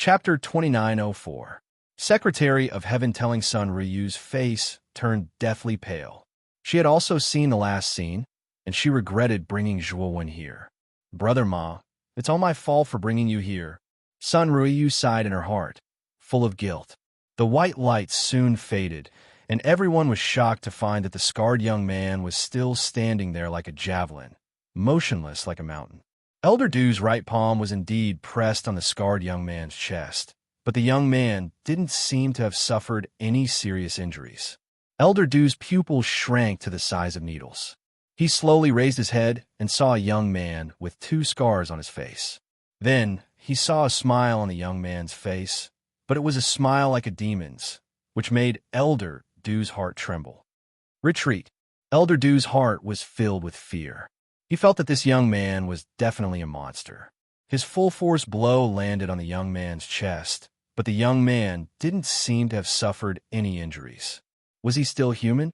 Chapter 2904. Secretary of Heaven telling Sun Ryu's face turned deathly pale. She had also seen the last scene, and she regretted bringing Zhuowen here. Brother Ma, it's all my fault for bringing you here. Sun Ryu sighed in her heart, full of guilt. The white lights soon faded, and everyone was shocked to find that the scarred young man was still standing there like a javelin, motionless like a mountain. Elder Du's right palm was indeed pressed on the scarred young man's chest, but the young man didn't seem to have suffered any serious injuries. Elder Du's pupils shrank to the size of needles. He slowly raised his head and saw a young man with 2 scars on his face. Then he saw a smile on the young man's face, but it was a smile like a demon's, which made Elder Du's heart tremble. Retreat. Elder Du's heart was filled with fear. He felt that this young man was definitely a monster. His full-force blow landed on the young man's chest, but the young man didn't seem to have suffered any injuries. Was he still human?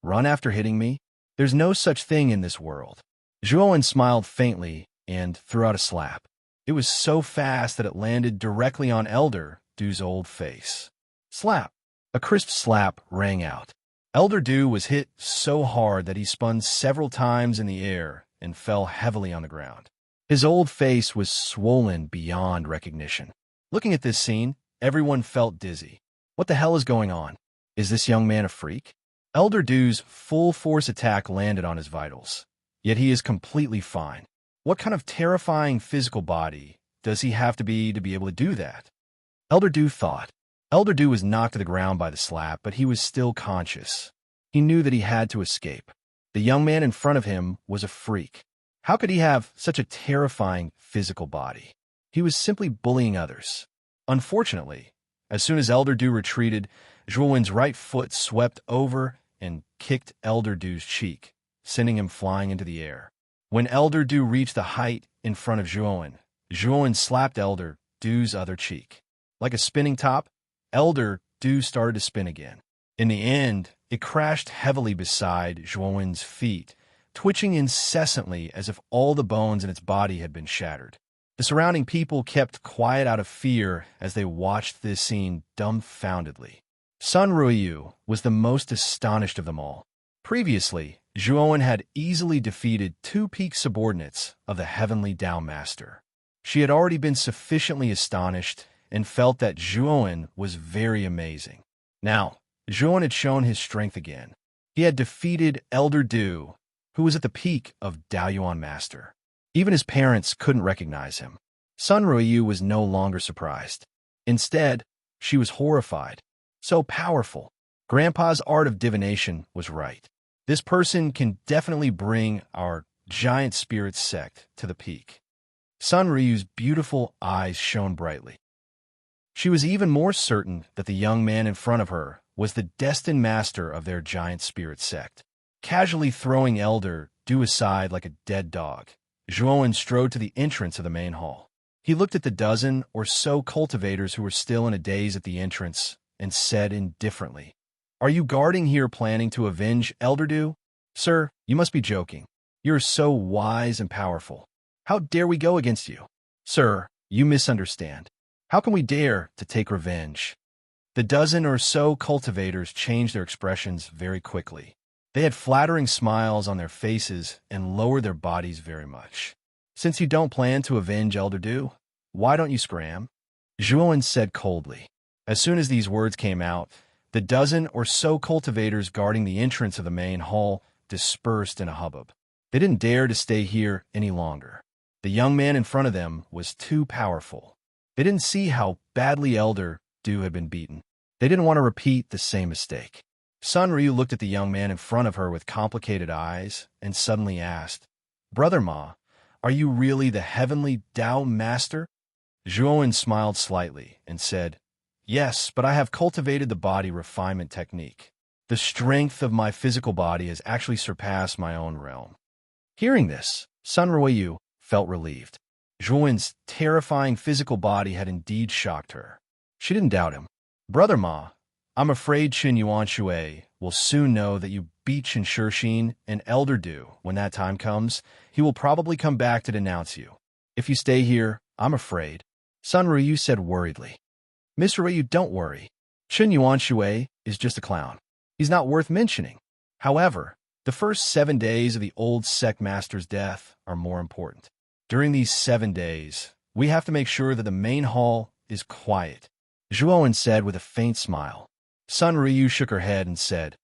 Run after hitting me? There's no such thing in this world. Zhuowen smiled faintly and threw out a slap. It was so fast that it landed directly on Elder Du's old face. Slap! A crisp slap rang out. Elder Du was hit so hard that he spun several times in the air and fell heavily on the ground. His old face was swollen beyond recognition. Looking at this scene, everyone felt dizzy. What the hell is going on? Is this young man a freak? Elder Du's full-force attack landed on his vitals, yet he is completely fine. What kind of terrifying physical body does he have to be able to do that? Elder Du thought. Elder Du was knocked to the ground by the slap, but he was still conscious. He knew that he had to escape. The young man in front of him was a freak. How could he have such a terrifying physical body? He was simply bullying others. Unfortunately, as soon as Elder Du retreated, Zhuowen's right foot swept over and kicked Elder Du's cheek, sending him flying into the air. When Elder Du reached the height in front of Zhuowen, Zhuowen slapped Elder Du's other cheek. Like a spinning top, Elder Du started to spin again. In the end, it crashed heavily beside Zhuowen's feet, twitching incessantly as if all the bones in its body had been shattered. The surrounding people kept quiet out of fear as they watched this scene dumbfoundedly. Sun Ryu was the most astonished of them all. Previously, Zhuowen had easily defeated 2 peak subordinates of the Heavenly Tao Master. She had already been sufficiently astonished and felt that Zhuowen was very amazing. Now, Zhuowen had shown his strength again. He had defeated Elder Du, who was at the peak of Daoyuan Master. Even his parents couldn't recognize him. Sun Ryu was no longer surprised. Instead, she was horrified. So powerful. Grandpa's art of divination was right. This person can definitely bring our giant spirit sect to the peak. Sun Ryu's beautiful eyes shone brightly. She was even more certain that the young man in front of her was the destined master of their giant spirit sect. Casually throwing Elder Du aside like a dead dog, Zhuowen strode to the entrance of the main hall. He looked at the dozen or so cultivators who were still in a daze at the entrance and said indifferently, "Are you guarding here planning to avenge Elder Du? Sir, you must be joking. You're so wise and powerful. How dare we go against you? Sir, you misunderstand. How can we dare to take revenge?" The dozen or so cultivators changed their expressions very quickly. They had flattering smiles on their faces and lowered their bodies very much. "Since you don't plan to avenge Elder Du, why don't you scram?" Zhuowen said coldly. As soon as these words came out, the dozen or so cultivators guarding the entrance of the main hall dispersed in a hubbub. They didn't dare to stay here any longer. The young man in front of them was too powerful. They didn't see how badly Elder Du had been beaten. They didn't want to repeat the same mistake. Sun Ryu looked at the young man in front of her with complicated eyes and suddenly asked, "Brother Ma, are you really the Heavenly Tao Master?" Zhuowen smiled slightly and said, "Yes, but I have cultivated the body refinement technique. The strength of my physical body has actually surpassed my own realm." Hearing this, Sun Ryu felt relieved. Zhuowen's terrifying physical body had indeed shocked her. She didn't doubt him. "Brother Ma, I'm afraid Qin Yuan Shui will soon know that you beat Qin Shixin and Elder Du. When that time comes, he will probably come back to denounce you. If you stay here, I'm afraid." Sun Ryu said worriedly. Mr. Ryu, don't worry. Chen Yuanshui is just a clown. He's not worth mentioning. However, the first 7 days of the old sect master's death are more important. During these 7 days, we have to make sure that the main hall is quiet, Zhuowen said with a faint smile. Sun Ryu shook her head and said,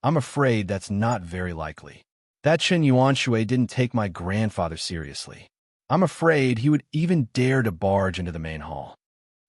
I'm afraid that's not very likely. That Chen Yuanshui didn't take my grandfather seriously. I'm afraid he would even dare to barge into the main hall.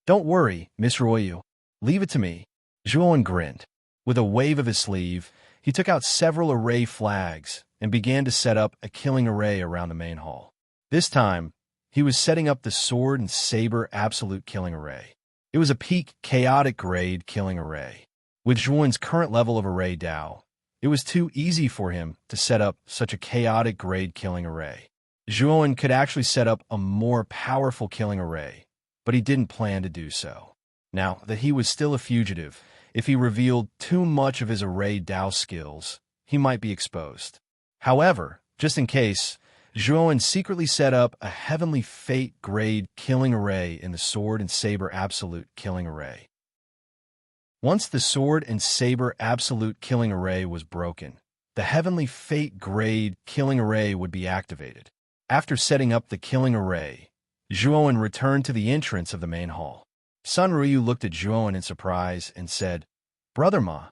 Don't worry, Miss Ryu. Leave it to me. Zhuowen grinned. With a wave of his sleeve, he took out several array flags and began to set up a killing array around the main hall. This time, he was setting up the sword and saber absolute killing array. It was a peak chaotic grade killing array. With Zhuowen's current level of array Dao, it was too easy for him to set up such a chaotic grade killing array. Zhuowen could actually set up a more powerful killing array, but he didn't plan to do so. Now that he was still a fugitive, if he revealed too much of his array Dao skills, he might be exposed. However, just in case, Zhuowen secretly set up a Heavenly Fate grade killing array in the Sword and Saber Absolute killing array. Once the Sword and Saber Absolute killing array was broken, the Heavenly Fate grade killing array would be activated. After setting up the killing array, Zhuowen returned to the entrance of the main hall. Sun Ryu looked at Zhuowen in surprise and said, Brother Ma,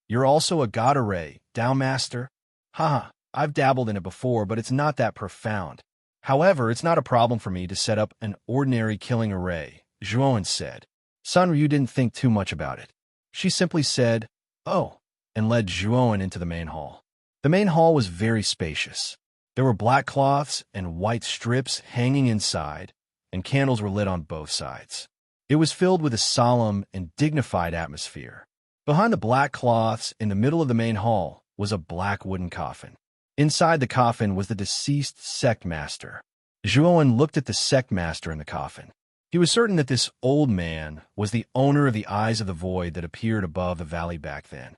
you're also a God array, Dao Master? Haha, I've dabbled in it before, but it's not that profound. However, it's not a problem for me to set up an ordinary killing array, Zhuowen said. Sun Ryu didn't think too much about it. She simply said, oh, and led Zhuowen into the main hall. The main hall was very spacious. There were black cloths and white strips hanging inside, and candles were lit on both sides. It was filled with a solemn and dignified atmosphere. Behind the black cloths in the middle of the main hall was a black wooden coffin. Inside the coffin was the deceased sect master. Zhuowen looked at the sect master in the coffin. He was certain that this old man was the owner of the Eyes of the Void that appeared above the valley back then.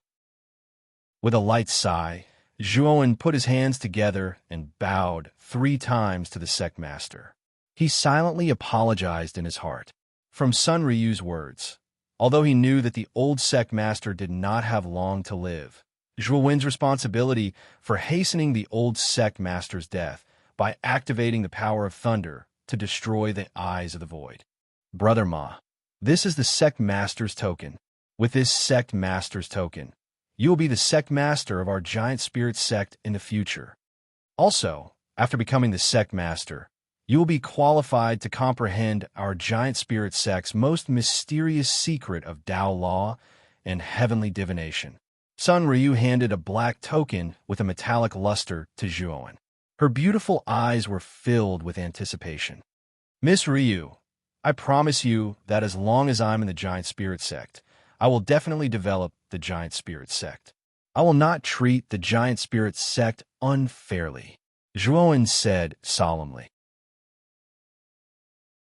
With a light sigh, Zhuowen put his hands together and bowed 3 times to the sect master. He silently apologized in his heart. From Sun Ryu's words, although he knew that the old sect master did not have long to live, Zhuowen's responsibility for hastening the old sect master's death by activating the power of thunder to destroy the Eyes of the Void. Brother Ma, this is the sect master's token. With this sect master's token, you will be the sect master of our giant spirit sect in the future. Also, after becoming the sect master, you will be qualified to comprehend our giant spirit sect's most mysterious secret of Tao law and heavenly divination. Sun Ryu handed a black token with a metallic luster to Zhuowen. Her beautiful eyes were filled with anticipation. Miss Ryu, I promise you that as long as I'm in the giant spirit sect, I will definitely develop the giant spirit sect. I will not treat the giant spirit sect unfairly, Zhuowen said solemnly.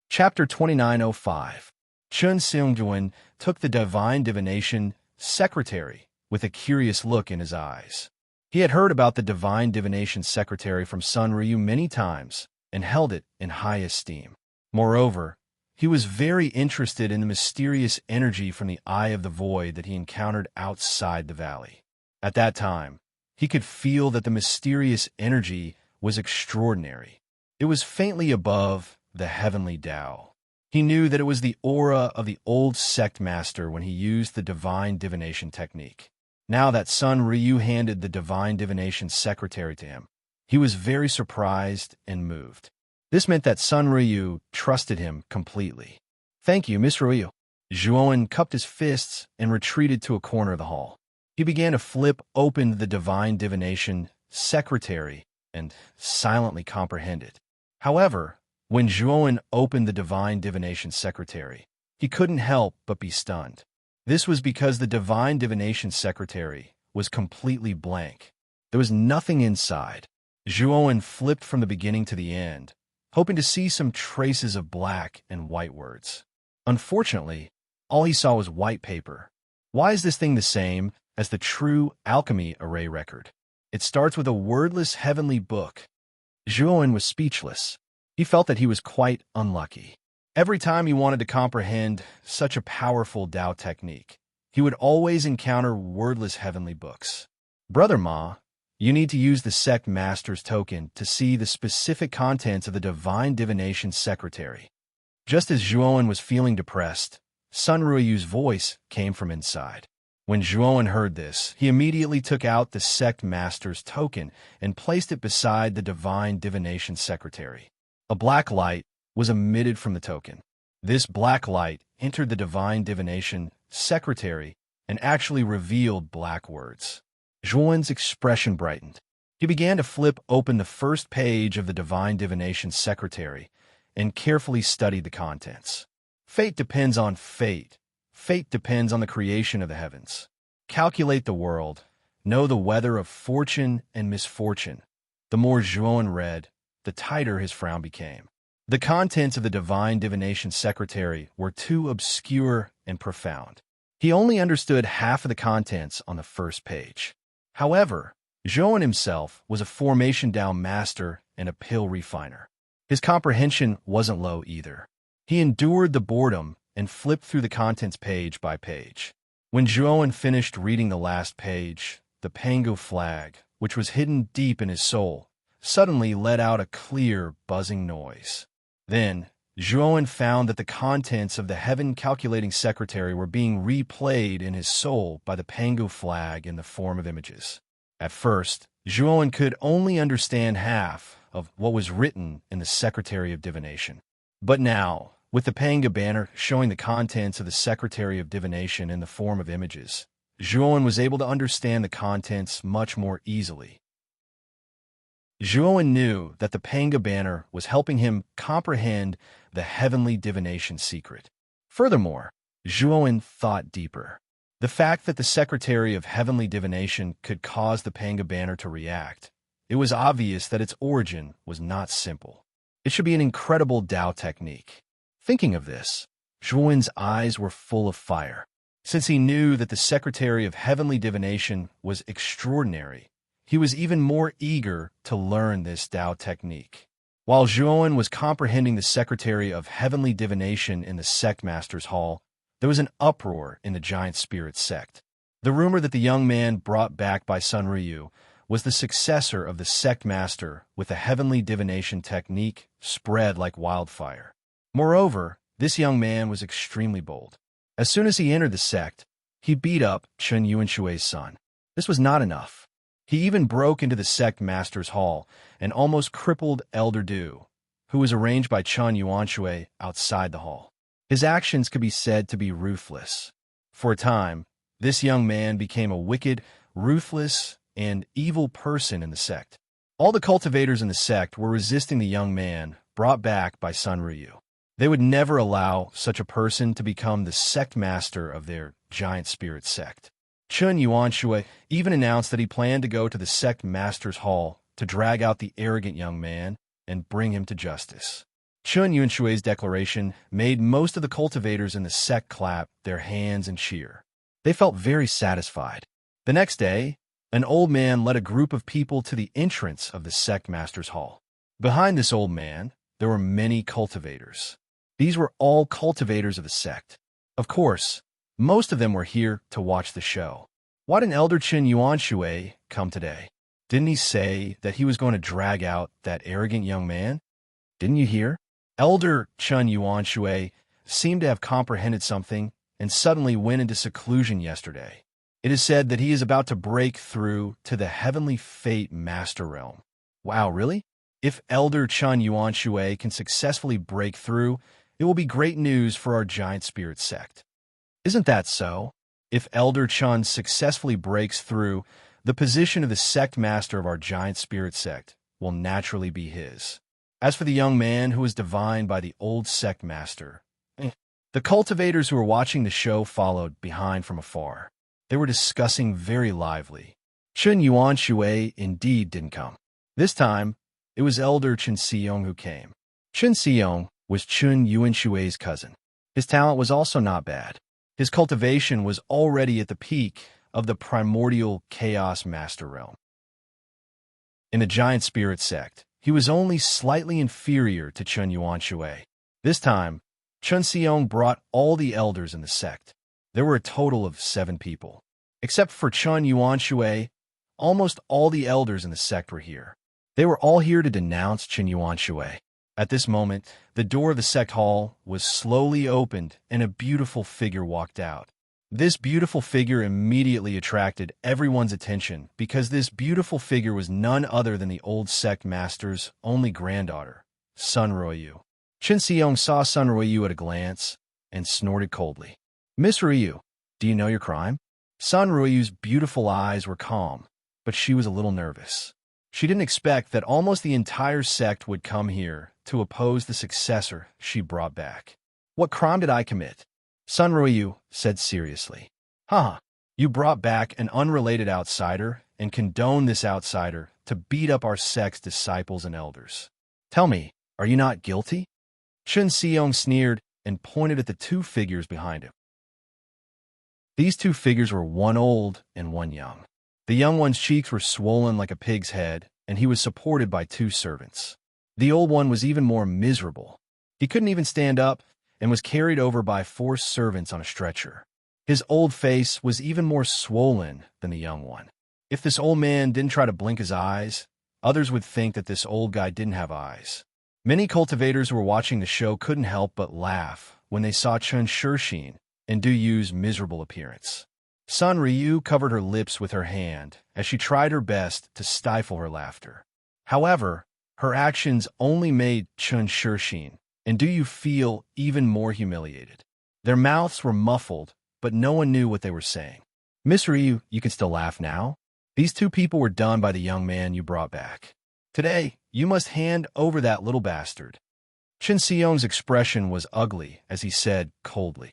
Chapter 2905. Chun Seung-juan took the divine divination secretary with a curious look in his eyes. He had heard about the divine divination secretary from Sun Ryu many times and held it in high esteem. Moreover, he was very interested in the mysterious energy from the Eye of the Void that he encountered outside the valley. At that time, he could feel that the mysterious energy was extraordinary. It was faintly above the heavenly Tao. He knew that it was the aura of the old sect master when he used the divine divination technique. Now that Sun Ryu handed the divine divination secretary to him, he was very surprised and moved. This meant that Sun Ryu trusted him completely. Thank you, Miss Ryu. Zhuowen cupped his fists and retreated to a corner of the hall. He began to flip open the divine divination secretary and silently comprehend it. However, when Zhuowen opened the divine divination secretary, he couldn't help but be stunned. This was because the divine divination secretary was completely blank. There was nothing inside. Zhuowen flipped from the beginning to the end, hoping to see some traces of black and white words. Unfortunately, all he saw was white paper. Why is this thing the same as the true alchemy array record? It starts with a wordless heavenly book. Zhuowen was speechless. He felt that he was quite unlucky. Every time he wanted to comprehend such a powerful Tao technique, he would always encounter wordless heavenly books. Brother Ma, you need to use the sect master's token to see the specific contents of the divine divination secretary. Just as Zhuowen was feeling depressed, Sun Ruiyu's voice came from inside. When Zhuowen heard this, he immediately took out the sect master's token and placed it beside the divine divination secretary. A black light was emitted from the token. This black light entered the divine divination secretary and actually revealed black words. Zhuowen's expression brightened. He began to flip open the first page of the divine divination secretary and carefully studied the contents. Fate depends on fate. Fate depends on the creation of the heavens. Calculate the world. Know the weather of fortune and misfortune. The more Zhuowen read, the tighter his frown became. The contents of the divine divination secretary were too obscure and profound. He only understood half of the contents on the first page. However, Zhuowen himself was a formation Tao master and a pill refiner. His comprehension wasn't low either. He endured the boredom and flipped through the contents page by page. When Zhuowen finished reading the last page, the Pangu flag, which was hidden deep in his soul, suddenly let out a clear, buzzing noise. Then, Zhuowen found that the contents of the heaven calculating secretary were being replayed in his soul by the Pangu flag in the form of images. At first, Zhuowen could only understand half of what was written in the Secretary of Divination. But now, with the Pangu banner showing the contents of the Secretary of Divination in the form of images, Zhuowen was able to understand the contents much more easily. Zhuowen knew that the Pangu banner was helping him comprehend the heavenly divination secret. Furthermore, Zhuowen thought deeper. The fact that the Secretary of Heavenly Divination could cause the Pangu banner to react, it was obvious that its origin was not simple. It should be an incredible Tao technique. Thinking of this, Zhuowen's eyes were full of fire. Since he knew that the Secretary of Heavenly Divination was extraordinary, he was even more eager to learn this Tao technique. While Zhuowen was comprehending the Secretary of Heavenly Divination in the Sect Master's Hall, there was an uproar in the Giant Spirit sect. The rumor that the young man brought back by Sun Ryu was the successor of the Sect Master with the Heavenly Divination technique spread like wildfire. Moreover, this young man was extremely bold. As soon as he entered the sect, he beat up Chen Yuanshui's son. This was not enough. He even broke into the Sect Master's Hall and almost crippled Elder Du, who was arranged by Chen Yuanshui outside the hall. His actions could be said to be ruthless. For a time, this young man became a wicked, ruthless, and evil person in the sect. All the cultivators in the sect were resisting the young man brought back by Sun Ryu. They would never allow such a person to become the sect master of their giant spirit sect. Chen Yuanshui even announced that he planned to go to the sect master's hall to drag out the arrogant young man and bring him to justice. Chen Yuanshui's declaration made most of the cultivators in the sect clap their hands and cheer. They felt very satisfied. The next day, an old man led a group of people to the entrance of the sect master's hall. Behind this old man, there were many cultivators. These were all cultivators of the sect. Of course, most of them were here to watch the show. Why didn't Elder Chen Yuanshui come today? Didn't he say that he was going to drag out that arrogant young man? Didn't you hear? Elder Chen Yuanshui seemed to have comprehended something and suddenly went into seclusion yesterday. It is said that he is about to break through to the heavenly fate master realm. Wow, really? If Elder Chen Yuanshui can successfully break through, it will be great news for our giant spirit sect. Isn't that so? If Elder Chen successfully breaks through, the position of the sect master of our giant spirit sect will naturally be his. As for the young man who was divined by the old sect master, the cultivators who were watching the show followed behind from afar. They were discussing very lively. Chen Yuanshui indeed didn't come. This time, it was Elder Chen Xiong who came. Chen Xiong was Chen Yuanshui's cousin. His talent was also not bad. His cultivation was already at the peak of the primordial chaos master realm. In the giant spirit sect, he was only slightly inferior to Chen Yuanshui. This time, Chun Seong brought all the elders in the sect. There were a total of 7 people. Except for Chun Yuan Shui, almost all the elders in the sect were here. They were all here to denounce Chun Yuan Shui. At this moment, the door of the sect hall was slowly opened and a beautiful figure walked out. This beautiful figure immediately attracted everyone's attention because this beautiful figure was none other than the old sect master's only granddaughter, Sun Ruoyu. Chun Seong saw Sun Ruoyu at a glance and snorted coldly. "Miss Ruoyu, do you know your crime?" Sun Ruoyu's beautiful eyes were calm, but she was a little nervous. She didn't expect that almost the entire sect would come here to oppose the successor she brought back. "What crime did I commit?" Sun Ruoyu said seriously. "Huh, you brought back an unrelated outsider and condoned this outsider to beat up our sect's disciples and elders. Tell me, are you not guilty?" Chun Seong sneered and pointed at the 2 figures behind him. These 2 figures were one old and one young. The young one's cheeks were swollen like a pig's head, and he was supported by 2 servants. The old one was even more miserable. He couldn't even stand up and was carried over by 4 servants on a stretcher. His old face was even more swollen than the young one. If this old man didn't try to blink his eyes, others would think that this old guy didn't have eyes. Many cultivators who were watching the show couldn't help but laugh when they saw Chun Shixin and Du Yu's miserable appearance. Sun Ryu covered her lips with her hand as she tried her best to stifle her laughter. However, her actions only made Chun Shixin and Du Yu feel even more humiliated. Their mouths were muffled, but no one knew what they were saying. "Miss Ryu, you can still laugh now? These 2 people were done by the young man you brought back. Today, you must hand over that little bastard." Chun Seong's expression was ugly as he said coldly.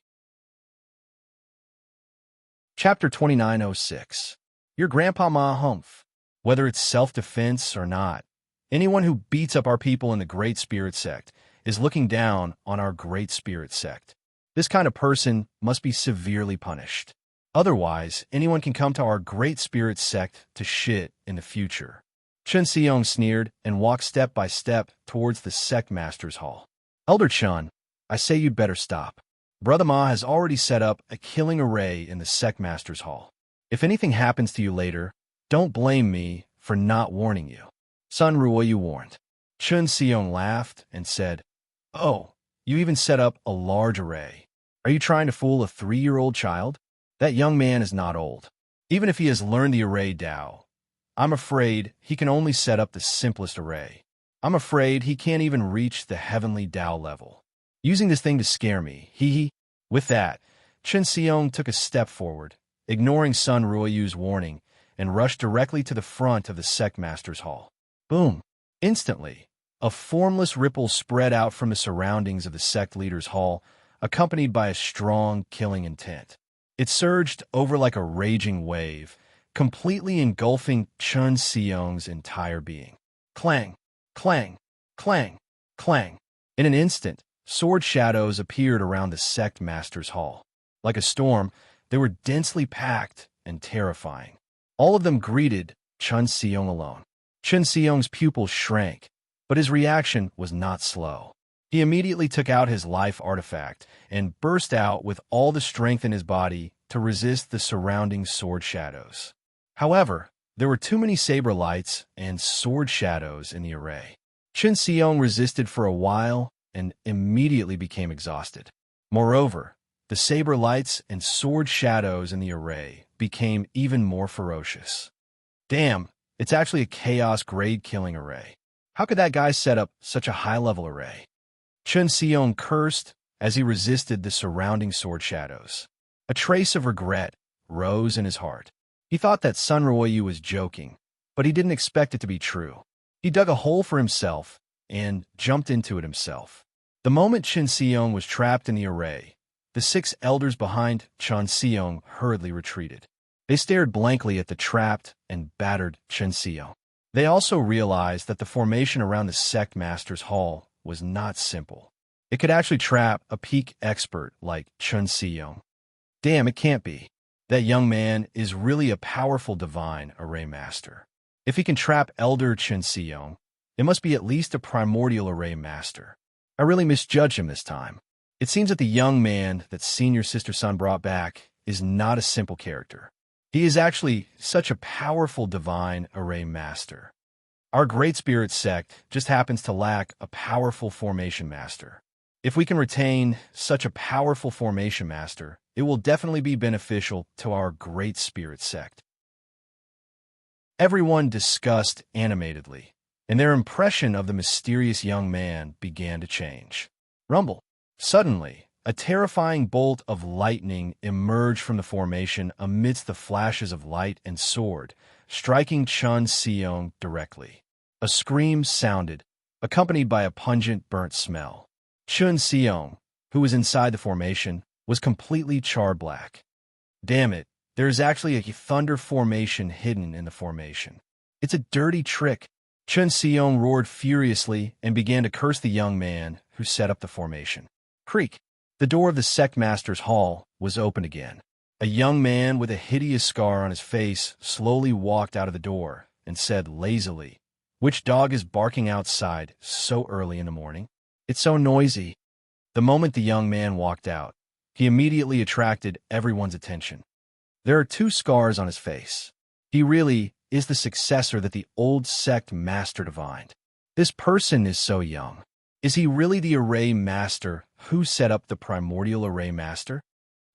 Chapter 2906. Your grandpa ma humph. Whether it's self-defense or not, anyone who beats up our people in the Great Spirit Sect is looking down on our Great Spirit Sect. This kind of person must be severely punished. Otherwise, anyone can come to our Great Spirit Sect to shit in the future. Chun Seong sneered and walked step by step towards the sect master's hall. "Elder Chun, I say you'd better stop. Brother Ma has already set up a killing array in the sect master's hall. If anything happens to you later, don't blame me for not warning you." Sun Ruoyu warned. Chun Seong laughed and said, "Oh, you even set up a large array. Are you trying to fool a 3-year-old child? That young man is not old. Even if he has learned the array Tao, I'm afraid he can only set up the simplest array. I'm afraid he can't even reach the heavenly Tao level. Using this thing to scare me, hee." With that, Chun Seong took a step forward, ignoring Sun Ruoyu's warning, and rushed directly to the front of the sect master's hall. Boom! Instantly, a formless ripple spread out from the surroundings of the sect leader's hall, accompanied by a strong killing intent. It surged over like a raging wave, completely engulfing Chun Seong's entire being. Clang! Clang! Clang! Clang! In an instant, sword shadows appeared around the sect master's hall. Like a storm, they were densely packed and terrifying. All of them greeted Chun Seong alone. Chun Seong's pupils shrank, but his reaction was not slow. He immediately took out his life artifact and burst out with all the strength in his body to resist the surrounding sword shadows. However, there were too many saber lights and sword shadows in the array. Chun Seong resisted for a while and immediately became exhausted. Moreover, the saber lights and sword shadows in the array became even more ferocious. Damn, it's actually a chaos grade killing array. How could that guy set up such a high-level array? Chun Seong cursed as he resisted the surrounding sword shadows. A trace of regret rose in his heart. He thought that Sun Ruoyu was joking, but he didn't expect it to be true. He dug a hole for himself and jumped into it himself. The moment Chun Seong was trapped in the array, the 6 elders behind Chun Seong hurriedly retreated. They stared blankly at the trapped and battered Chun Seong. They also realized that the formation around the sect master's hall was not simple. It could actually trap a peak expert like Chun Seong. Damn, it can't be. That young man is really a powerful divine array master. If he can trap Elder Chun Seong, it must be at least a primordial array master. I really misjudged him this time. It seems that the young man that senior sister Sun brought back is not a simple character. He is actually such a powerful divine array master. Our Great Spirit sect just happens to lack a powerful formation master. If we can retain such a powerful formation master, it will definitely be beneficial to our Great Spirit sect. Everyone discussed animatedly, and their impression of the mysterious young man began to change. Rumble. Suddenly, a terrifying bolt of lightning emerged from the formation amidst the flashes of light and sword, striking Chun Seong directly. A scream sounded, accompanied by a pungent burnt smell. Chun Seong, who was inside the formation, was completely charred black. Damn it, there is actually a thunder formation hidden in the formation. It's a dirty trick. Chun Seong roared furiously and began to curse the young man who set up the formation. Creak. The door of the sect master's hall was opened again. A young man with a hideous scar on his face slowly walked out of the door and said lazily, "Which dog is barking outside so early in the morning? It's so noisy." The moment the young man walked out, he immediately attracted everyone's attention. There are 2 scars on his face. He really is the successor that the old sect master divined. This person is so young. Is he really the array master who set up the primordial array master?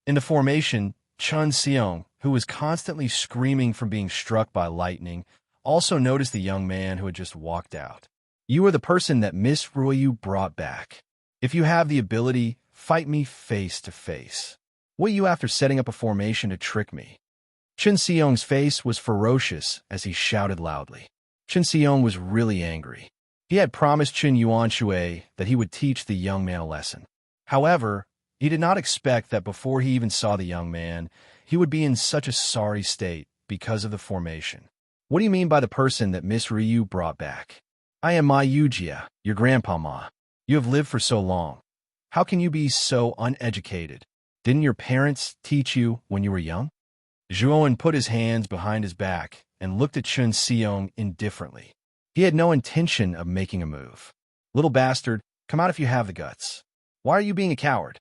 In the formation, Chun Seong, who was constantly screaming from being struck by lightning, also noticed the young man who had just walked out. "You are the person that Miss Ruoyu brought back. If you have the ability, fight me face to face. What are you after setting up a formation to trick me?" Chun Seong's face was ferocious as he shouted loudly. Chun Seong was really angry. He had promised Chun Yuan Shui that he would teach the young man a lesson. However, he did not expect that before he even saw the young man, he would be in such a sorry state because of the formation. "What do you mean by the person that Miss Ryu brought back?" "I am Ma Yujia, your grandpa Ma. You have lived for so long. How can you be so uneducated? Didn't your parents teach you when you were young?" Zhuowen put his hands behind his back and looked at Chun Seong indifferently. He had no intention of making a move. "Little bastard, come out if you have the guts. Why are you being a coward?"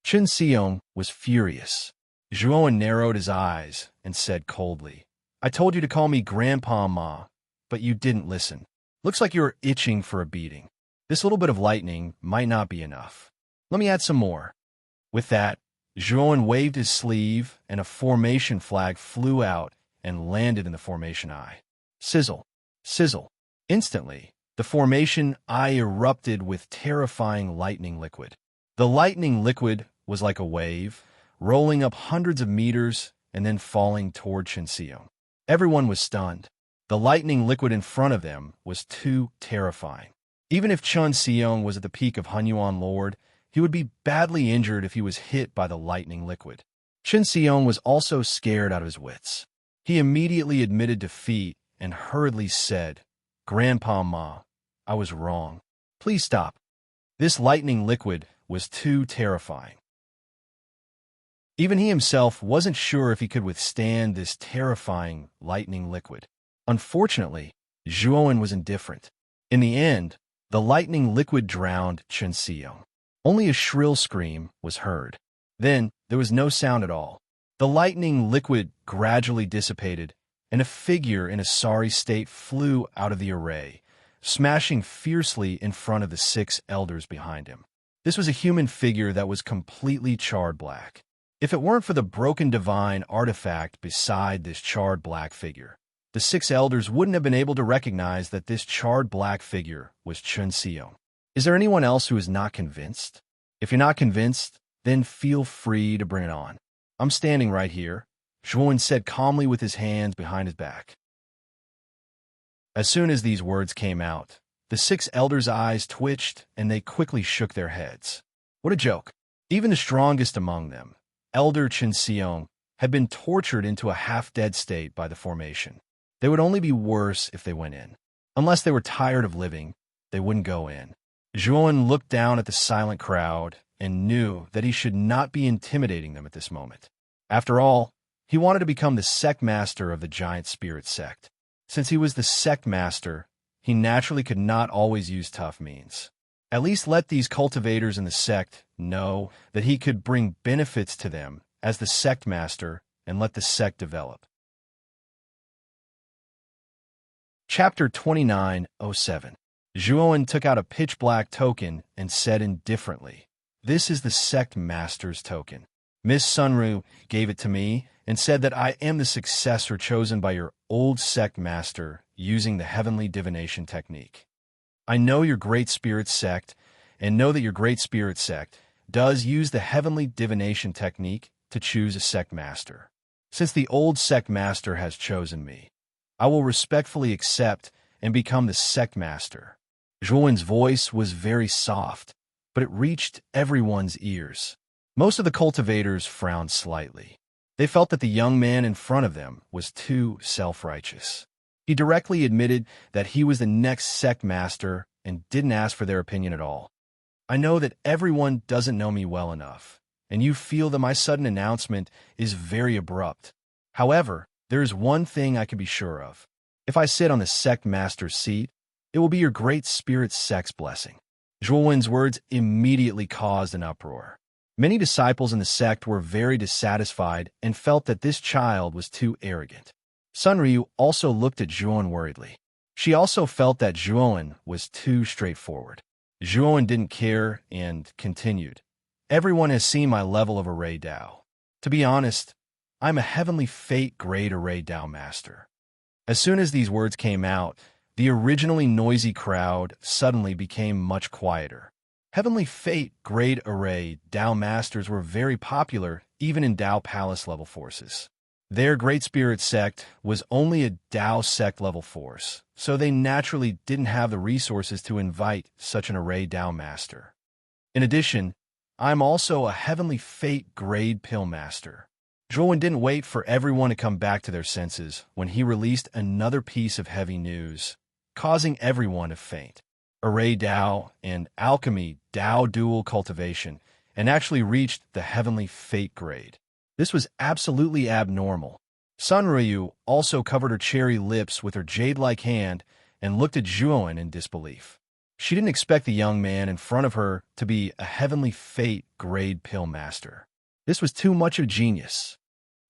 Chun Seong was furious. Zhuowen narrowed his eyes and said coldly, "I told you to call me Grandpa Ma, but you didn't listen. Looks like you're itching for a beating. This little bit of lightning might not be enough. Let me add some more." With that, Zhuowen waved his sleeve and a formation flag flew out and landed in the formation eye. Sizzle. Sizzle. Instantly, the formation eye erupted with terrifying lightning liquid. The lightning liquid was like a wave, rolling up hundreds of meters and then falling toward Chun Seong. Everyone was stunned. The lightning liquid in front of them was too terrifying. Even if Chun Seong was at the peak of Hunyuan Lord, he would be badly injured if he was hit by the lightning liquid. Chun Seong was also scared out of his wits. He immediately admitted defeat and hurriedly said, "Grandpa Ma, I was wrong. Please stop." This lightning liquid was too terrifying. Even he himself wasn't sure if he could withstand this terrifying lightning liquid. Unfortunately, Zhuowen was indifferent. In the end, the lightning liquid drowned Chun Seong. Only a shrill scream was heard. Then there was no sound at all. The lightning liquid gradually dissipated, and a figure in a sorry state flew out of the array, smashing fiercely in front of the 6 elders behind him. This was a human figure that was completely charred black. If it weren't for the broken divine artifact beside this charred black figure, the 6 elders wouldn't have been able to recognize that this charred black figure was Chun Seong. Is there anyone else who is not convinced? If you're not convinced, then feel free to bring it on. I'm standing right here, Zhuowen said calmly with his hands behind his back. As soon as these words came out, the 6 elders' eyes twitched and they quickly shook their heads. What a joke. Even the strongest among them, Elder Chun Seong, had been tortured into a half-dead state by the formation. They would only be worse if they went in. Unless they were tired of living, they wouldn't go in. Zhuowen looked down at the silent crowd and knew that he should not be intimidating them at this moment. After all, he wanted to become the sect master of the giant spirit sect. Since he was the sect master, he naturally could not always use tough means. At least let these cultivators in the sect know that he could bring benefits to them as the sect master and let the sect develop. Chapter 29:07. Zhuowen took out a pitch-black token and said indifferently, "This is the sect master's token. Miss Sunru gave it to me and said that I am the successor chosen by your old sect master using the heavenly divination technique. I know your Great Spirit sect and know that your Great Spirit sect does use the heavenly divination technique to choose a sect master. Since the old sect master has chosen me, I will respectfully accept and become the sect master." Zhuowen's voice was very soft, but it reached everyone's ears. Most of the cultivators frowned slightly. They felt that the young man in front of them was too self-righteous. He directly admitted that he was the next sect master and didn't ask for their opinion at all. "I know that everyone doesn't know me well enough, and you feel that my sudden announcement is very abrupt. However, there is one thing I can be sure of. If I sit on the sect master's seat, it will be your Great Spirit sect's blessing." Zhuowen's words immediately caused an uproar. Many disciples in the sect were very dissatisfied and felt that this child was too arrogant. Sunryu also looked at Zhuowen worriedly. She also felt that Zhuowen was too straightforward. Zhuowen didn't care and continued, "Everyone has seen my level of array Dao. To be honest, I'm a heavenly fate grade array Dao master." As soon as these words came out, the originally noisy crowd suddenly became much quieter. Heavenly Fate grade array Dao masters were very popular even in Dao Palace level forces. Their Great Spirit sect was only a Dao sect level force, so they naturally didn't have the resources to invite such an array Dao master. In addition, I'm also a Heavenly Fate grade pill master. Zhuowen didn't wait for everyone to come back to their senses when he released another piece of heavy news, causing everyone to faint. Array Dao and Alchemy Dao dual cultivation, and actually reached the Heavenly Fate grade. This was absolutely abnormal. Sunryu also covered her cherry lips with her jade-like hand and looked at Zhuowen in disbelief. She didn't expect the young man in front of her to be a Heavenly Fate grade pill master. This was too much of genius.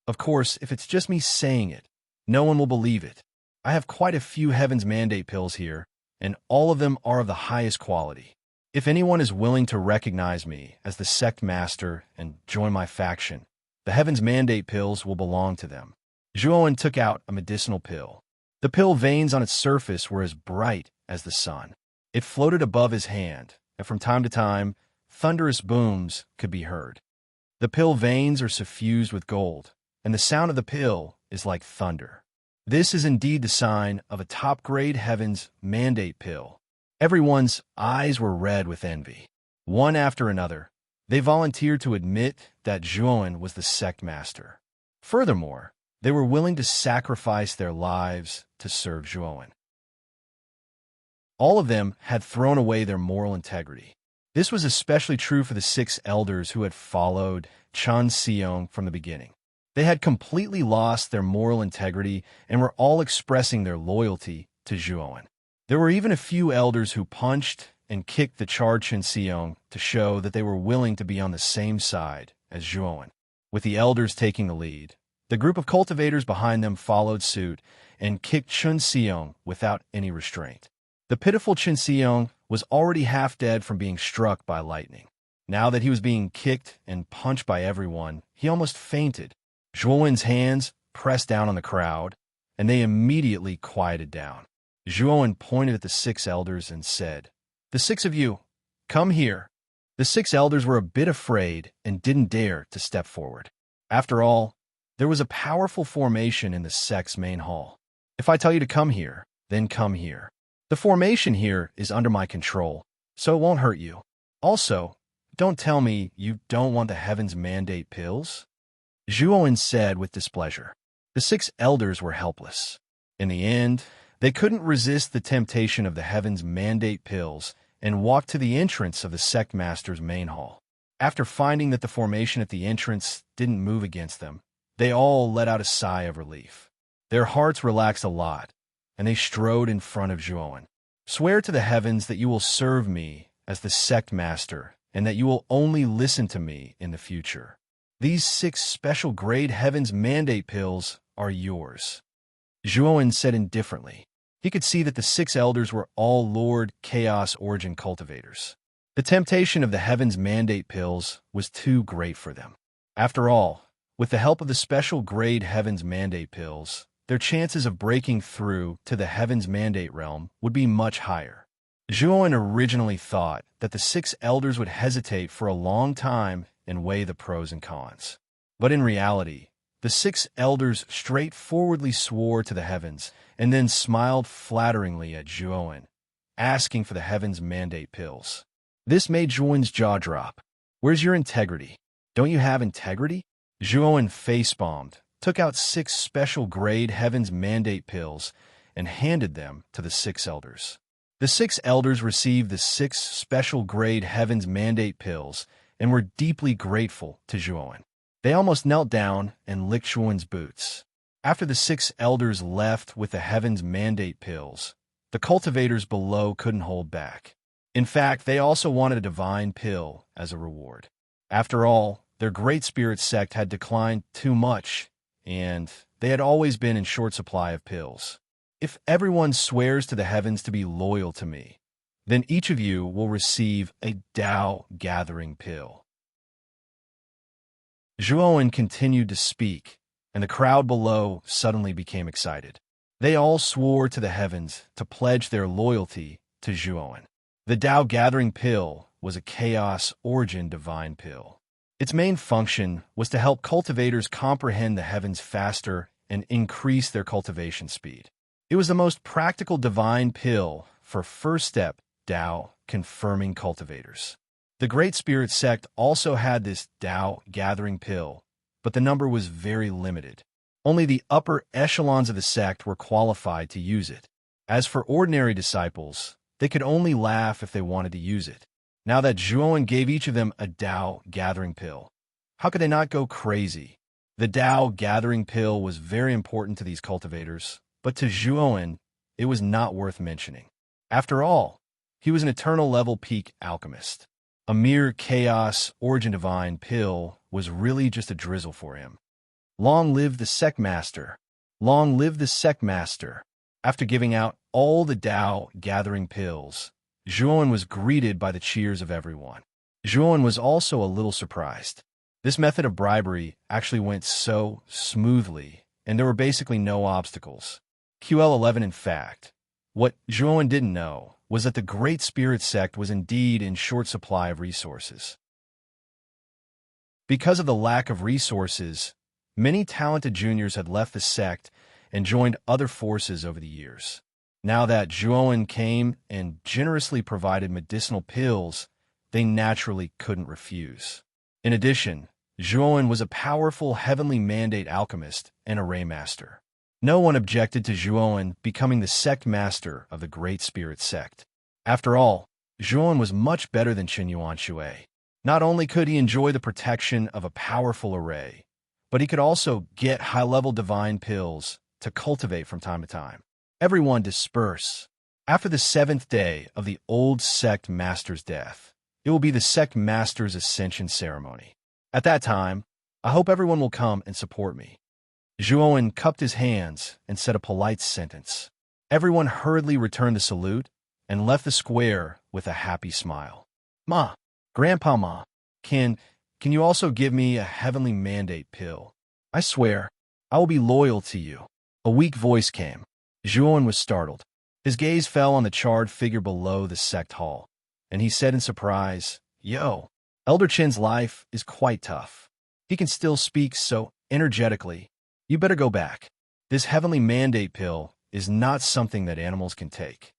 Of course, if it's just me saying it, no one will believe it. I have quite a few Heaven's Mandate pills here, and all of them are of the highest quality. If anyone is willing to recognize me as the sect master and join my faction, the Heaven's Mandate pills will belong to them. Zhuowen took out a medicinal pill. The pill veins on its surface were as bright as the sun. It floated above his hand, and from time to time, thunderous booms could be heard. The pill veins are suffused with gold, and the sound of the pill is like thunder. This is indeed the sign of a top-grade Heaven's Mandate pill. Everyone's eyes were red with envy. One after another, they volunteered to admit that Zhuowen was the sect master. Furthermore, they were willing to sacrifice their lives to serve Zhuowen. All of them had thrown away their moral integrity. This was especially true for the 6 elders who had followed Chun Seong from the beginning. They had completely lost their moral integrity and were all expressing their loyalty to Zhuowen. There were even a few elders who punched and kicked the charred Chun Seong to show that they were willing to be on the same side as Zhuowen. With the elders taking the lead, the group of cultivators behind them followed suit and kicked Chun Seong without any restraint. The pitiful Chun Seong was already half dead from being struck by lightning. Now that he was being kicked and punched by everyone, he almost fainted. Zhuowen's hands pressed down on the crowd, and they immediately quieted down. Zhuowen pointed at the 6 elders and said, "The 6 of you, come here." The 6 elders were a bit afraid and didn't dare to step forward. After all, there was a powerful formation in the sect's main hall. If I tell you to come here, then come here. The formation here is under my control, so it won't hurt you. Also, don't tell me you don't want the Heaven's Mandate pills. Zhuowen said with displeasure. The 6 elders were helpless. In the end, they couldn't resist the temptation of the Heaven's Mandate pills and walked to the entrance of the sect master's main hall. After finding that the formation at the entrance didn't move against them, they all let out a sigh of relief. Their hearts relaxed a lot, and they strode in front of Zhuowen. "Swear to the heavens that you will serve me as the sect master, and that you will only listen to me in the future. These 6 special grade Heaven's Mandate pills are yours. Zhuowen said indifferently. He could see that the 6 elders were all Lord Chaos Origin cultivators. The temptation of the Heaven's Mandate pills was too great for them. After all, with the help of the special grade Heaven's Mandate pills, their chances of breaking through to the Heaven's Mandate realm would be much higher. Zhuowen originally thought that the 6 elders would hesitate for a long time and weigh the pros and cons. But in reality, the 6 elders straightforwardly swore to the heavens and then smiled flatteringly at Zhuowen, asking for the Heaven's Mandate pills. This made Zhuowen's jaw drop. Where's your integrity? Don't you have integrity? Zhuowen face-bombed, took out 6 special grade Heaven's Mandate pills, and handed them to the 6 elders. The 6 elders received the 6 special grade Heaven's Mandate pills and were deeply grateful to Zhuowen. They almost knelt down and licked Zhuowen's boots. After the 6 elders left with the Heaven's Mandate pills, the cultivators below couldn't hold back. In fact, they also wanted a divine pill as a reward. After all, their Great Spirit sect had declined too much, and they had always been in short supply of pills. If everyone swears to the heavens to be loyal to me, then each of you will receive a Tao gathering pill. Zhuowen continued to speak, and the crowd below suddenly became excited. They all swore to the heavens to pledge their loyalty to Zhuowen. The Tao gathering pill was a Chaos Origin divine pill. Its main function was to help cultivators comprehend the heavens faster and increase their cultivation speed. It was the most practical divine pill for first step Tao confirming cultivators. The Great Spirit sect also had this Tao gathering pill, but the number was very limited. Only the upper echelons of the sect were qualified to use it. As for ordinary disciples, they could only laugh if they wanted to use it. Now that Zhuowen gave each of them a Tao gathering pill, how could they not go crazy? The Tao gathering pill was very important to these cultivators, but to Zhuowen, it was not worth mentioning. After all, he was an eternal level peak alchemist. A mere Chaos Origin divine pill was really just a drizzle for him. Long live the sect master! Long live the sect master! After giving out all the Tao gathering pills, Zhuowen was greeted by the cheers of everyone. Zhuowen was also a little surprised. This method of bribery actually went so smoothly, and there were basically no obstacles. QL11, in fact. What Zhuowen didn't know was that the Great Spirit sect was indeed in short supply of resources. Because of the lack of resources, many talented juniors had left the sect and joined other forces over the years. Now that Zhuowen came and generously provided medicinal pills, they naturally couldn't refuse. In addition, Zhuowen was a powerful heavenly mandate alchemist and array master. No one objected to Zhuowen becoming the sect master of the Great Spirit sect. After all, Zhuowen was much better than Chen Yuanshui. Not only could he enjoy the protection of a powerful array, but he could also get high-level divine pills to cultivate from time to time. Everyone disperse. After the 7th day of the old sect master's death, it will be the sect master's ascension ceremony. At that time, I hope everyone will come and support me. Zhuowen cupped his hands and said a polite sentence. Everyone hurriedly returned the salute and left the square with a happy smile. Ma, Grandpa Ma, can you also give me a heavenly mandate pill? I swear, I will be loyal to you. A weak voice came. Zhuowen was startled. His gaze fell on the charred figure below the sect hall, and he said in surprise, Yo, Elder Chen's life is quite tough. He can still speak so energetically. You better go back. This heavenly mandate pill is not something that animals can take.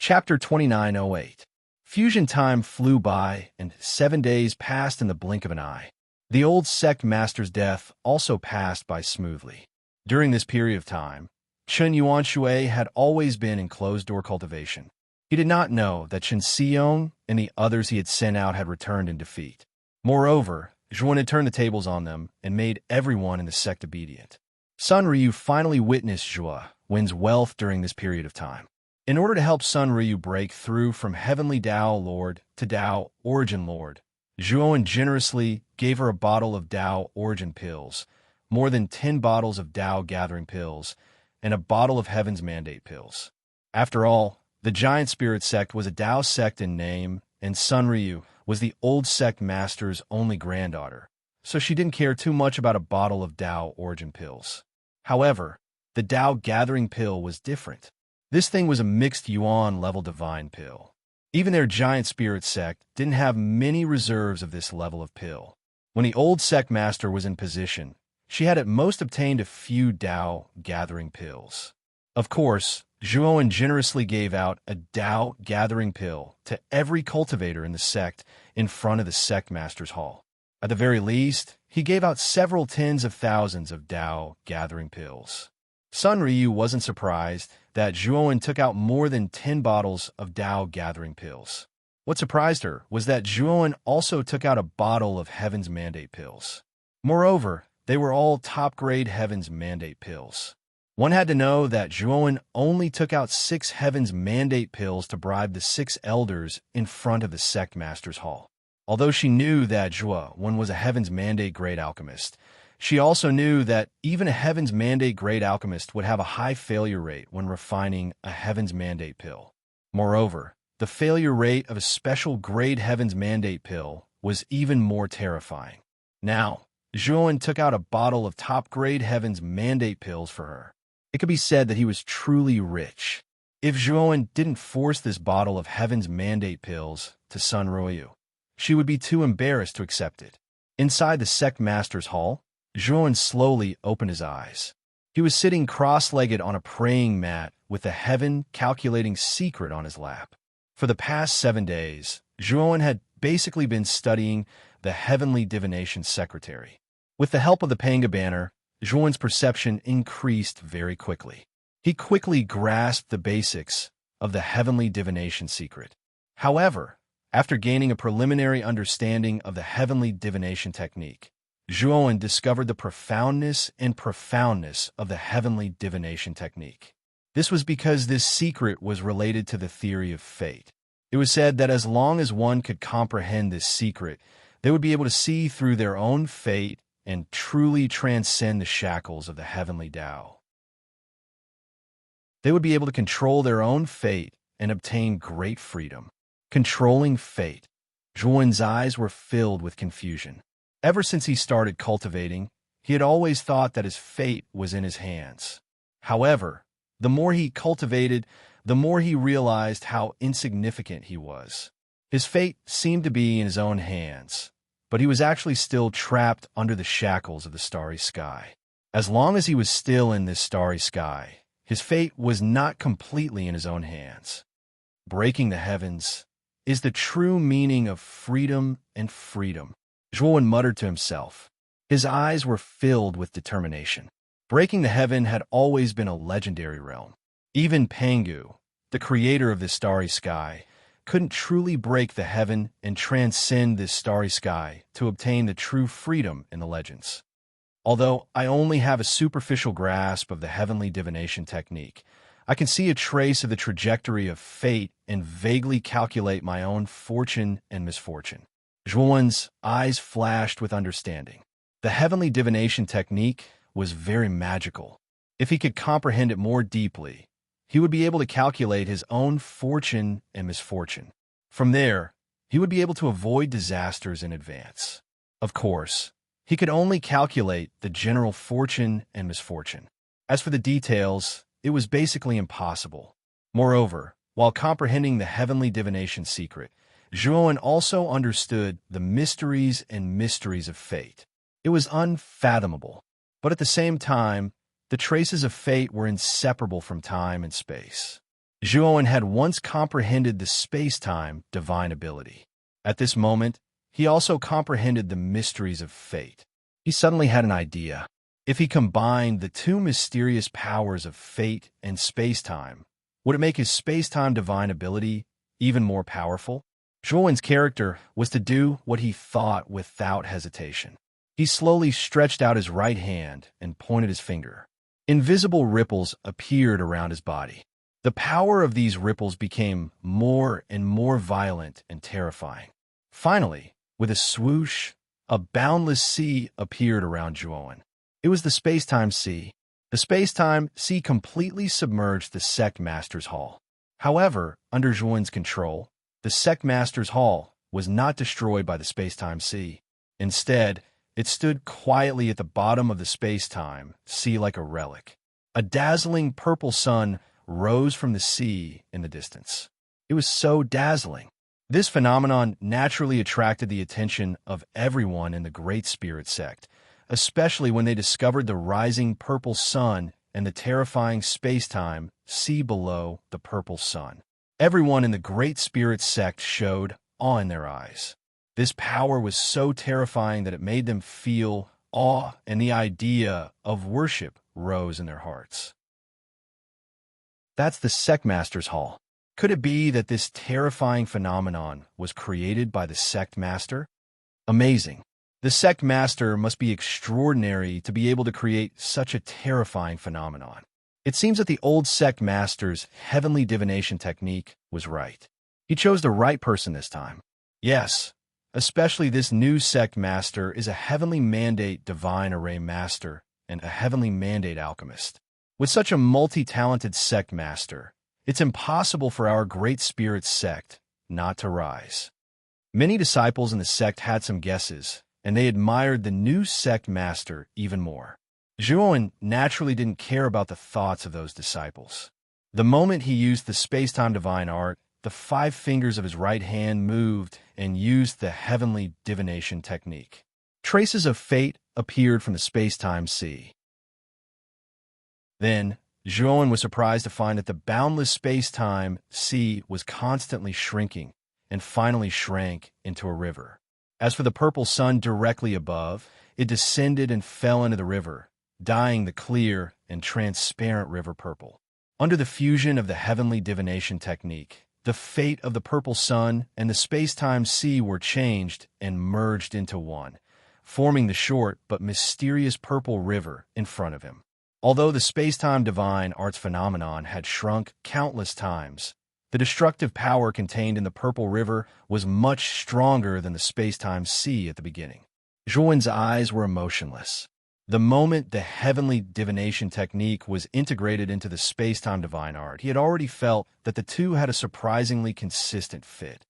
Chapter 2908. Fusion time flew by, and 7 days passed in the blink of an eye. The old sect master's death also passed by smoothly. During this period of time, Chen Yuanshui had always been in closed-door cultivation. He did not know that Chen Xiong and the others he had sent out had returned in defeat. Moreover, Zhuowen had turned the tables on them and made everyone in the sect obedient. Sun Ryu finally witnessed Zhuowen's wealth during this period of time. In order to help Sun Ryu break through from Heavenly Tao Lord to Tao Origin Lord, Zhuowen generously gave her a bottle of Tao Origin pills, more than 10 bottles of Tao Gathering pills, and a bottle of Heaven's Mandate pills. After all, the Giant Spirit sect was a Tao sect in name, and Sun Ryu was the old sect master's only granddaughter, so she didn't care too much about a bottle of Tao Origin pills. However, the Tao Gathering pill was different. This thing was a mixed Yuan-level divine pill. Even their Giant Spirit sect didn't have many reserves of this level of pill. When the old sect master was in position, she had at most obtained a few Tao Gathering pills. Of course, Zhuowen generously gave out a Tao Gathering pill to every cultivator in the sect in front of the sect master's hall. At the very least, he gave out several tens of thousands of Tao Gathering pills. Sun Ryu wasn't surprised that Zhuowen took out more than 10 bottles of Tao Gathering pills. What surprised her was that Zhuowen also took out a bottle of Heaven's Mandate pills. Moreover, they were all top-grade Heaven's Mandate pills. One had to know that Zhuowen only took out 6 Heaven's Mandate pills to bribe the 6 elders in front of the sect master's hall. Although she knew that Zhuowen was a Heaven's Mandate grade alchemist, she also knew that even a Heaven's Mandate grade alchemist would have a high failure rate when refining a Heaven's Mandate pill. Moreover, the failure rate of a special grade Heaven's Mandate pill was even more terrifying. Now, Zhuowen took out a bottle of top-grade Heaven's Mandate pills for her. It could be said that he was truly rich. If Zhuowen didn't force this bottle of Heaven's Mandate pills to Sun Ryu, she would be too embarrassed to accept it. Inside the sect master's hall, Zhuowen slowly opened his eyes. He was sitting cross-legged on a praying mat with the heaven-calculating secret on his lap. For the past 7 days, Zhuowen had basically been studying the Heavenly Divination Secretary. With the help of the Panga banner, Zhuowen's perception increased very quickly. He quickly grasped the basics of the Heavenly Divination secret. However, after gaining a preliminary understanding of the Heavenly Divination technique, Zhuowen discovered the profoundness of the Heavenly Divination technique. This was because this secret was related to the theory of fate. It was said that as long as one could comprehend this secret, they would be able to see through their own fate and truly transcend the shackles of the Heavenly Tao. They would be able to control their own fate and obtain great freedom. Controlling fate. Zhuowen's eyes were filled with confusion. Ever since he started cultivating, he had always thought that his fate was in his hands. However, the more he cultivated, the more he realized how insignificant he was. His fate seemed to be in his own hands, but he was actually still trapped under the shackles of the starry sky. As long as he was still in this starry sky, his fate was not completely in his own hands. Breaking the heavens is the true meaning of freedom and freedom. Zhuowen muttered to himself. His eyes were filled with determination. Breaking the heaven had always been a legendary realm. Even Pangu, the creator of this starry sky, couldn't truly break the heaven and transcend this starry sky to obtain the true freedom in the legends. Although I only have a superficial grasp of the Heavenly Divination technique, I can see a trace of the trajectory of fate and vaguely calculate my own fortune and misfortune. Zhuowen's eyes flashed with understanding. The Heavenly Divination technique was very magical. If he could comprehend it more deeply, he would be able to calculate his own fortune and misfortune. From there, he would be able to avoid disasters in advance. Of course, he could only calculate the general fortune and misfortune. As for the details, it was basically impossible. Moreover, while comprehending the Heavenly Divination secret, Zhuowen also understood the mysteries of fate. It was unfathomable, but at the same time, the traces of fate were inseparable from time and space. Zhuowen had once comprehended the space-time divine ability. At this moment, he also comprehended the mysteries of fate. He suddenly had an idea. If he combined the two mysterious powers of fate and space-time, would it make his space-time divine ability even more powerful? Zhuowen's character was to do what he thought without hesitation. He slowly stretched out his right hand and pointed his finger. Invisible ripples appeared around his body. The power of these ripples became more and more violent and terrifying. Finally, with a swoosh, a boundless sea appeared around Zhuowen. It was the space-time sea. The space-time sea completely submerged the Sect Master's Hall. However, under Zhuowen's control, the Sect Master's Hall was not destroyed by the space-time sea. Instead, it stood quietly at the bottom of the space-time sea like a relic. A dazzling purple sun rose from the sea in the distance. It was so dazzling. This phenomenon naturally attracted the attention of everyone in the Great Spirit Sect, especially when they discovered the rising purple sun and the terrifying space-time sea below the purple sun. Everyone in the Great Spirit Sect showed awe in their eyes. This power was so terrifying that it made them feel awe, and the idea of worship rose in their hearts. That's the Sect Master's Hall. Could it be that this terrifying phenomenon was created by the Sect Master? Amazing. The Sect Master must be extraordinary to be able to create such a terrifying phenomenon. It seems that the old Sect Master's heavenly divination technique was right. He chose the right person this time. Yes, especially this new Sect Master is a heavenly mandate divine array master and a heavenly mandate alchemist. With such a multi-talented Sect Master, it's impossible for our Great Spirit Sect not to rise. Many disciples in the sect had some guesses, and they admired the new Sect Master even more. Zhuowen naturally didn't care about the thoughts of those disciples. The moment he used the space-time divine art, the 5 fingers of his right hand moved and used the heavenly divination technique. Traces of fate appeared from the space-time sea. Then, Zhuowen was surprised to find that the boundless space-time sea was constantly shrinking and finally shrank into a river. As for the purple sun directly above, it descended and fell into the river, dyeing the clear and transparent river purple. Under the fusion of the heavenly divination technique, the fate of the purple sun and the space-time sea were changed and merged into one, forming the short but mysterious purple river in front of him. Although the space-time divine arts phenomenon had shrunk countless times, the destructive power contained in the purple river was much stronger than the space-time sea at the beginning. Zhuowen's eyes were emotionless. The moment the heavenly divination technique was integrated into the space-time divine art, he had already felt that the two had a surprisingly consistent fit.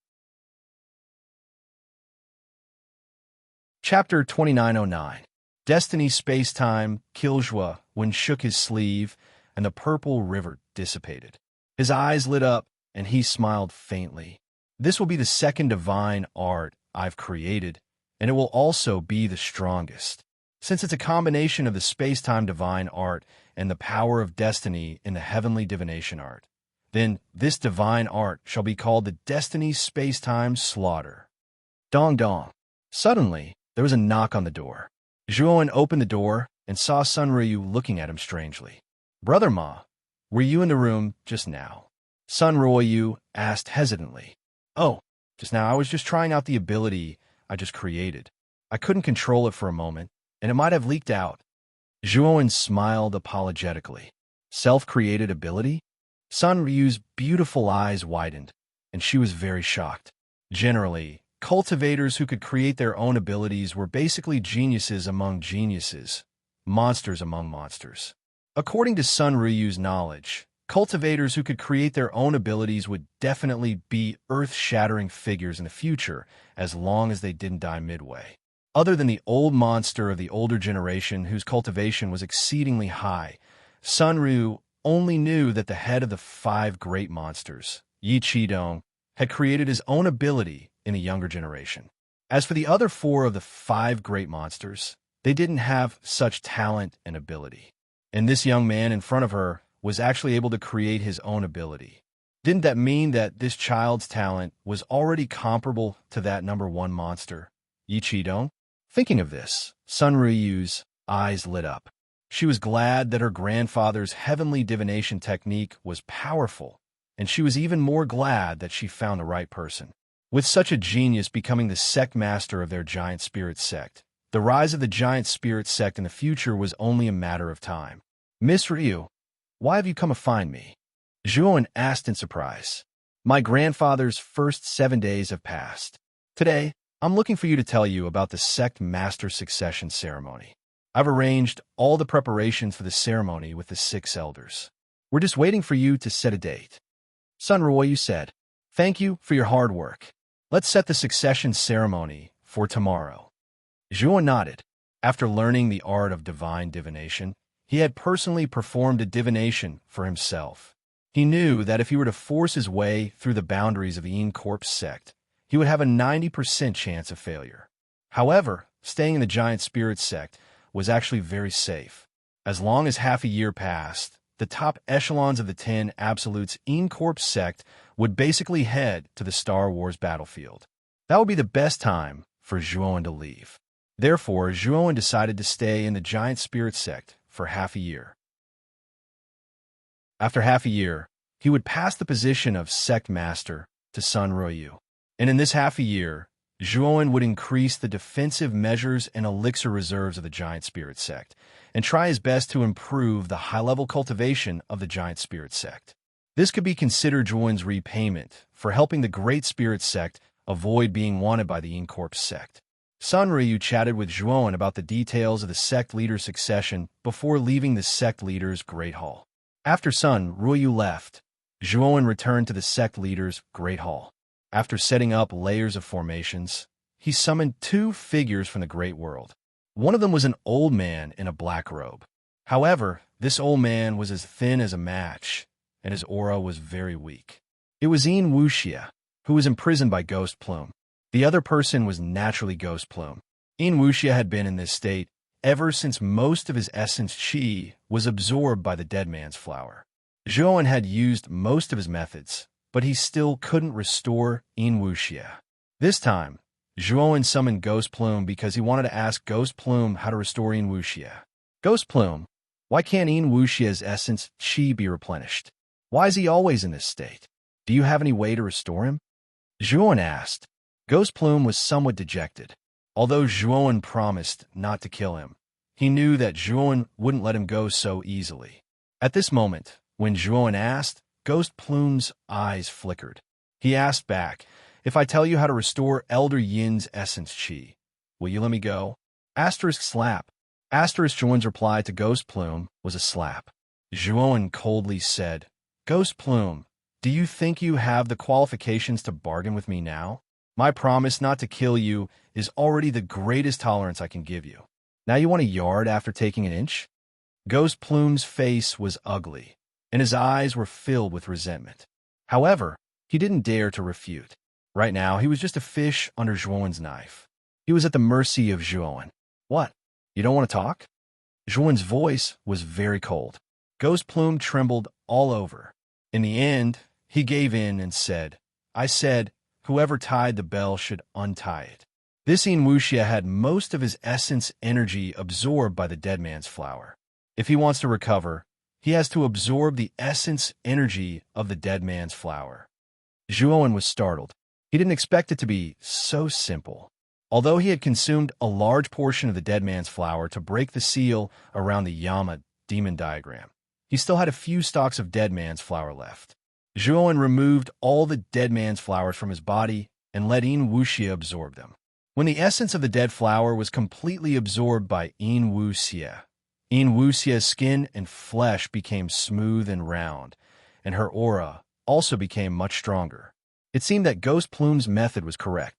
Chapter 2909. Destiny Space-Time Kilzhua when shook his sleeve, and the purple river dissipated. His eyes lit up, and he smiled faintly. This will be the second divine art I've created, and it will also be the strongest. Since it's a combination of the space-time divine art and the power of destiny in the heavenly divination art, then this divine art shall be called the Destiny Space-Time Slaughter. Dong dong. Suddenly, there was a knock on the door. Zhuowen opened the door and saw Sun Ryu looking at him strangely. "Brother Ma, were you in the room just now?" Sun Ryu asked hesitantly. "Oh, just now I was just trying out the ability I just created. I couldn't control it for a moment, and it might have leaked out." Zhuowen smiled apologetically. Self-created ability? Sun Ryu's beautiful eyes widened, and she was very shocked. Generally, cultivators who could create their own abilities were basically geniuses among geniuses, monsters among monsters. According to Sun Ryu's knowledge, cultivators who could create their own abilities would definitely be earth-shattering figures in the future, as long as they didn't die midway. Other than the old monster of the older generation whose cultivation was exceedingly high, Sun Ryu only knew that the head of the 5 great monsters, Yi Qidong, had created his own ability in the younger generation. As for the other 4 of the 5 great monsters, they didn't have such talent and ability. And this young man in front of her was actually able to create his own ability. Didn't that mean that this child's talent was already comparable to that number 1 monster, Yi Qidong? Thinking of this, Sun Ryu's eyes lit up. She was glad that her grandfather's heavenly divination technique was powerful, and she was even more glad that she found the right person. With such a genius becoming the sect master of their giant spirit sect, the rise of the giant spirit sect in the future was only a matter of time. Miss Ryu, why have you come to find me? Zhuan asked in surprise. My grandfather's first 7 days have passed. Today, I'm looking for you to tell you about the sect master succession ceremony. I've arranged all the preparations for the ceremony with the 6 elders. We're just waiting for you to set a date. Sun Ruoyu said, thank you for your hard work. Let's set the succession ceremony for tomorrow. Zhuan nodded. After learning the art of divine divination, he had personally performed a divination for himself. He knew that if he were to force his way through the boundaries of the Incorp sect, he would have a 90% chance of failure. However, staying in the giant spirit sect was actually very safe. As long as half a year passed, the top echelons of the 10 Absolutes Incorp sect would basically head to the Star Wars battlefield. That would be the best time for Zhuan to leave. Therefore, Zhuan decided to stay in the giant spirit sect for half a year. After half a year, he would pass the position of sect master to Sun Ruoyu. And in this half a year, Zhuan would increase the defensive measures and elixir reserves of the giant spirit sect, and try his best to improve the high-level cultivation of the giant spirit sect. This could be considered Zhuan's repayment for helping the great spirit sect avoid being wanted by the Incorp sect. Sun Ryu chatted with Zhuan about the details of the sect leader's succession before leaving the sect leader's great hall. After Sun Ryu left, Zhuan returned to the sect leader's great hall. After setting up layers of formations, he summoned 2 figures from the great world. One of them was an old man in a black robe. However, this old man was as thin as a match, and his aura was very weak. It was Yin Wuxia, who was imprisoned by Ghost Plume. The other person was naturally Ghost Plume. Yin Wuxia had been in this state ever since most of his essence chi was absorbed by the dead man's flower. Zhuan had used most of his methods, but he still couldn't restore Yin Wuxia. This time, Zhuan summoned Ghost Plume because he wanted to ask Ghost Plume how to restore Yin Wuxia. Ghost Plume, why can't Yin Wuxia's essence chi be replenished? Why is he always in this state? Do you have any way to restore him? Zhuan asked. Ghost Plume was somewhat dejected. Although Zhuan promised not to kill him, he knew that Zhuan wouldn't let him go so easily. At this moment, when Zhuan asked, Ghost Plume's eyes flickered. He asked back, if I tell you how to restore Elder Yin's essence chi, will you let me go? Asterisk slap. Asterisk Zhuan's reply to Ghost Plume was a slap. Zhuan coldly said, Ghost Plume, do you think you have the qualifications to bargain with me now? My promise not to kill you is already the greatest tolerance I can give you. Now you want a yard after taking an inch? Ghost Plume's face was ugly, and his eyes were filled with resentment. However, he didn't dare to refute. Right now, he was just a fish under Zhuan's knife. He was at the mercy of Zhuan. What? You don't want to talk? Zhuan's voice was very cold. Ghost Plume trembled all over. In the end, he gave in and said, I said, whoever tied the bell should untie it. This Yin Wuxia had most of his essence energy absorbed by the dead man's flower. If he wants to recover, he has to absorb the essence energy of the dead man's flower. Zhuan was startled. He didn't expect it to be so simple. Although he had consumed a large portion of the dead man's flower to break the seal around the Yama demon diagram, he still had a few stalks of dead man's flower left. Zhuan removed all the dead man's flowers from his body and let Yin Wuxia absorb them. When the essence of the dead flower was completely absorbed by Yin Wuxia's skin and flesh became smooth and round, and her aura also became much stronger. It seemed that Ghost Plume's method was correct.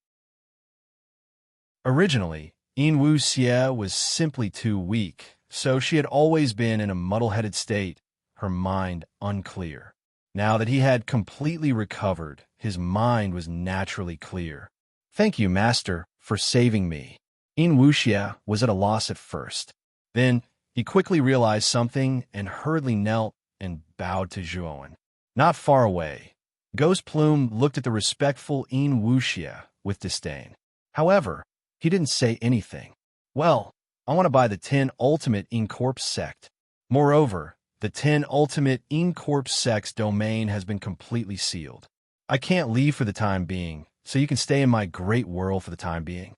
Originally, Yin Wuxia was simply too weak, so she had always been in a muddle-headed state, her mind unclear. Now that he had completely recovered, his mind was naturally clear. Thank you, Master, for saving me. Yin Wuxia was at a loss at first. Then, he quickly realized something and hurriedly knelt and bowed to Zhuan. Not far away, Ghost Plume looked at the respectful Yin Wuxia with disdain. However, he didn't say anything. Well, I want to buy the 10 Ultimate Incorp sect. Moreover, the 10 Ultimate Incorp sect's domain has been completely sealed. I can't leave for the time being, so you can stay in my great world for the time being.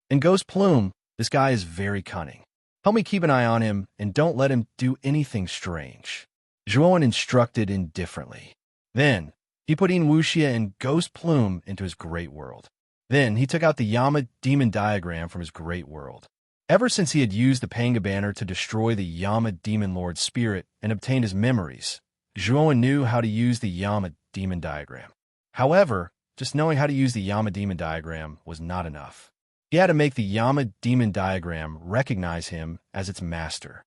And Ghost Plume, this guy is very cunning. Help me keep an eye on him, and don't let him do anything strange. Zhuowen instructed indifferently. Then, he put in Wuxia and Ghost Plume into his great world. Then, he took out the Yama demon diagram from his great world. Ever since he had used the Panga banner to destroy the Yama demon lord's spirit and obtained his memories, Zhuowen knew how to use the Yama demon diagram. However, just knowing how to use the Yama demon diagram was not enough. He had to make the Yama demon diagram recognize him as its master.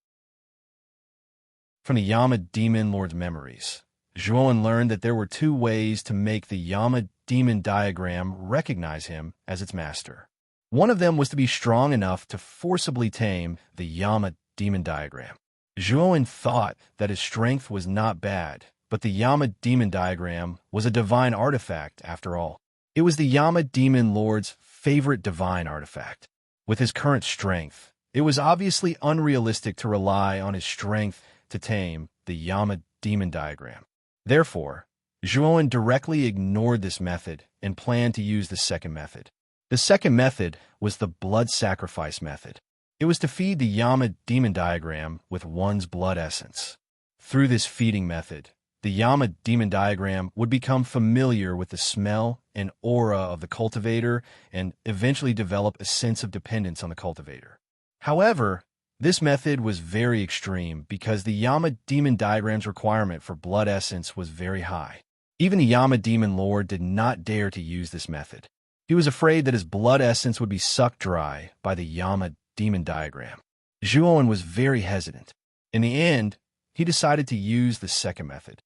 From the Yama demon lord's memories, Zhuowen learned that there were two ways to make the Yama demon diagram recognize him as its master. One of them was to be strong enough to forcibly tame the Yama demon diagram. Zhuowen thought that his strength was not bad, but the Yama demon diagram was a divine artifact after all. It was the Yama demon lord's favorite divine artifact. With his current strength, it was obviously unrealistic to rely on his strength to tame the Yama demon diagram. Therefore, Zhuowen directly ignored this method and planned to use the second method. The second method was the blood sacrifice method. It was to feed the Yama demon diagram with one's blood essence. Through this feeding method, the Yama demon diagram would become familiar with the smell and aura of the cultivator and eventually develop a sense of dependence on the cultivator. However, this method was very extreme because the Yama demon diagram's requirement for blood essence was very high. Even the Yama demon lord did not dare to use this method. He was afraid that his blood essence would be sucked dry by the Yama demon diagram. Zhuowen was very hesitant. In the end, he decided to use the second method.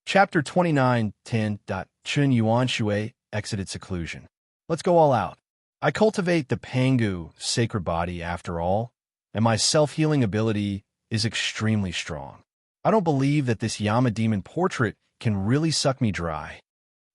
Chapter 29, 10. Chun Yuan Shui, Exited Seclusion. Let's go all out. I cultivate the Pangu sacred body after all, and my self-healing ability is extremely strong. I don't believe that this Yama demon portrait can really suck me dry.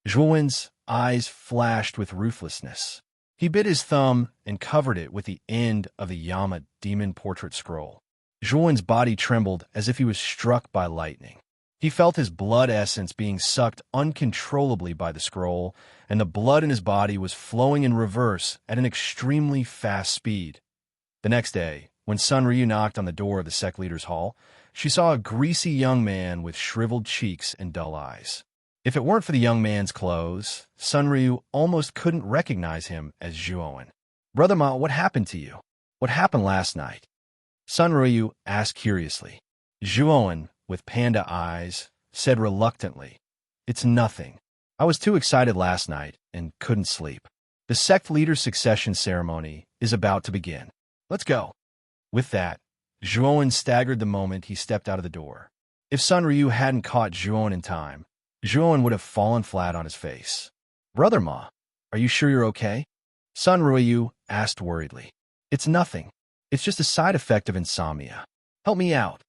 Zhuowen's eyes flashed with ruthlessness. He bit his thumb and covered it with the end of the Yama demon portrait scroll. Zhuowen's body trembled as if he was struck by lightning. He felt his blood essence being sucked uncontrollably by the scroll, and the blood in his body was flowing in reverse at an extremely fast speed. The next day, when Sun Ryu knocked on the door of the sect leader's hall, she saw a greasy young man with shriveled cheeks and dull eyes. If it weren't for the young man's clothes, Sun Ryu almost couldn't recognize him as Zhuowen. "Brother Ma, what happened to you? What happened last night?" Sun Ryu asked curiously. Zhuowen, with panda eyes, said reluctantly, "It's nothing. I was too excited last night and couldn't sleep. The sect leader succession ceremony is about to begin. Let's go." With that, Zhuowen staggered the moment he stepped out of the door. If Sun Ryu hadn't caught Zhuowen in time, Zhuowen would have fallen flat on his face. "Brother Ma, are you sure you're okay?" Sun Ryu asked worriedly. "It's nothing. It's just a side effect of insomnia. Help me out."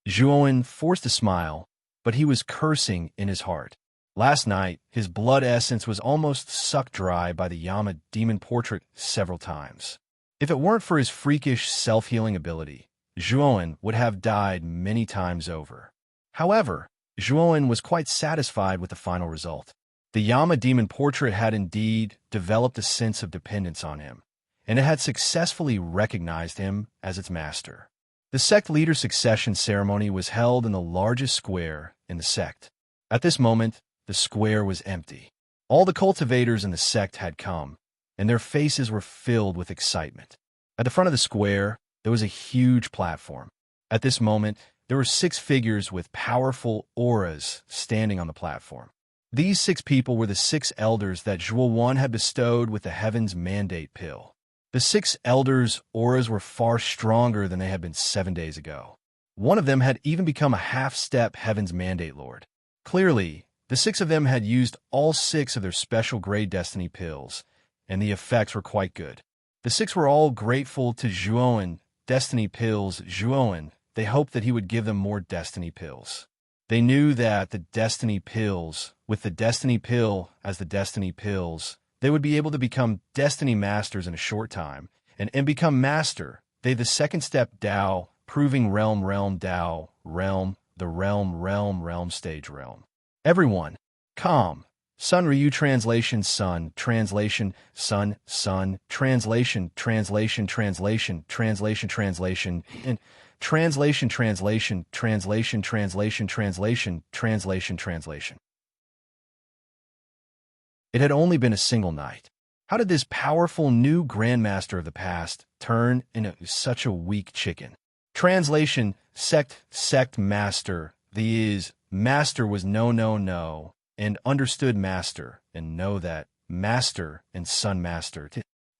Zhuowen forced a smile, but he was cursing in his heart. Last night, his blood essence was almost sucked dry by the Yama demon portrait several times. If it weren't for his freakish self-healing ability, Zhuowen would have died many times over. However, Zhuowen was quite satisfied with the final result. The Yama demon portrait had indeed developed a sense of dependence on him, and it had successfully recognized him as its master. The sect leader succession ceremony was held in the largest square in the sect. At this moment, the square was empty. All the cultivators in the sect had come, and their faces were filled with excitement. At the front of the square, there was a huge platform. At this moment, there were 6 figures with powerful auras standing on the platform. These 6 people were the 6 elders that Zhuowen had bestowed with the Heaven's Mandate pill. The 6 elders' auras were far stronger than they had been 7 days ago. One of them had even become a half-step Heaven's Mandate Lord. Clearly, the 6 of them had used all 6 of their special grade destiny pills, and the effects were quite good. The 6 were all grateful to Zhuowen, destiny pills Zhuowen. They hoped that he would give them more destiny pills. They knew that the destiny pills, with the destiny pill as the destiny pills, they would be able to become destiny masters in a short time, and become master. They the second step Dao, proving realm Dao, realm, the realm stage realm. Everyone, calm, Sun Ryu translation sun translation sun sun translation translation translation translation translation and translation translation translation translation translation translation translation. It had only been a single night. How did this powerful new grandmaster of the past turn into such a weak chicken? Translation sect master. The is master was no, and understood master, and know that master and son master.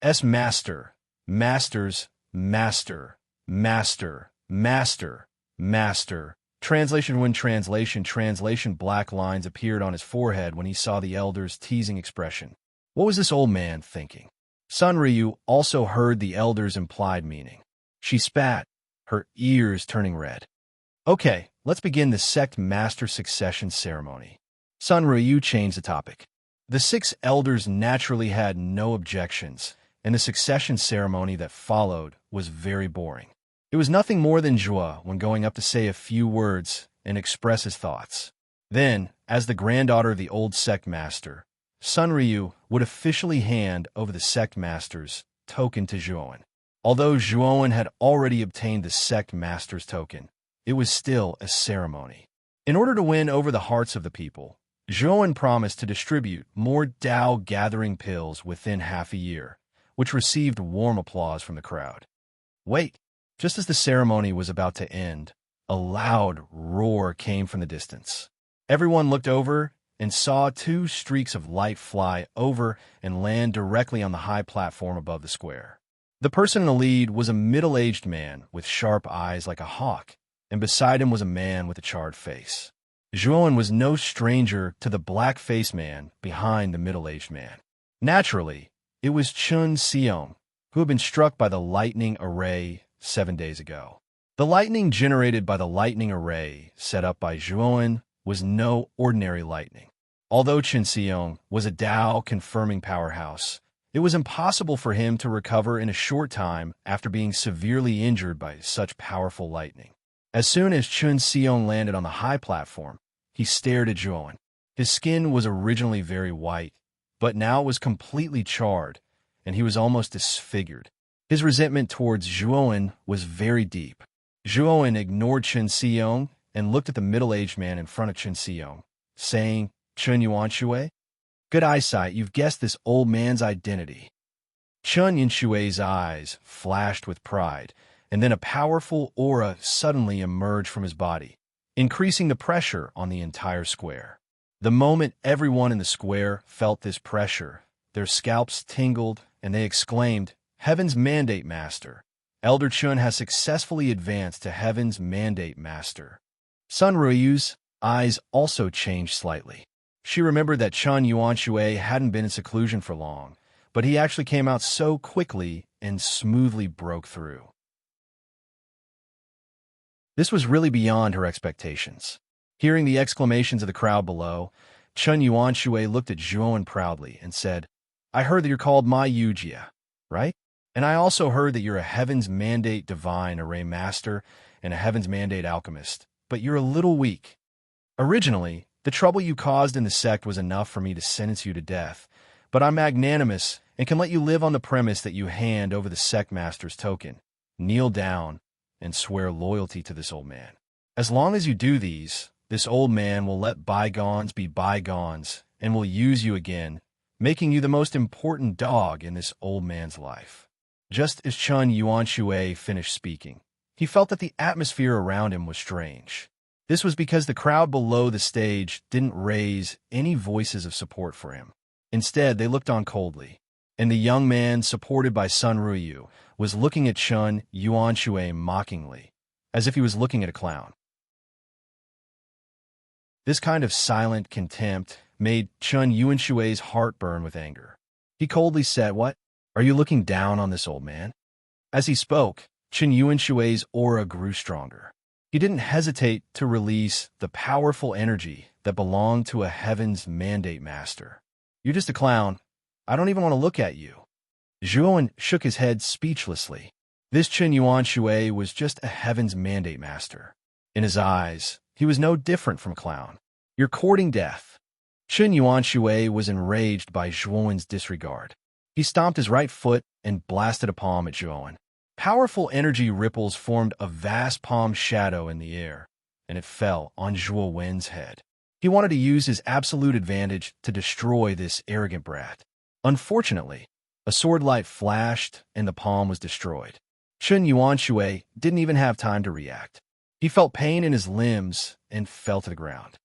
S master, masters, master, master, master, master. Translation when translation black lines appeared on his forehead when he saw the elder's teasing expression. What was this old man thinking? Sun Ryu also heard the elder's implied meaning. She spat, her ears turning red. Okay, let's begin the sect master succession ceremony. Sun Ryu changed the topic. The 6 elders naturally had no objections, and the succession ceremony that followed was very boring. It was nothing more than joie when going up to say a few words and express his thoughts. Then, as the granddaughter of the old sect master, Sun Ryu would officially hand over the sect master's token to Zhuowen. Although Zhuowen had already obtained the sect master's token, it was still a ceremony. In order to win over the hearts of the people, Zhuowen promised to distribute more Dao gathering pills within half a year, which received warm applause from the crowd. Wait, just as the ceremony was about to end, a loud roar came from the distance. Everyone looked over and saw 2 streaks of light fly over and land directly on the high platform above the square. The person in the lead was a middle-aged man with sharp eyes like a hawk, and beside him was a man with a charred face. Zhuowen was no stranger to the black-faced man behind the middle-aged man. Naturally, it was Chun Seong, who had been struck by the lightning array 7 days ago. The lightning generated by the lightning array set up by Zhuowen was no ordinary lightning. Although Chun Seong was a Dao-confirming powerhouse, it was impossible for him to recover in a short time after being severely injured by such powerful lightning. As soon as Chun Seong landed on the high platform, he stared at Zhuowen. His skin was originally very white, but now it was completely charred, and he was almost disfigured. His resentment towards Zhuowen was very deep. Zhuowen ignored Chun Seong and looked at the middle-aged man in front of Chun Seong, saying, Chun Yuanshui? Good eyesight, you've guessed this old man's identity. Chun Yuanshui's eyes flashed with pride, and then a powerful aura suddenly emerged from his body, increasing the pressure on the entire square. The moment everyone in the square felt this pressure, their scalps tingled, and they exclaimed, Heaven's Mandate Master. Elder Chun has successfully advanced to Heaven's Mandate Master. Sun Ryu's eyes also changed slightly. She remembered that Chun Yuanshui hadn't been in seclusion for long, but he actually came out so quickly and smoothly broke through. This was really beyond her expectations. Hearing the exclamations of the crowd below, Chun Yuanshui looked at Zhuowen proudly and said, I heard that you're called my Yujia, right? And I also heard that you're a Heaven's Mandate Divine Array Master and a Heaven's Mandate Alchemist, but you're a little weak. Originally, the trouble you caused in the sect was enough for me to sentence you to death, but I'm magnanimous and can let you live on the premise that you hand over the sect master's token, kneel down, and swear loyalty to this old man. As long as you do these, this old man will let bygones be bygones and will use you again, making you the most important dog in this old man's life. Just as Chun Yuanshui finished speaking, he felt that the atmosphere around him was strange. This was because the crowd below the stage didn't raise any voices of support for him. Instead, they looked on coldly, and the young man, supported by Sun Ryu, was looking at Chun Yuanshui mockingly, as if he was looking at a clown. This kind of silent contempt made Chun Yuanshui's heart burn with anger. He coldly said, What? Are you looking down on this old man? As he spoke, Chun Yuanshui's aura grew stronger. He didn't hesitate to release the powerful energy that belonged to a Heaven's Mandate Master. You're just a clown. I don't even want to look at you. Zhuowen shook his head speechlessly. This Chun Yuanshui was just a Heaven's Mandate Master. In his eyes, he was no different from a clown. You're courting death. Chen Yuanshui was enraged by Zhuowen's disregard. He stomped his right foot and blasted a palm at Zhuowen. Powerful energy ripples formed a vast palm shadow in the air, and it fell on Zhuowen's head. He wanted to use his absolute advantage to destroy this arrogant brat. Unfortunately, a sword light flashed and the palm was destroyed. Chen Yuanshui didn't even have time to react. He felt pain in his limbs and fell to the ground.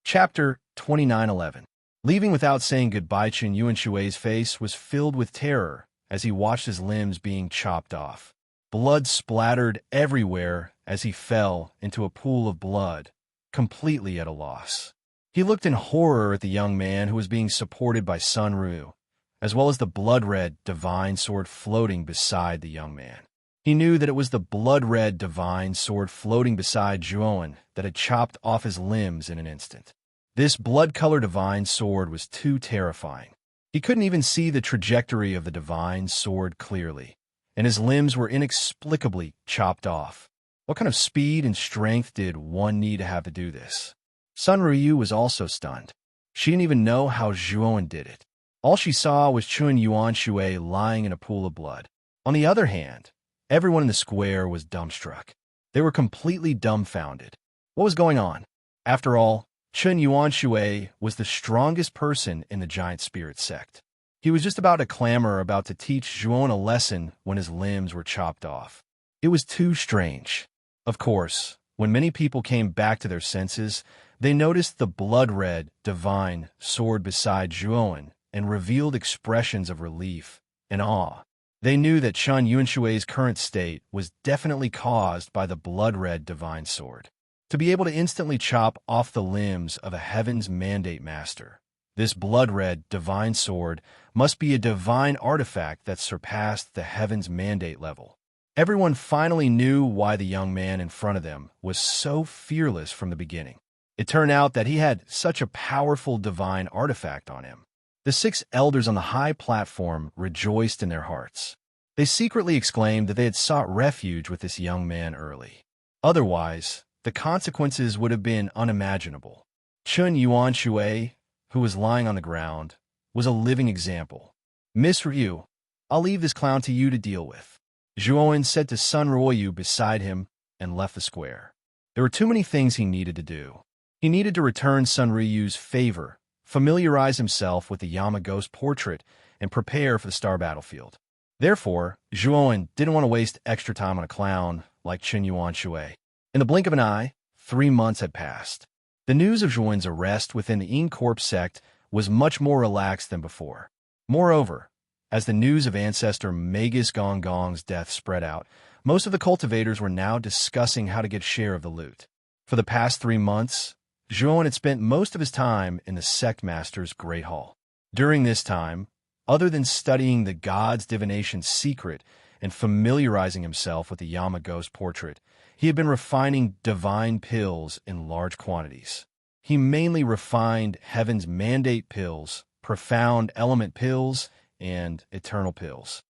Chapter 29:11. Leaving without saying goodbye, Chen Yuanshui's face was filled with terror as he watched his limbs being chopped off. Blood splattered everywhere as he fell into a pool of blood, completely at a loss. He looked in horror at the young man who was being supported by Sun Ru, as well as the blood-red divine sword floating beside the young man. He knew that it was the blood-red divine sword floating beside Zhuowen that had chopped off his limbs in an instant. This blood-colored divine sword was too terrifying. He couldn't even see the trajectory of the divine sword clearly, and his limbs were inexplicably chopped off. What kind of speed and strength did one need to have to do this? Sun Ryu was also stunned. She didn't even know how Zhuowen did it. All she saw was Chen Yuanshui lying in a pool of blood. On the other hand, everyone in the square was dumbstruck. They were completely dumbfounded. What was going on? After all, Chen Yuanshui was the strongest person in the giant spirit sect. He was just about to teach Zhuowen a lesson when his limbs were chopped off. It was too strange. Of course, when many people came back to their senses, they noticed the blood-red, divine sword beside Zhuowen and revealed expressions of relief and awe. They knew that Chen Yuanshui's current state was definitely caused by the blood-red divine sword. To be able to instantly chop off the limbs of a Heaven's Mandate Master, this blood-red divine sword must be a divine artifact that surpassed the Heaven's Mandate level. Everyone finally knew why the young man in front of them was so fearless from the beginning. It turned out that he had such a powerful divine artifact on him. The 6 elders on the high platform rejoiced in their hearts. They secretly exclaimed that they had sought refuge with this young man early. Otherwise, the consequences would have been unimaginable. Chen Yuanshui, who was lying on the ground, was a living example. "Miss Ryu, I'll leave this clown to you to deal with," Zhuowen said to Sun Ruoyu beside him and left the square. There were too many things he needed to do. He needed to return Sun Ryu's favor, familiarize himself with the Yama Ghost portrait, and prepare for the star battlefield. Therefore, Zhuowen didn't want to waste extra time on a clown like Chen Yuanshui. In the blink of an eye, 3 months had passed. The news of Zhuowen's arrest within the Yin Corp sect was much more relaxed than before. Moreover, as the news of ancestor Magus Gong's death spread out, most of the cultivators were now discussing how to get share of the loot. For the past 3 months, Zhuowen had spent most of his time in the sect master's Great Hall. During this time, other than studying the god's divination secret and familiarizing himself with the Yama Ghost portrait, he had been refining divine pills in large quantities. He mainly refined Heaven's Mandate pills, profound element pills, and eternal pills.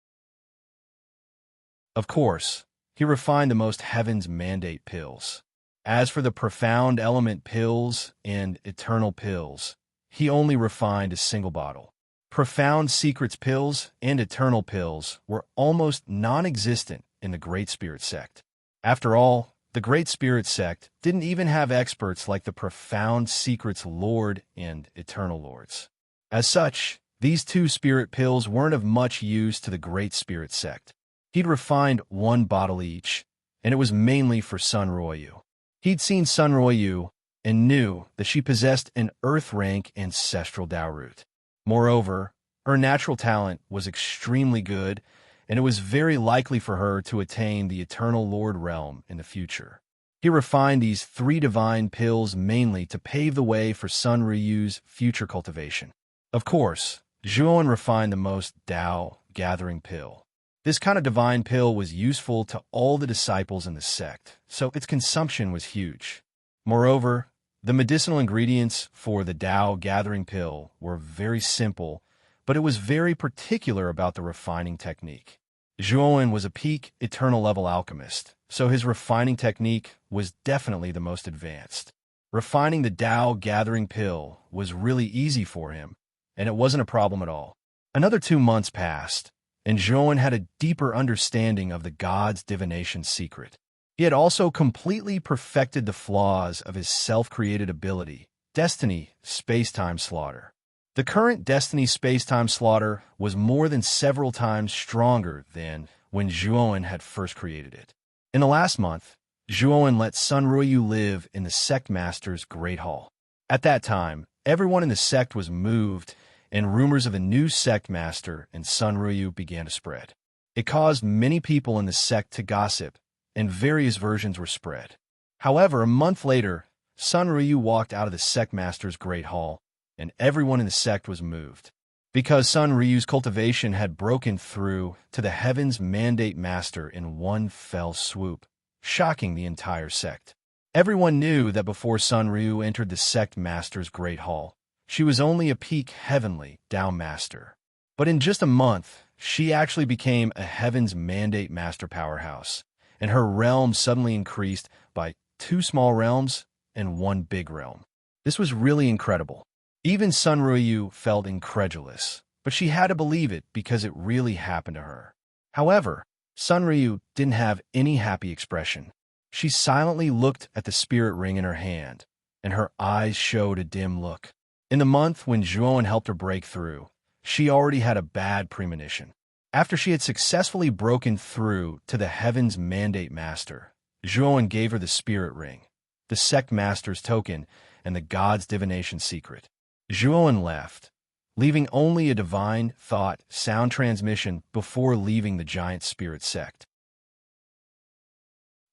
Of course, he refined the most Heaven's Mandate pills. As for the profound element pills and eternal pills, he only refined a single bottle. Profound secrets pills and eternal pills were almost non-existent in the Great Spirit sect. After all, the Great Spirit sect didn't even have experts like the Profound Secrets Lord and Eternal Lords. As such, these 2 spirit pills weren't of much use to the Great Spirit sect. He'd refined 1 bottle each, and it was mainly for Sun Ruoyu. He'd seen Sun Ruoyu and knew that she possessed an Earth-rank ancestral Dao root. Moreover, her natural talent was extremely good, and it was very likely for her to attain the Eternal Lord realm in the future. He refined these 3 divine pills mainly to pave the way for Sun Ryu's future cultivation. Of course, Zhuowen refined the most Dao gathering pill. This kind of divine pill was useful to all the disciples in the sect, so its consumption was huge. Moreover, the medicinal ingredients for the Dao gathering pill were very simple, but it was very particular about the refining technique. Zhuowen was a peak eternal level alchemist, so his refining technique was definitely the most advanced. Refining the Tao gathering pill was really easy for him, and it wasn't a problem at all. Another 2 months passed, and Zhuowen had a deeper understanding of the god's divination secret. He had also completely perfected the flaws of his self-created ability, Destiny Space-Time Slaughter. The current Destiny Space-Time Slaughter was more than several times stronger than when Zhuowen had first created it. In the last month, Zhuowen let Sun Ruoyu live in the Sect Master's Great Hall. At that time, everyone in the sect was moved, and rumors of a new Sect Master and Sun Ruoyu began to spread. It caused many people in the sect to gossip, and various versions were spread. However, a month later, Sun Ruoyu walked out of the Sect Master's Great Hall, and everyone in the sect was moved. Because Sun Ruoyu's cultivation had broken through to the Heaven's Mandate Master in one fell swoop, shocking the entire sect. Everyone knew that before Sun Ruoyu entered the Sect Master's Great Hall, she was only a peak Heavenly Tao Master. But in just a month, she actually became a Heaven's Mandate Master powerhouse, and her realm suddenly increased by 2 small realms and 1 big realm. This was really incredible. Even Sun Ruoyu felt incredulous, but she had to believe it because it really happened to her. However, Sun Ruoyu didn't have any happy expression. She silently looked at the spirit ring in her hand, and her eyes showed a dim look. In the month when Zhuowen helped her break through, she already had a bad premonition. After she had successfully broken through to the Heaven's Mandate Master, Zhuowen gave her the spirit ring, the Sect Master's token, and the god's divination secret. Zhuowen left, leaving only a divine thought sound transmission before leaving the giant spirit sect.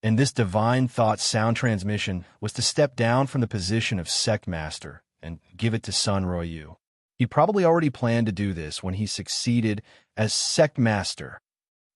And this divine thought sound transmission was to step down from the position of Sect Master and give it to Sun Ruoyu. He probably already planned to do this when he succeeded as Sect Master.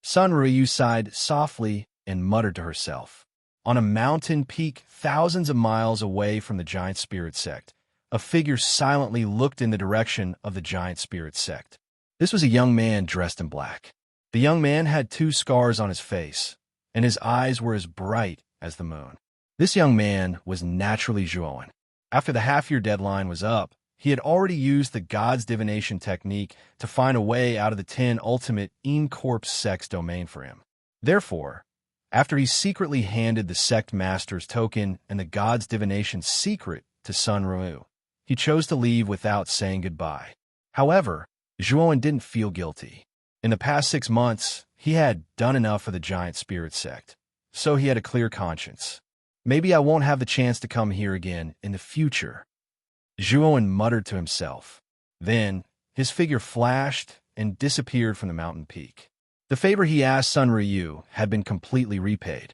Sun Ruoyu sighed softly and muttered to herself. On a mountain peak thousands of miles away from the giant spirit sect, a figure silently looked in the direction of the giant spirit sect. This was a young man dressed in black. The young man had 2 scars on his face, and his eyes were as bright as the moon. This young man was naturally Zhuowen. After the half-year deadline was up, he had already used the god's divination technique to find a way out of the 10 ultimate in-corpse sect's domain for him. Therefore, after he secretly handed the Sect Master's token and the god's divination secret to Sun Ruoyu, he chose to leave without saying goodbye. However, Zhuowen didn't feel guilty. In the past 6 months, he had done enough for the giant spirit sect, so he had a clear conscience. Maybe I won't have the chance to come here again in the future, Zhuowen muttered to himself. Then, his figure flashed and disappeared from the mountain peak. The favor he asked Sun Ruoyu had been completely repaid.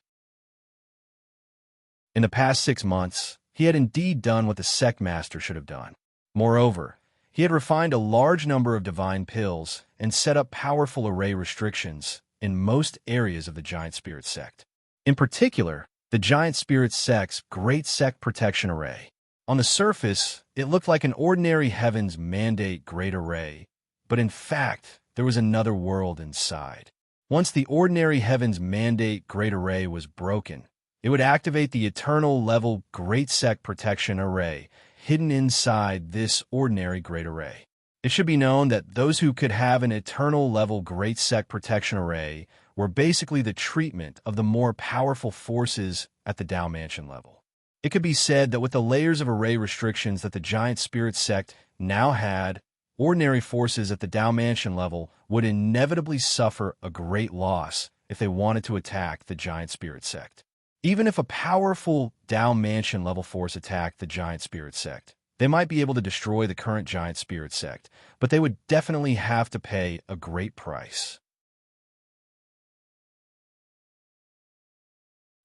In the past 6 months, he had indeed done what the Sect Master should have done. Moreover, he had refined a large number of divine pills and set up powerful array restrictions in most areas of the Giant Spirit Sect. In particular, the Giant Spirit Sect's Great Sect Protection Array. On the surface, it looked like an ordinary Heaven's Mandate Great Array, but in fact, there was another world inside. Once the ordinary Heaven's Mandate Great Array was broken, it would activate the Eternal Level Great Sect Protection Array hidden inside this ordinary Great Array. It should be known that those who could have an Eternal Level Great Sect Protection Array were basically the treatment of the more powerful forces at the Tao Mansion level. It could be said that with the layers of array restrictions that the Giant Spirit Sect now had, ordinary forces at the Tao Mansion level would inevitably suffer a great loss if they wanted to attack the Giant Spirit Sect. Even if a powerful Tao Mansion level force attacked the Giant Spirit Sect, they might be able to destroy the current Giant Spirit Sect, but they would definitely have to pay a great price.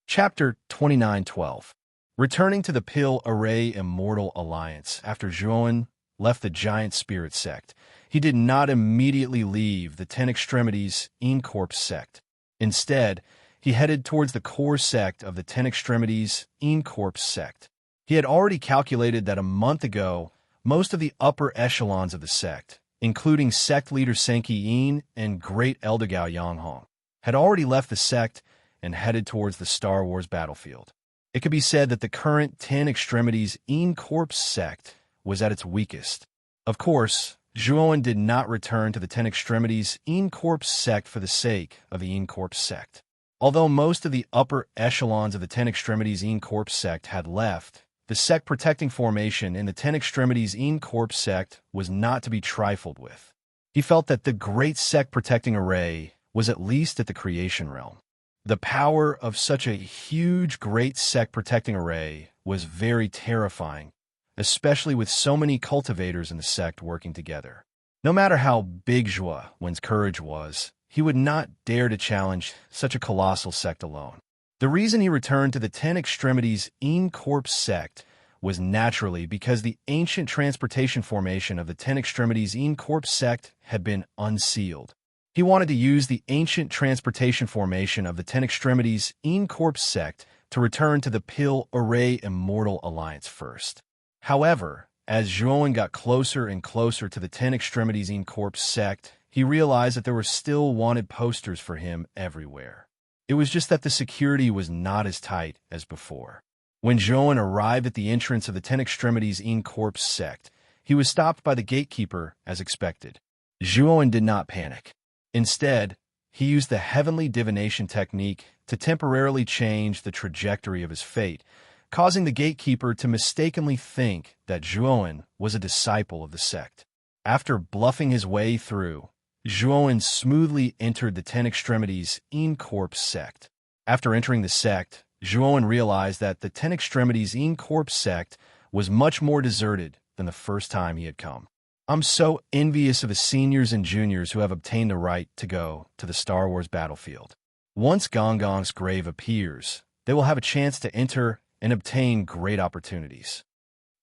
Chapter 29:12. Returning to the Pill Array Immortal Alliance after Zhuowen left the Giant Spirit Sect, he did not immediately leave the Ten Extremities In-Corpse Sect. Instead, he headed towards the core sect of the Ten Extremities In-Corpse Sect. He had already calculated that a month ago, most of the upper echelons of the sect, including sect leader Senki Yin and Great Elder Gao Yanghong, had already left the sect and headed towards the Star Wars battlefield. It could be said that the current 10 Extremities Corps sect was at its weakest. Of course, Zhuowen did not return to the 10 Extremities Corps sect for the sake of the Corps sect. Although most of the upper echelons of the 10 Extremities Corps sect had left, the sect protecting formation in the 10 Extremities Corps sect was not to be trifled with. He felt that the great sect protecting array was at least at the creation realm. The power of such a huge great sect protecting array was very terrifying, especially with so many cultivators in the sect working together. No matter how big Zhuowen's courage was, he would not dare to challenge such a colossal sect alone. The reason he returned to the 10 Extremities Corps sect was naturally because the ancient transportation formation of the 10 Extremities Corps sect had been unsealed. He wanted to use the ancient transportation formation of the 10 Extremities Corps sect to return to the Pill Array Immortal Alliance first. However, as Zhuowen got closer and closer to the 10 Extremities Corps sect, he realized that there were still wanted posters for him everywhere. It was just that the security was not as tight as before. When Zhuowen arrived at the entrance of the 10 Extremities Corps sect, he was stopped by the gatekeeper as expected. Zhuowen did not panic. Instead, he used the heavenly divination technique to temporarily change the trajectory of his fate, causing the gatekeeper to mistakenly think that Zhuowen was a disciple of the sect. After bluffing his way through, Zhuowen smoothly entered the 10 Extremities Corps sect. After entering the sect, Zhuowen realized that the 10 Extremities Corps sect was much more deserted than the first time he had come. I'm so envious of the seniors and juniors who have obtained the right to go to the Star Wars battlefield. Once Gong-Gong's grave appears, they will have a chance to enter and obtain great opportunities.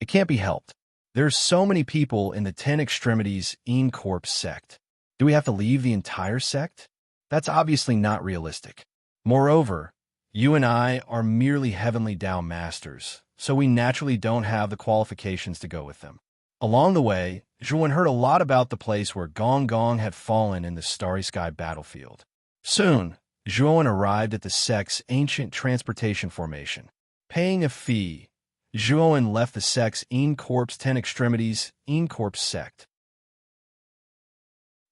It can't be helped. There are so many people in the 10 Extremities Corps sect. Do we have to leave the entire sect? That's obviously not realistic. Moreover, you and I are merely heavenly Dao masters, so we naturally don't have the qualifications to go with them. Along the way, Zhuowen heard a lot about the place where Gong Gong had fallen in the Starry Sky battlefield. Soon, Zhuowen arrived at the sect's ancient transportation formation. Paying a fee, Zhuowen left the sect's Corps 10 Extremities Corps sect.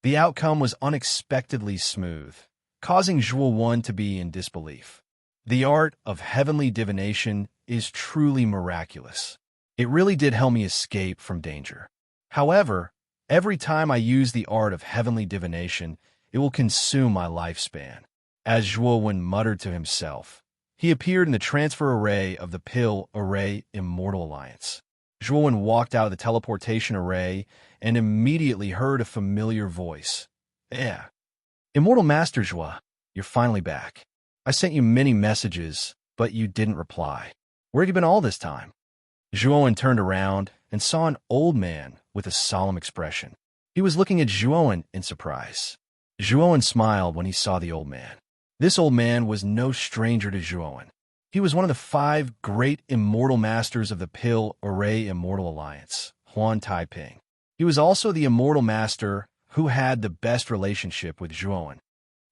The outcome was unexpectedly smooth, causing Zhuowen to be in disbelief. The art of heavenly divination is truly miraculous. It really did help me escape from danger. However, every time I use the art of heavenly divination, it will consume my lifespan. As Zhuowen muttered to himself, he appeared in the transfer array of the Pill Array Immortal Alliance. Zhuowen walked out of the teleportation array and immediately heard a familiar voice. "Yeah, Immortal Master Zhuo, you're finally back. I sent you many messages, but you didn't reply. Where have you been all this time?" Zhuowen turned around and saw an old man with a solemn expression. He was looking at Zhuowen in surprise. Zhuowen smiled when he saw the old man. This old man was no stranger to Zhuowen. He was one of the 5 great immortal masters of the Pill Array Immortal Alliance, Huan Taiping. He was also the immortal master who had the best relationship with Zhuowen.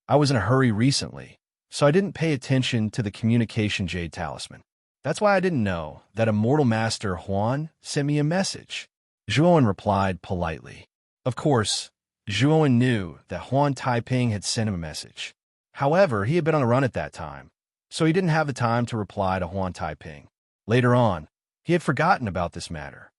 I was in a hurry recently, so I didn't pay attention to the communication jade talisman. That's why I didn't know that Immortal Master Huan sent me a message. Zhuowen replied politely. Of course, Zhuowen knew that Huan Taiping had sent him a message. However, he had been on the run at that time, so he didn't have the time to reply to Huan Taiping. Later on, he had forgotten about this matter.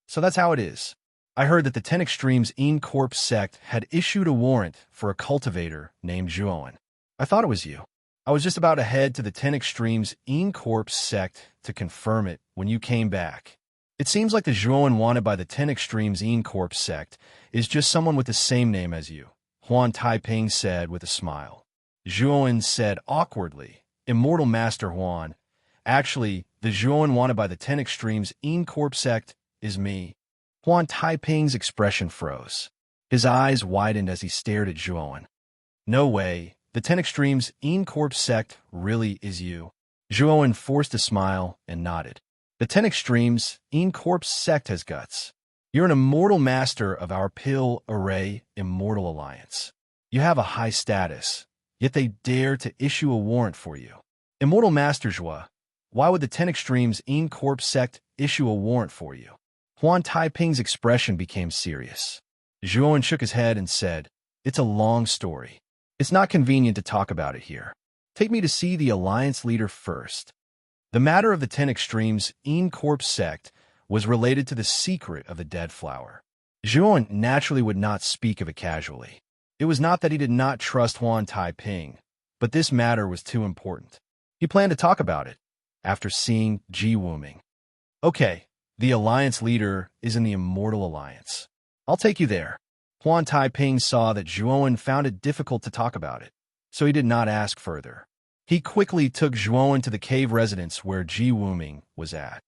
So that's how it is. I heard that the 10 Extremes Corps sect had issued a warrant for a cultivator named Zhuowen. I thought it was you. I was just about to head to the 10 Extremes Corps sect to confirm it when you came back. It seems like the Zhuowen wanted by the 10 Extremes Corps sect is just someone with the same name as you, Huan Taiping said with a smile. Zhuowen said awkwardly, "Immortal Master Huan, actually, the Zhuowen wanted by the 10 Extremes Corps sect is me." Huan Taiping's expression froze. His eyes widened as he stared at Zhuowen. "No way. The 10 Extremes Corps sect really is you." Zhuowen forced a smile and nodded. "The 10 Extremes Corps sect has guts. You're an immortal master of our Pill Array Immortal Alliance. You have a high status, yet they dare to issue a warrant for you. Immortal Master Zhua, why would the Ten Extremes Corp sect issue a warrant for you? Huan Taiping's expression became serious. Zhuowen shook his head and said, "It's a long story. It's not convenient to talk about it here. Take me to see the alliance leader first." The matter of the Ten Extremes Corp sect was related to the secret of the dead flower. Zhuowen naturally would not speak of it casually. It was not that he did not trust Huan Taiping, but this matter was too important. He planned to talk about it after seeing Ji Wuming. "Okay, the alliance leader is in the Immortal Alliance. I'll take you there." Huan Taiping saw that Zhuowen found it difficult to talk about it, so he did not ask further. He quickly took Zhuowen to the cave residence where Ji Wuming was at.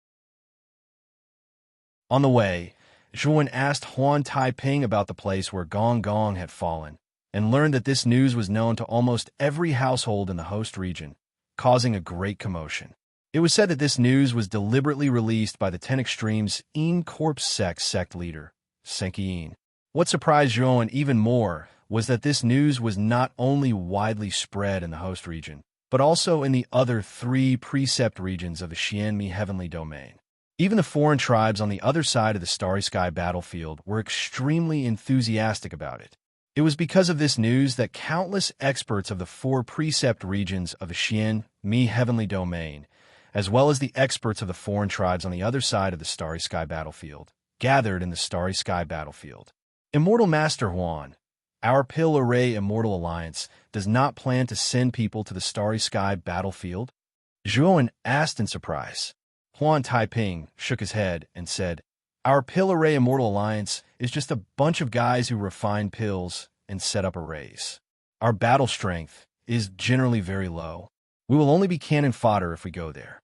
On the way, Zhuowen asked Huan Taiping about the place where Gong Gong had fallen, and learned that this news was known to almost every household in the host region, causing a great commotion. It was said that this news was deliberately released by the Ten Extremes Corp sect leader, Senki Yin. What surprised Zhuowen even more was that this news was not only widely spread in the host region, but also in the other 3 precept regions of the Xianmi heavenly domain. Even the foreign tribes on the other side of the Starry Sky battlefield were extremely enthusiastic about it. It was because of this news that countless experts of the 4 precept regions of the Xianmi heavenly domain, as well as the experts of the foreign tribes on the other side of the Starry Sky battlefield, gathered in the Starry Sky battlefield. Immortal Master Huan, our Pill Array Immortal Alliance does not plan to send people to the Starry Sky battlefield? Zhuowen asked in surprise. Huan Taiping shook his head and said, "Our Pill Array Immortal Alliance is just a bunch of guys who refine pills and set up arrays. Our battle strength is generally very low. We will only be cannon fodder if we go there."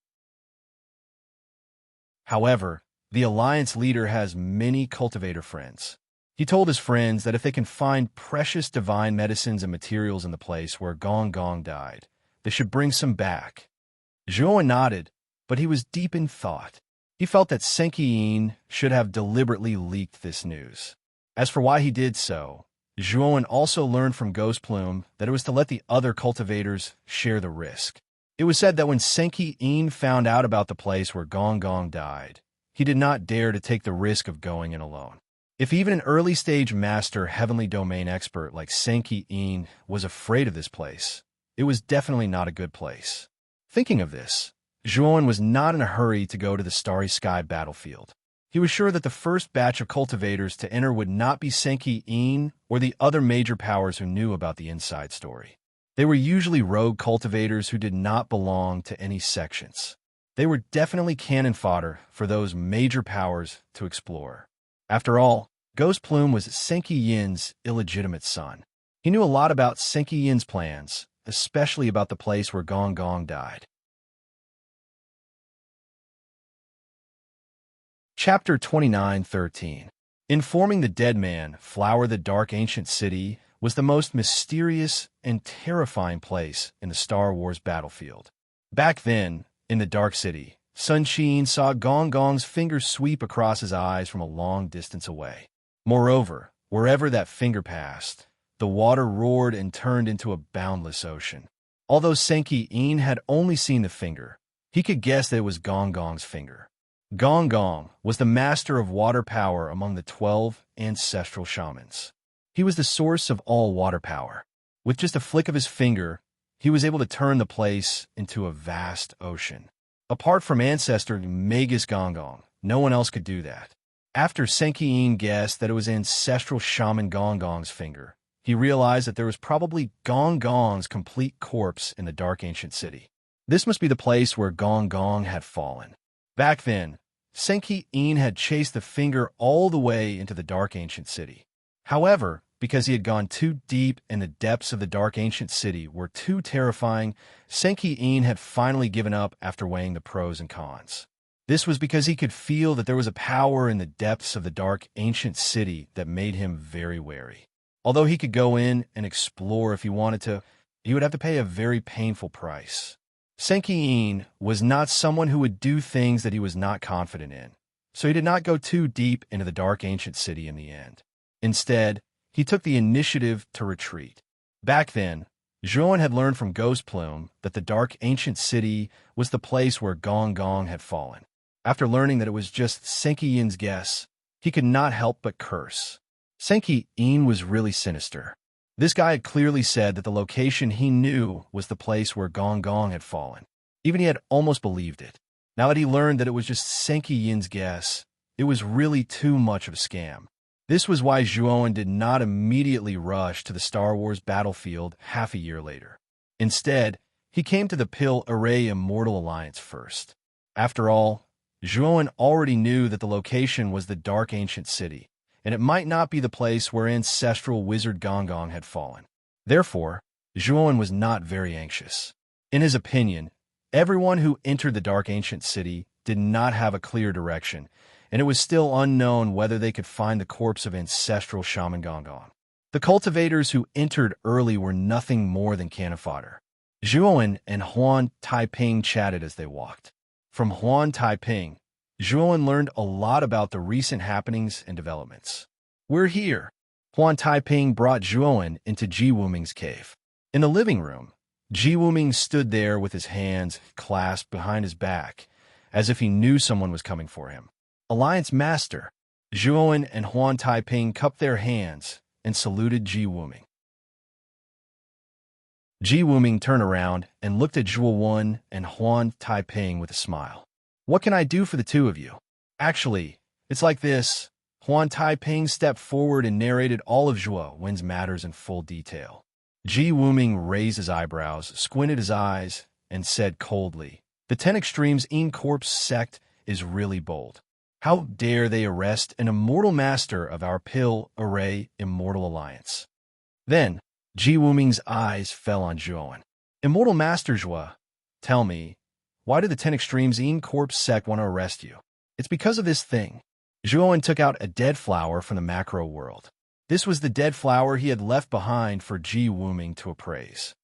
However, the Alliance leader has many cultivator friends. He told his friends that if they can find precious divine medicines and materials in the place where Gong Gong died, they should bring some back. Zhuowen nodded, but he was deep in thought. He felt that Senki Yin should have deliberately leaked this news. As for why he did so, Zhuowen also learned from Ghost Plume that it was to let the other cultivators share the risk. It was said that when Senki Yin found out about the place where Gong Gong died, he did not dare to take the risk of going in alone. If even an early-stage master heavenly domain expert like Senki Yin was afraid of this place, it was definitely not a good place. Thinking of this, Zhuowen was not in a hurry to go to the Starry Sky battlefield. He was sure that the first batch of cultivators to enter would not be Senki Yin or the other major powers who knew about the inside story. They were usually rogue cultivators who did not belong to any sections. They were definitely cannon fodder for those major powers to explore. After all, Ghost Plume was Senki Yin's illegitimate son. He knew a lot about Senki Yin's plans, especially about the place where Gong Gong died. Chapter 29:13. Informing the dead man, Flower the Dark Ancient City was the most mysterious and terrifying place in the Star Wars battlefield. Back then, in the Dark City, Sun Qin saw Gong Gong's finger sweep across his eyes from a long distance away. Moreover, wherever that finger passed, the water roared and turned into a boundless ocean. Although Senki Yin had only seen the finger, he could guess that it was Gong Gong's finger. Gong Gong was the master of water power among the 12 ancestral shamans. He was the source of all water power. With just a flick of his finger, he was able to turn the place into a vast ocean. Apart from ancestor Magus Gong Gong, no one else could do that. After Senki Yin guessed that it was ancestral shaman Gong Gong's finger, he realized that there was probably Gong Gong's complete corpse in the Dark Ancient City. This must be the place where Gong Gong had fallen. Back then, Senki Yin had chased the finger all the way into the Dark Ancient City. However, because he had gone too deep and the depths of the Dark Ancient City were too terrifying, Senki Yin had finally given up after weighing the pros and cons. This was because he could feel that there was a power in the depths of the Dark Ancient City that made him very wary. Although he could go in and explore if he wanted to, he would have to pay a very painful price. Senki Yin was not someone who would do things that he was not confident in, so he did not go too deep into the Dark Ancient City in the end. Instead, he took the initiative to retreat. Back then, Zhuan had learned from Ghost Plume that the dark ancient city was the place where Gong Gong had fallen. After learning that it was just Senki Yin's guess, he could not help but curse. Senki Yin was really sinister. This guy had clearly said that the location he knew was the place where Gong Gong had fallen. Even he had almost believed it. Now that he learned that it was just Senki Yin's guess, it was really too much of a scam. This was why Zhuan did not immediately rush to the Star Wars battlefield half a year later. Instead, he came to the Pill Array Immortal Alliance first. After all, Zhuan already knew that the location was the Dark Ancient City, and it might not be the place where ancestral wizard Gong Gong had fallen. Therefore, Zhuan was not very anxious. In his opinion, everyone who entered the Dark Ancient City did not have a clear direction, and it was still unknown whether they could find the corpse of ancestral Shaman Gong Gong. The cultivators who entered early were nothing more than cannon fodder. Zhuan and Huan Taiping chatted as they walked. From Huan Taiping, Zhuan learned a lot about the recent happenings and developments. "We're here." Huan Taiping brought Zhuan into Ji Wuming's cave. In the living room, Ji Wuming stood there with his hands clasped behind his back, as if he knew someone was coming for him. Alliance Master, Zhuan and Huan Taiping cupped their hands and saluted Ji Wuming. Ji Wuming turned around and looked at Zhuan and Huan Taiping with a smile. "What can I do for the two of you?" "Actually, it's like this." Huan Taiping stepped forward and narrated all of Zhuan's matters in full detail. Ji Wuming raised his eyebrows, squinted his eyes, and said coldly, "The 10 Extremes In Corpse sect is really bold. How dare they arrest an immortal master of our Pill Array Immortal Alliance?" Then, Ji Wuming's eyes fell on Zhuan. "Immortal Master Zhua, tell me, why did the 10 Extremes In Corpse sect want to arrest you?" "It's because of this thing." Zhuan took out a dead flower from the macro world. This was the dead flower he had left behind for Ji Wuming to appraise.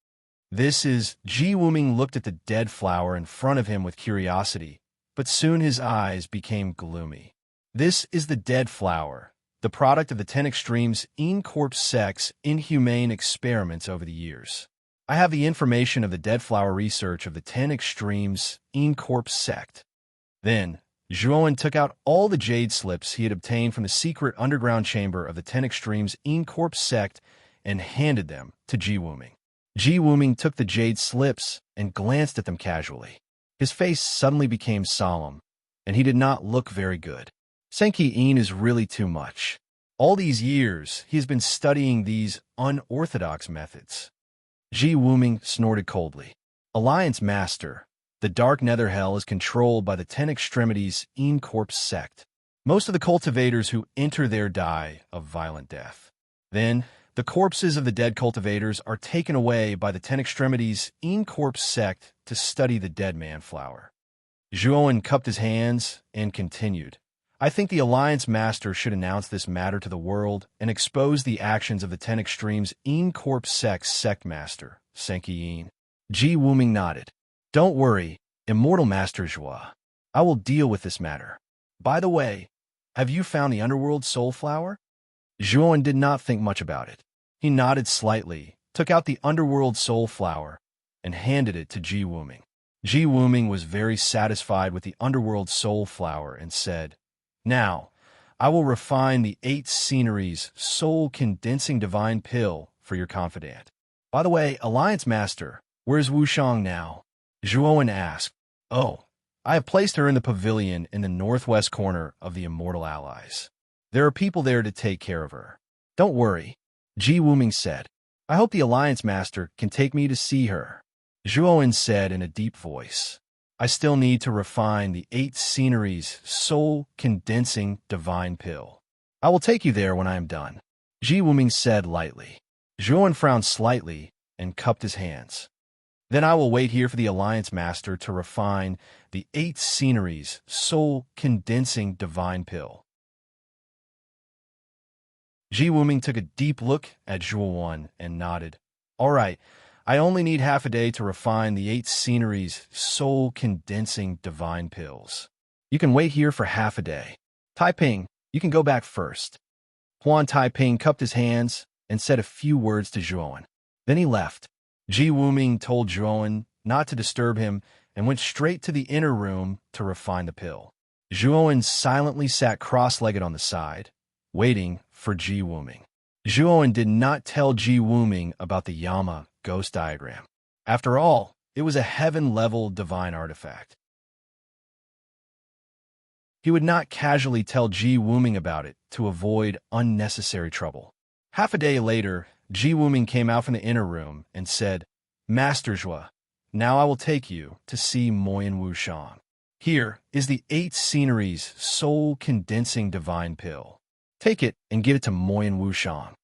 Ji Wuming looked at the dead flower in front of him with curiosity, but soon his eyes became gloomy. "This is the dead flower, the product of the 10 Extremes In Corpse sect's inhumane experiments over the years. I have the information of the dead flower research of the 10 Extremes In Corpse sect." Then, Zhuan took out all the jade slips he had obtained from the secret underground chamber of the 10 Extremes In Corpse sect and handed them to Ji Wuming. Ji Wuming took the jade slips and glanced at them casually. His face suddenly became solemn, and he did not look very good. Senki Yin is really too much. All these years, he has been studying these unorthodox methods. Ji Wuming snorted coldly. "Alliance Master, the Dark Nether Hell is controlled by the 10 Extremities In Corpse sect. Most of the cultivators who enter there die of violent death. Then, the corpses of the dead cultivators are taken away by the 10 Extremities In Corpse sect to study the dead man flower." Zhuan cupped his hands and continued, "I think the Alliance Master should announce this matter to the world and expose the actions of the 10 Extremes In Corpse sect's sect master, Senki Yin." Ji Wuming nodded. "Don't worry, Immortal Master Zhua. I will deal with this matter. By the way, have you found the Underworld Soul Flower?" Zhuan did not think much about it. He nodded slightly, took out the Underworld Soul Flower, and handed it to Ji Wuming. Ji Wuming was very satisfied with the Underworld Soul Flower and said, "Now, I will refine the 8 sceneries soul-condensing divine pill for your confidant. By the way, Alliance Master, where's Wushang now?" Zhuan asked. "Oh, I have placed her in the pavilion in the northwest corner of the Immortal Allies. There are people there to take care of her. Don't worry," Ji Wuming said. "I hope the Alliance Master can take me to see her." Zhuan said in a deep voice, "I still need to refine the 8 sceneries soul-condensing divine pill. I will take you there when I am done," Ji Wuming said lightly. Zhuan frowned slightly and cupped his hands. "Then I will wait here for the Alliance Master to refine the 8 sceneries soul-condensing divine pill." Ji Wuming took a deep look at Zhuan and nodded. "All right, I only need half a day to refine the 8 sceneries soul-condensing divine pills. You can wait here for half a day. Taiping, you can go back first." Huan Taiping cupped his hands and said a few words to Zhuan. Then he left. Ji Wuming told Zhuowen not to disturb him and went straight to the inner room to refine the pill. Zhuowen silently sat cross-legged on the side, waiting for Ji Wuming. Zhuowen did not tell Ji Wuming about the Yama ghost diagram. After all, it was a heaven-level divine artifact. He would not casually tell Ji Wuming about it to avoid unnecessary trouble. Half a day later, Ji Wuming came out from the inner room and said, "Master Zhua, now I will take you to see Moyan Wushang. Here is the 8 sceneries soul-condensing divine pill. Take it and give it to Moyan Wushang."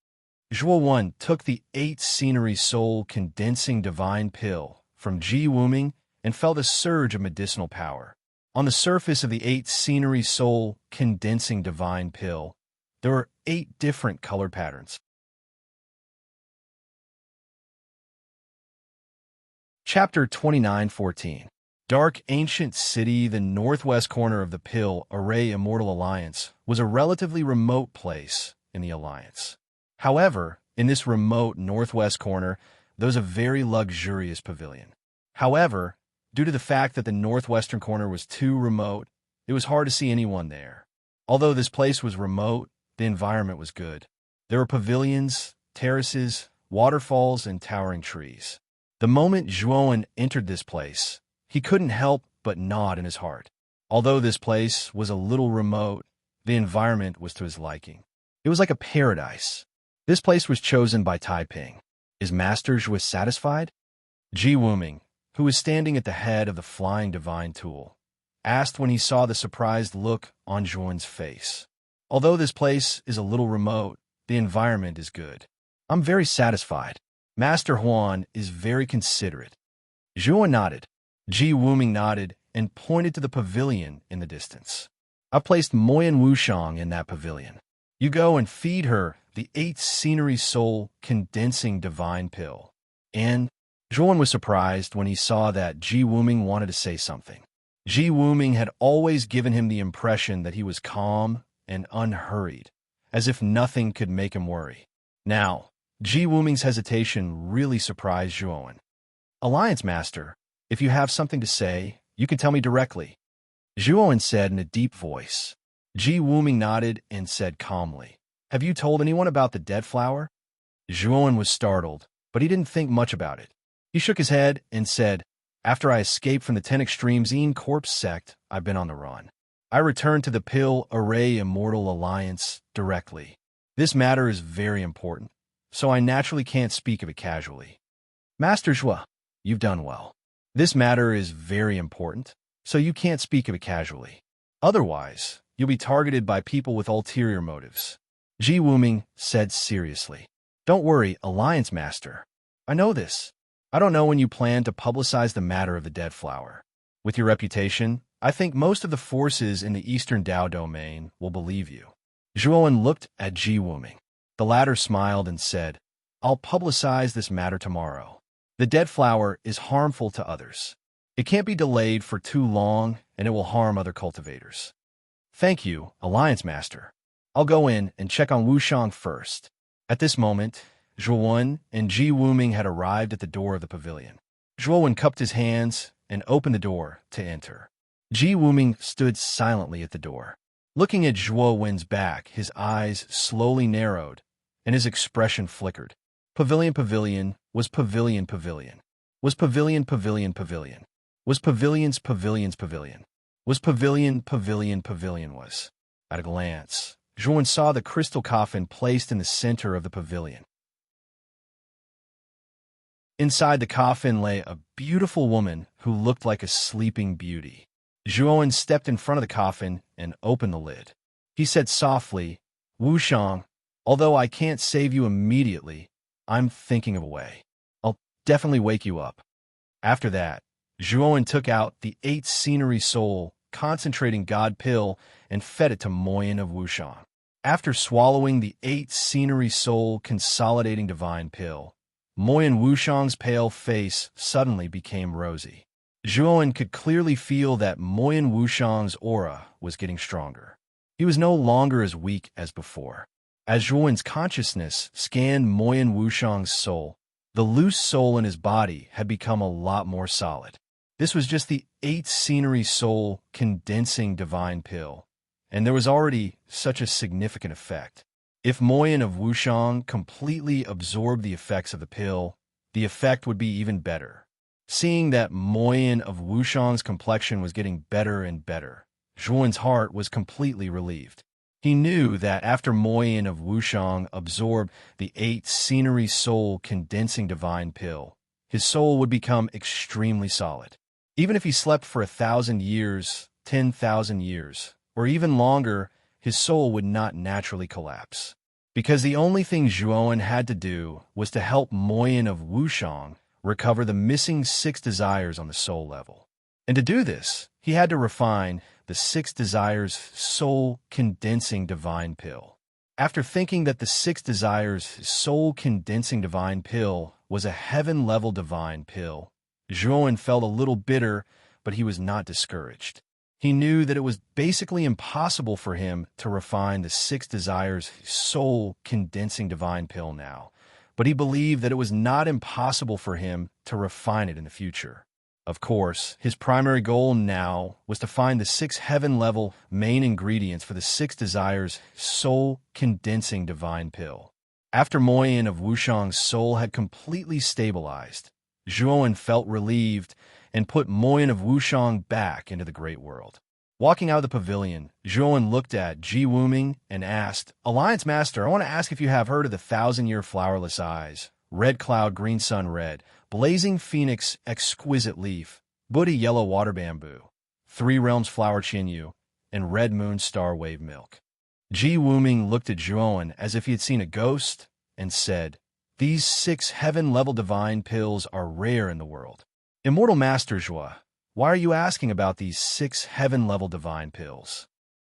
Zhuo Wen took the 8 scenery soul-condensing divine pill from Ji Wuming and felt a surge of medicinal power. On the surface of the 8 scenery soul-condensing divine pill, there were 8 different color patterns. Chapter 29:14. Dark Ancient City. The northwest corner of the Pill Array Immortal Alliance was a relatively remote place in the Alliance. However, in this remote northwest corner, there was a very luxurious pavilion. However, due to the fact that the northwestern corner was too remote, it was hard to see anyone there. Although this place was remote, the environment was good. There were pavilions, terraces, waterfalls, and towering trees. The moment Zhuowen entered this place, he couldn't help but nod in his heart. Although this place was a little remote, the environment was to his liking. It was like a paradise. This place was chosen by Taiping. Is Master Zhua satisfied? Ji Wuming, who was standing at the head of the flying divine tool, asked when he saw the surprised look on Zhuowen's face. Although this place is a little remote, the environment is good. I'm very satisfied. Master Huan is very considerate. Zhuowen nodded. Ji Wuming nodded and pointed to the pavilion in the distance. I've placed Moyan Wushang in that pavilion. You go and feed her the 8 scenery soul condensing divine pill. And Zhuowen was surprised when he saw that Ji Wuming wanted to say something. Ji Wuming had always given him the impression that he was calm and unhurried, as if nothing could make him worry. Now, Ji Wuming's hesitation really surprised Zhuowen. Alliance Master, if you have something to say, you can tell me directly, Zhuowen said in a deep voice. Ji Wuming nodded and said calmly, "Have you told anyone about the dead flower?" Zhuowen was startled, but he didn't think much about it. He shook his head and said, "After I escaped from the 10 Extremes Corpse sect, I've been on the run. I returned to the Pill Array Immortal Alliance directly. This matter is very important, so I naturally can't speak of it casually. Master Zhua, you've done well. This matter is very important, so you can't speak of it casually. Otherwise, you'll be targeted by people with ulterior motives," Ji Wuming said seriously. "Don't worry, Alliance Master. I know this. I don't know when you plan to publicize the matter of the dead flower. With your reputation, I think most of the forces in the Eastern Dao domain will believe you." Zhuowen looked at Ji Wuming. The latter smiled and said, "I'll publicize this matter tomorrow. The dead flower is harmful to others. It can't be delayed for too long, and it will harm other cultivators." "Thank you, Alliance Master. I'll go in and check on Wushang first." At this moment, Zhuowen and Ji Wuming had arrived at the door of the pavilion. Zhuowen cupped his hands and opened the door to enter. Ji Wuming stood silently at the door. Looking at Zhuowen's back, his eyes slowly narrowed, and his expression flickered. Pavilion, pavilion, was pavilion, pavilion. Was pavilion, pavilion, pavilion. Was pavilions, pavilions, pavilion. Was pavilion, pavilion, pavilion was. At a glance, Zhuowen saw the crystal coffin placed in the center of the pavilion. Inside the coffin lay a beautiful woman who looked like a sleeping beauty. Zhuowen stepped in front of the coffin and opened the lid. He said softly, "Wushang, although I can't save you immediately, I'm thinking of a way. I'll definitely wake you up." After that, Zhuowen took out the 8 scenery soul concentrating God pill and fed it to Moyan of Wushang. After swallowing the 8 scenery soul consolidating divine pill, Moyan Wushang's pale face suddenly became rosy. Zhuowen could clearly feel that Moyan Wushang's aura was getting stronger. He was no longer as weak as before. As Zhuowen's consciousness scanned Moyan Wushang's soul, The loose soul in his body had become a lot more solid. This was just the 8th scenery soul condensing divine pill, and there was already such a significant effect. If Moyin of Wushang completely absorbed the effects of the pill, the effect would be even better. Seeing that Moyin of Wushang's complexion was getting better and better, Zhuan's heart was completely relieved. He knew that after Moyin of Wushang absorbed the 8th scenery soul condensing divine pill, his soul would become extremely solid. Even if he slept for 1,000 years, 10,000 years, or even longer, his soul would not naturally collapse. Because the only thing Zhuan had to do was to help Moyin of Wushang recover the missing 6 desires on the soul level. And to do this, he had to refine the 6 desires soul condensing divine pill. After thinking that the 6 desires soul condensing divine pill was a heaven-level divine pill, Zhuan felt a little bitter, but he was not discouraged. He knew that it was basically impossible for him to refine the 6 desires soul condensing divine pill now, but he believed that it was not impossible for him to refine it in the future. Of course, his primary goal now was to find the 6 heaven-level main ingredients for the 6 desires soul condensing divine pill. After Moyin of Wushang's soul had completely stabilized, Zhuan felt relieved and put Moyin of Wushang back into the great world. Walking out of the pavilion, Zhuan looked at Ji Wuming and asked, "Alliance Master, I want to ask if you have heard of the 1,000-year flowerless eyes, red cloud, green sun red, blazing phoenix, exquisite leaf, Buddha yellow water bamboo, 3 realms flower Chinyu, and red moon star wave milk." Ji Wuming looked at Zhuan as if he had seen a ghost and said, "These 6 heaven-level divine pills are rare in the world. Immortal Master Zhua, why are you asking about these 6 heaven-level divine pills?"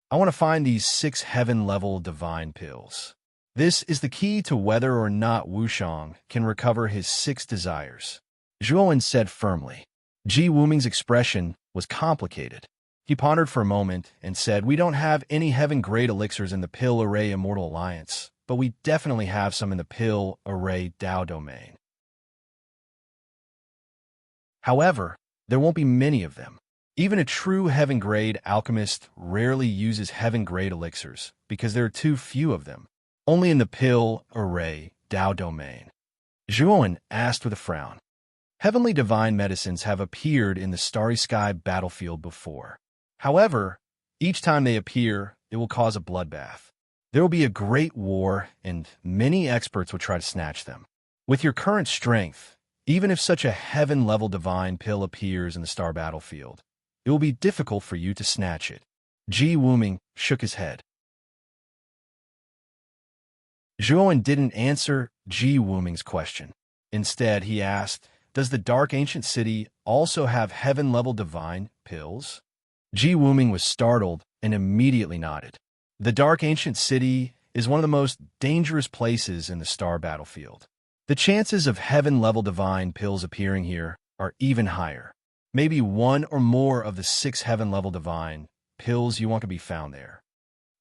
"I want to find these 6 heaven-level divine pills. This is the key to whether or not Wushang can recover his 6 desires," Zhuan said firmly. Ji Wuming's expression was complicated. He pondered for a moment and said, "We don't have any heaven-grade elixirs in the Pill Array Immortal Alliance, but we definitely have some in the Pill Array Dao domain. However, there won't be many of them. Even a true heaven-grade alchemist rarely uses heaven-grade elixirs because there are too few of them, only in the Pill Array Dao domain." Zhuan asked with a frown. Heavenly divine medicines have appeared in the Starry Sky battlefield before. However, each time they appear, it will cause a bloodbath. There will be a great war, and many experts will try to snatch them. With your current strength, even if such a heaven-level divine pill appears in the star battlefield, it will be difficult for you to snatch it. Ji Wuming shook his head. Zhuan didn't answer Ji Wuming's question. Instead, he asked, "Does the Dark Ancient City also have heaven-level divine pills?" Ji Wuming was startled and immediately nodded. The Dark Ancient City is one of the most dangerous places in the star battlefield. The chances of heaven-level divine pills appearing here are even higher. Maybe 1 or more of the 6 heaven-level divine pills you want to be found there.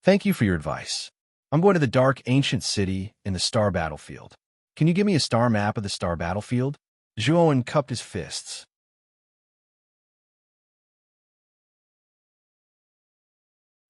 Thank you for your advice. I'm going to the Dark Ancient City in the star battlefield. Can you give me a star map of the star battlefield? Zhuan cupped his fists.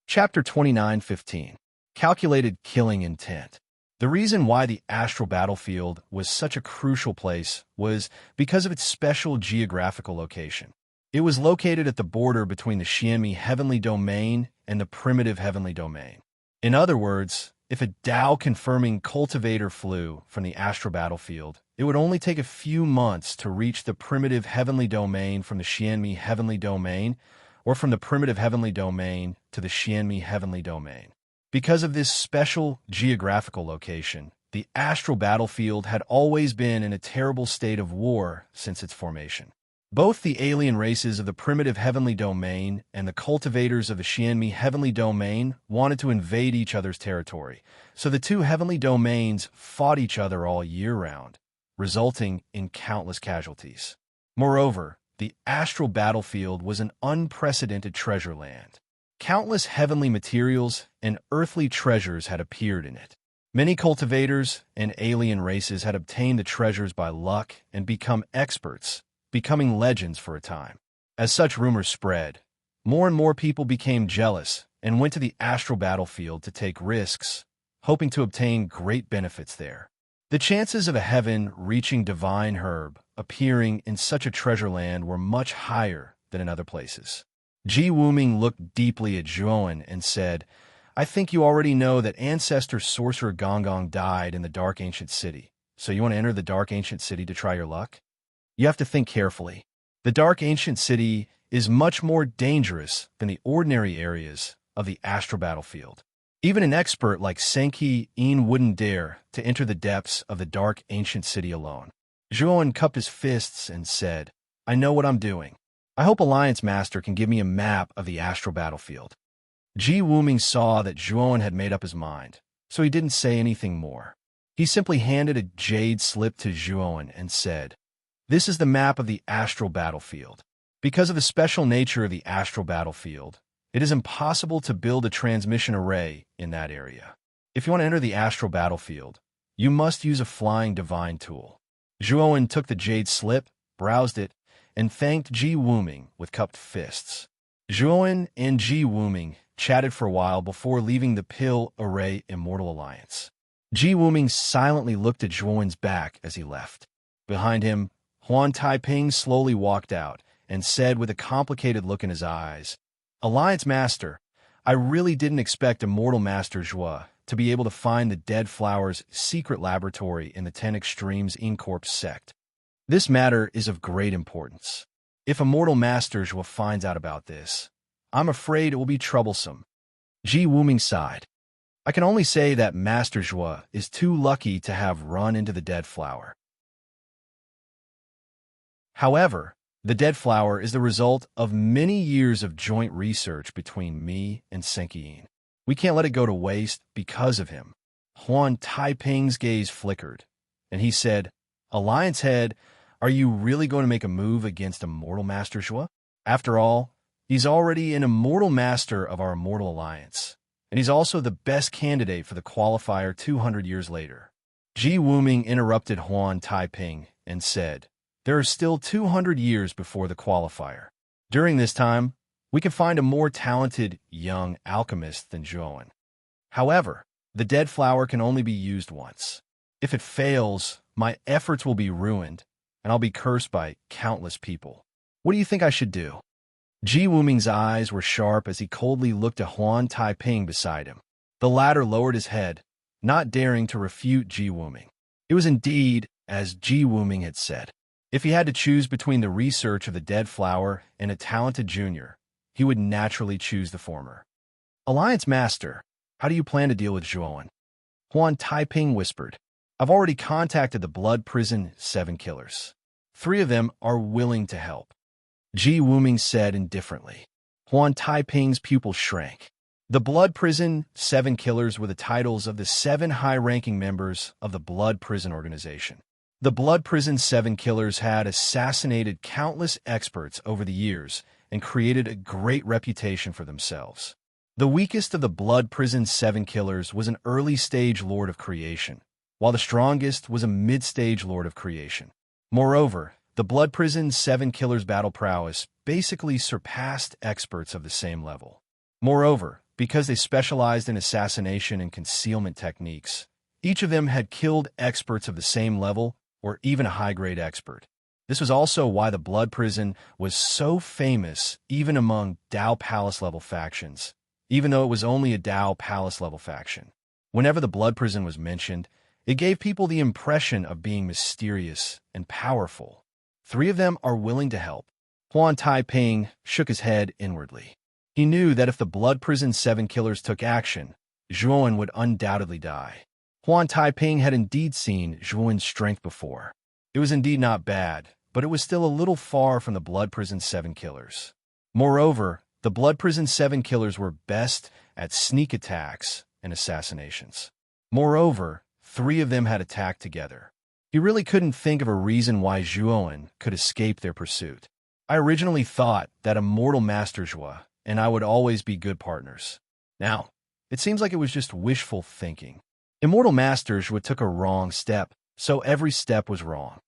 Chapter 29:15. Calculated Killing Intent. The reason why the astral battlefield was such a crucial place was because of its special geographical location. It was located at the border between the Xianmi heavenly domain and the primitive heavenly domain. In other words, if a Tao-confirming cultivator flew from the astral battlefield, it would only take a few months to reach the primitive heavenly domain from the Xianmi heavenly domain, or from the primitive heavenly domain to the Xianmi heavenly domain. Because of this special geographical location, the astral battlefield had always been in a terrible state of war since its formation. Both the alien races of the primitive heavenly domain and the cultivators of the Xianmi heavenly domain wanted to invade each other's territory, so the 2 heavenly domains fought each other all year round, resulting in countless casualties. Moreover, the astral battlefield was an unprecedented treasure land. Countless heavenly materials and earthly treasures had appeared in it. Many cultivators and alien races had obtained the treasures by luck and become experts, becoming legends for a time. As such rumors spread, more and more people became jealous and went to the astral battlefield to take risks, hoping to obtain great benefits there. The chances of a heaven-reaching divine herb appearing in such a treasure land were much higher than in other places. Ji Wuming looked deeply at Zhuowen and said, I think you already know that ancestor sorcerer Gonggong died in the Dark Ancient City, so you want to enter the Dark Ancient City to try your luck? You have to think carefully. The Dark Ancient City is much more dangerous than the ordinary areas of the astral battlefield. Even an expert like Senki Yin wouldn't dare to enter the depths of the Dark Ancient City alone. Zhuowen cupped his fists and said, I know what I'm doing. I hope Alliance Master can give me a map of the astral battlefield. Ji Wuming saw that Zhuowen had made up his mind, so he didn't say anything more. He simply handed a jade slip to Zhuowen and said, This is the map of the astral battlefield. Because of the special nature of the astral battlefield, it is impossible to build a transmission array in that area. If you want to enter the astral battlefield, you must use a flying divine tool. Zhuowen took the jade slip, browsed it, and thanked Ji Wuming with cupped fists. Zhuowen and Ji Wuming chatted for a while before leaving the Pill Array Immortal Alliance. Ji Wuming silently looked at Zhuowen's back as he left. Behind him, Huan Taiping slowly walked out and said with a complicated look in his eyes, Alliance Master, I really didn't expect Immortal Master Zhua to be able to find the Dead Flower's secret laboratory in the 10 Extremes Incorp sect. This matter is of great importance. If Immortal Master Zhua finds out about this, I'm afraid it will be troublesome. Ji Wuming sighed. I can only say that Master Zhua is too lucky to have run into the Dead Flower. However, the Dead Flower is the result of many years of joint research between me and Senki Yin. We can't let it go to waste because of him. Huan Taiping's gaze flickered, and he said, Alliance Head, are you really going to make a move against Immortal Master Zhua? After all, he's already an Immortal Master of our Immortal Alliance, and he's also the best candidate for the qualifier 200 years later. Ji Wuming interrupted Huan Taiping and said, There are still 200 years before the qualifier. During this time, we can find a more talented young alchemist than Zhuowen. However, the Dead Flower can only be used once. If it fails, my efforts will be ruined, and I'll be cursed by countless people. What do you think I should do? Ji Wuming's eyes were sharp as he coldly looked at Huan Taiping beside him. The latter lowered his head, not daring to refute Ji Wuming. It was indeed as Ji Wuming had said. If he had to choose between the research of the Dead Flower and a talented junior, he would naturally choose the former. Alliance Master, how do you plan to deal with Zhuowen? Huan Taiping whispered. I've already contacted the Blood Prison 7 killers. 3 of them are willing to help. Ji Wuming said indifferently. Huan Taiping's pupil shrank. The Blood Prison 7 killers were the titles of the 7 high-ranking members of the Blood Prison organization. The Blood Prison 7 killers had assassinated countless experts over the years and created a great reputation for themselves. The weakest of the Blood Prison 7 killers was an early-stage Lord of Creation, while the strongest was a mid-stage Lord of Creation. Moreover, the Blood Prison 7 killers' battle prowess basically surpassed experts of the same level. Moreover, because they specialized in assassination and concealment techniques, each of them had killed experts of the same level or even a high-grade expert. This was also why the Blood Prison was so famous even among Dao Palace-level factions, even though it was only a Dao Palace-level faction. Whenever the Blood Prison was mentioned, it gave people the impression of being mysterious and powerful. 3 of them are willing to help. Huan Taiping shook his head inwardly. He knew that if the Blood Prison 7 killers took action, Zhuowen would undoubtedly die. Huan Taiping had indeed seen Zhuowen's strength before. It was indeed not bad, but it was still a little far from the Blood Prison 7 killers. Moreover, the Blood Prison 7 killers were best at sneak attacks and assassinations. Moreover, 3 of them had attacked together. He really couldn't think of a reason why Zhuowen could escape their pursuit. I originally thought that Immortal Master Zhua and I would always be good partners. Now, it seems like it was just wishful thinking. Immortal Master Zhuo took a wrong step, so every step was wrong.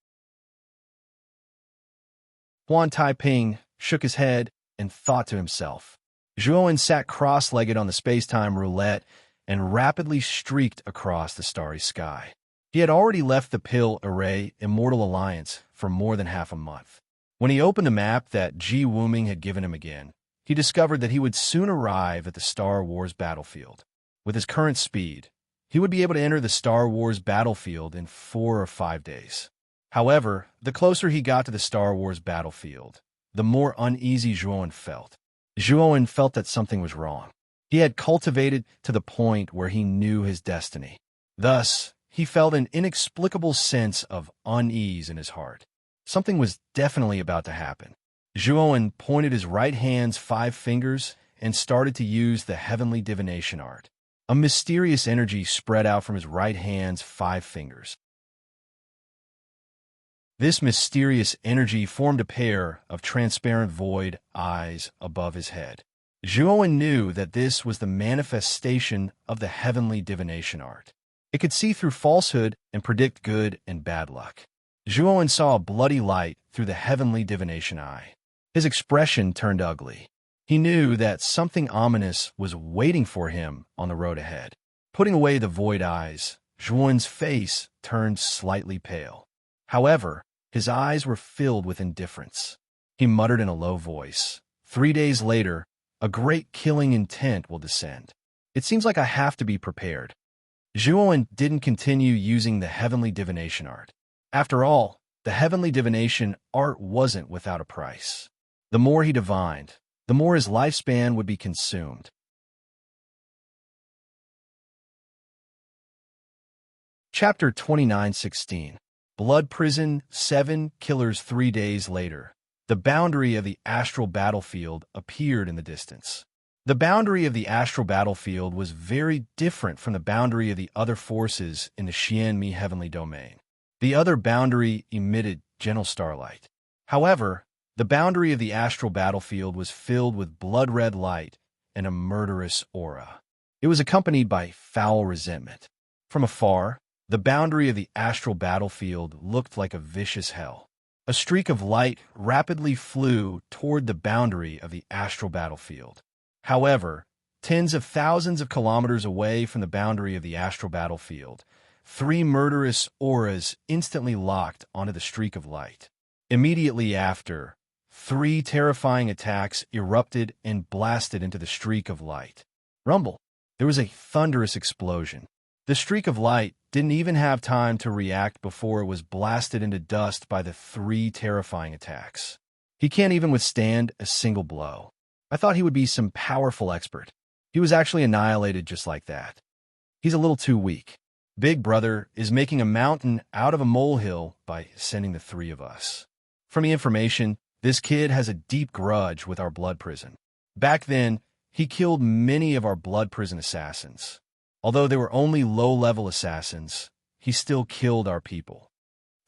Huan Taiping shook his head and thought to himself. Zhuowen sat cross-legged on the space-time roulette and rapidly streaked across the starry sky. He had already left the Pill Array Immortal Alliance for more than half a month. When he opened a map that Ji Wuming had given him again, he discovered that he would soon arrive at the Star Wars battlefield. With his current speed, he would be able to enter the Star Wars battlefield in 4 or 5 days. However, the closer he got to the Star Wars battlefield, the more uneasy Zhuowen felt. Zhuowen felt that something was wrong. He had cultivated to the point where he knew his destiny. Thus, he felt an inexplicable sense of unease in his heart. Something was definitely about to happen. Zhuowen pointed his right hand's 5 fingers and started to use the heavenly divination art. A mysterious energy spread out from his right hand's 5 fingers. This mysterious energy formed a pair of transparent void eyes above his head. Zhuowen knew that this was the manifestation of the heavenly divination art. It could see through falsehood and predict good and bad luck. Zhuowen saw a bloody light through the heavenly divination eye. His expression turned ugly. He knew that something ominous was waiting for him on the road ahead. Putting away the void eyes, Zhuowen's face turned slightly pale. However, his eyes were filled with indifference. He muttered in a low voice, 3 days later, a great killing intent will descend. It seems like I have to be prepared. Zhuowen didn't continue using the heavenly divination art. After all, the heavenly divination art wasn't without a price. The more he divined, the more his lifespan would be consumed. Chapter 29:16. Blood Prison, 7 Killers 3 days later. The boundary of the astral battlefield appeared in the distance. The boundary of the astral battlefield was very different from the boundary of the other forces in the Xianmi heavenly domain. The other boundary emitted gentle starlight. However, the boundary of the astral battlefield was filled with blood-red light and a murderous aura. It was accompanied by foul resentment. From afar, the boundary of the astral battlefield looked like a vicious hell. A streak of light rapidly flew toward the boundary of the astral battlefield. However, tens of thousands of kilometers away from the boundary of the astral battlefield, 3 murderous auras instantly locked onto the streak of light. Immediately after, 3 terrifying attacks erupted and blasted into the streak of light. Rumble! There was a thunderous explosion. The streak of light didn't even have time to react before it was blasted into dust by the 3 terrifying attacks. He can't even withstand a single blow. I thought he would be some powerful expert. He was actually annihilated just like that. He's a little too weak. Big Brother is making a mountain out of a molehill by sending the 3 of us. From the information, this kid has a deep grudge with our blood prison. Back then, he killed many of our blood prison assassins. Although they were only low-level assassins, he still killed our people.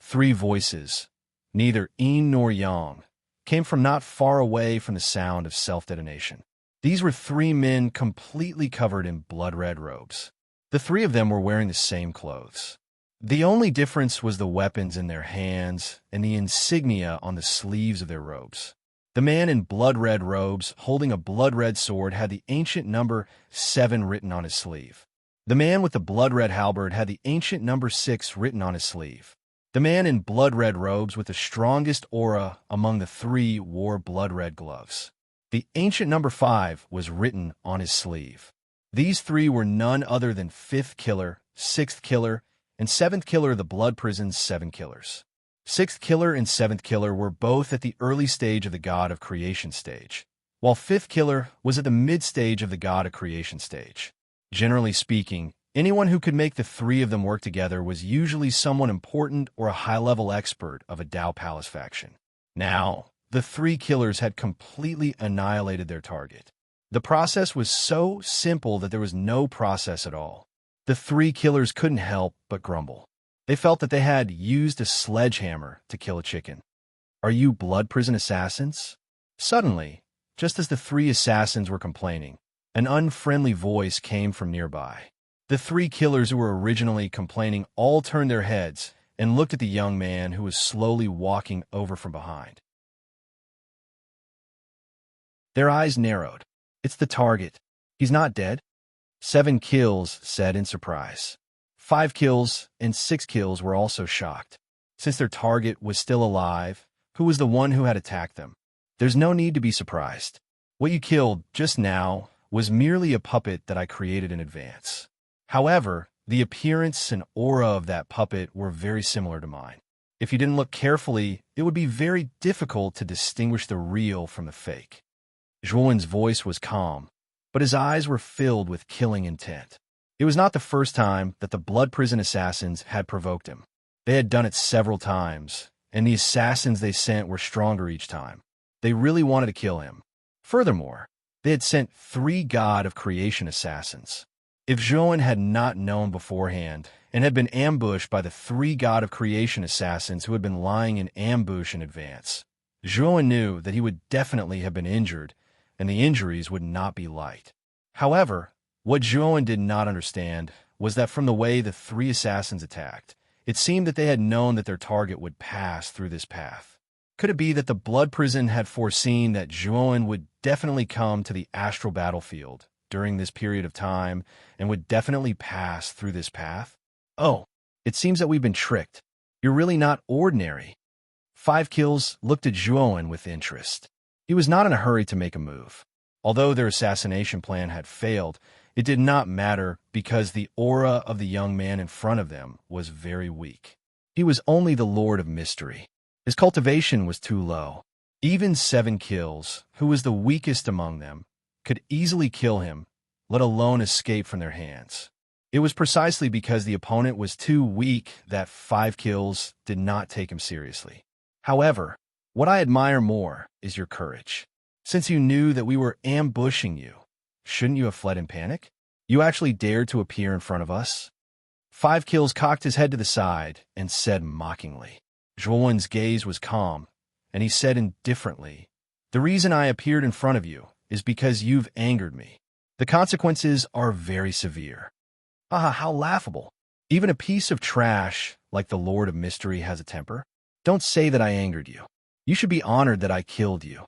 3 voices, neither yin nor yang, came from not far away from the sound of self-detonation. These were 3 men completely covered in blood-red robes. The 3 of them were wearing the same clothes. The only difference was the weapons in their hands and the insignia on the sleeves of their robes. The man in blood-red robes holding a blood-red sword had the ancient number 7 written on his sleeve. The man with the blood-red halberd had the ancient number 6 written on his sleeve. The man in blood-red robes with the strongest aura among the 3 wore blood-red gloves. The ancient number 5 was written on his sleeve. These 3 were none other than 5th Killer, 6th Killer, and 7th Killer of the Blood Prison's 7 Killers. 6th Killer and 7th Killer were both at the early stage of the God of Creation stage, while 5th Killer was at the mid-stage of the God of Creation stage. Generally speaking, anyone who could make the 3 of them work together was usually someone important or a high-level expert of a Dao Palace faction. Now, the 3 killers had completely annihilated their target. The process was so simple that there was no process at all. The 3 killers couldn't help but grumble. They felt that they had used a sledgehammer to kill a chicken. Are you blood prison assassins? Suddenly, just as the 3 assassins were complaining, an unfriendly voice came from nearby. The three killers who were originally complaining all turned their heads and looked at the young man who was slowly walking over from behind. Their eyes narrowed. It's the target. He's not dead. 7 kills said in surprise. 5 kills and 6 kills were also shocked. Since their target was still alive, who was the one who had attacked them? There's no need to be surprised. What you killed just now was merely a puppet that I created in advance. However, the appearance and aura of that puppet were very similar to mine. If you didn't look carefully, it would be very difficult to distinguish the real from the fake. Zhuowen's voice was calm, but his eyes were filled with killing intent. It was not the first time that the blood prison assassins had provoked him. They had done it several times, and the assassins they sent were stronger each time. They really wanted to kill him. Furthermore, they had sent 3 God of Creation assassins. If Zhuowen had not known beforehand and had been ambushed by the 3 God of Creation assassins who had been lying in ambush in advance, Zhuowen knew that he would definitely have been injured, and the injuries would not be light. However, what Zhuowen did not understand was that from the way the 3 assassins attacked, it seemed that they had known that their target would pass through this path. Could it be that the blood prison had foreseen that Zhuowen would definitely come to the astral battlefield during this period of time and would definitely pass through this path? Oh, it seems that we've been tricked. You're really not ordinary. 5 kills looked at Zhuowen with interest. He was not in a hurry to make a move. Although their assassination plan had failed, it did not matter because the aura of the young man in front of them was very weak. He was only the Lord of Mystery. His cultivation was too low. Even 7 kills, who was the weakest among them, could easily kill him, let alone escape from their hands. It was precisely because the opponent was too weak that 5 kills did not take him seriously. However, what I admire more is your courage. Since you knew that we were ambushing you, shouldn't you have fled in panic? You actually dared to appear in front of us? 5 kills cocked his head to the side and said mockingly. Zhuowen's gaze was calm, and he said indifferently, "The reason I appeared in front of you is because you've angered me. The consequences are very severe." Ah, how laughable. Even a piece of trash like the Lord of Mystery has a temper. Don't say that I angered you. You should be honored that I killed you.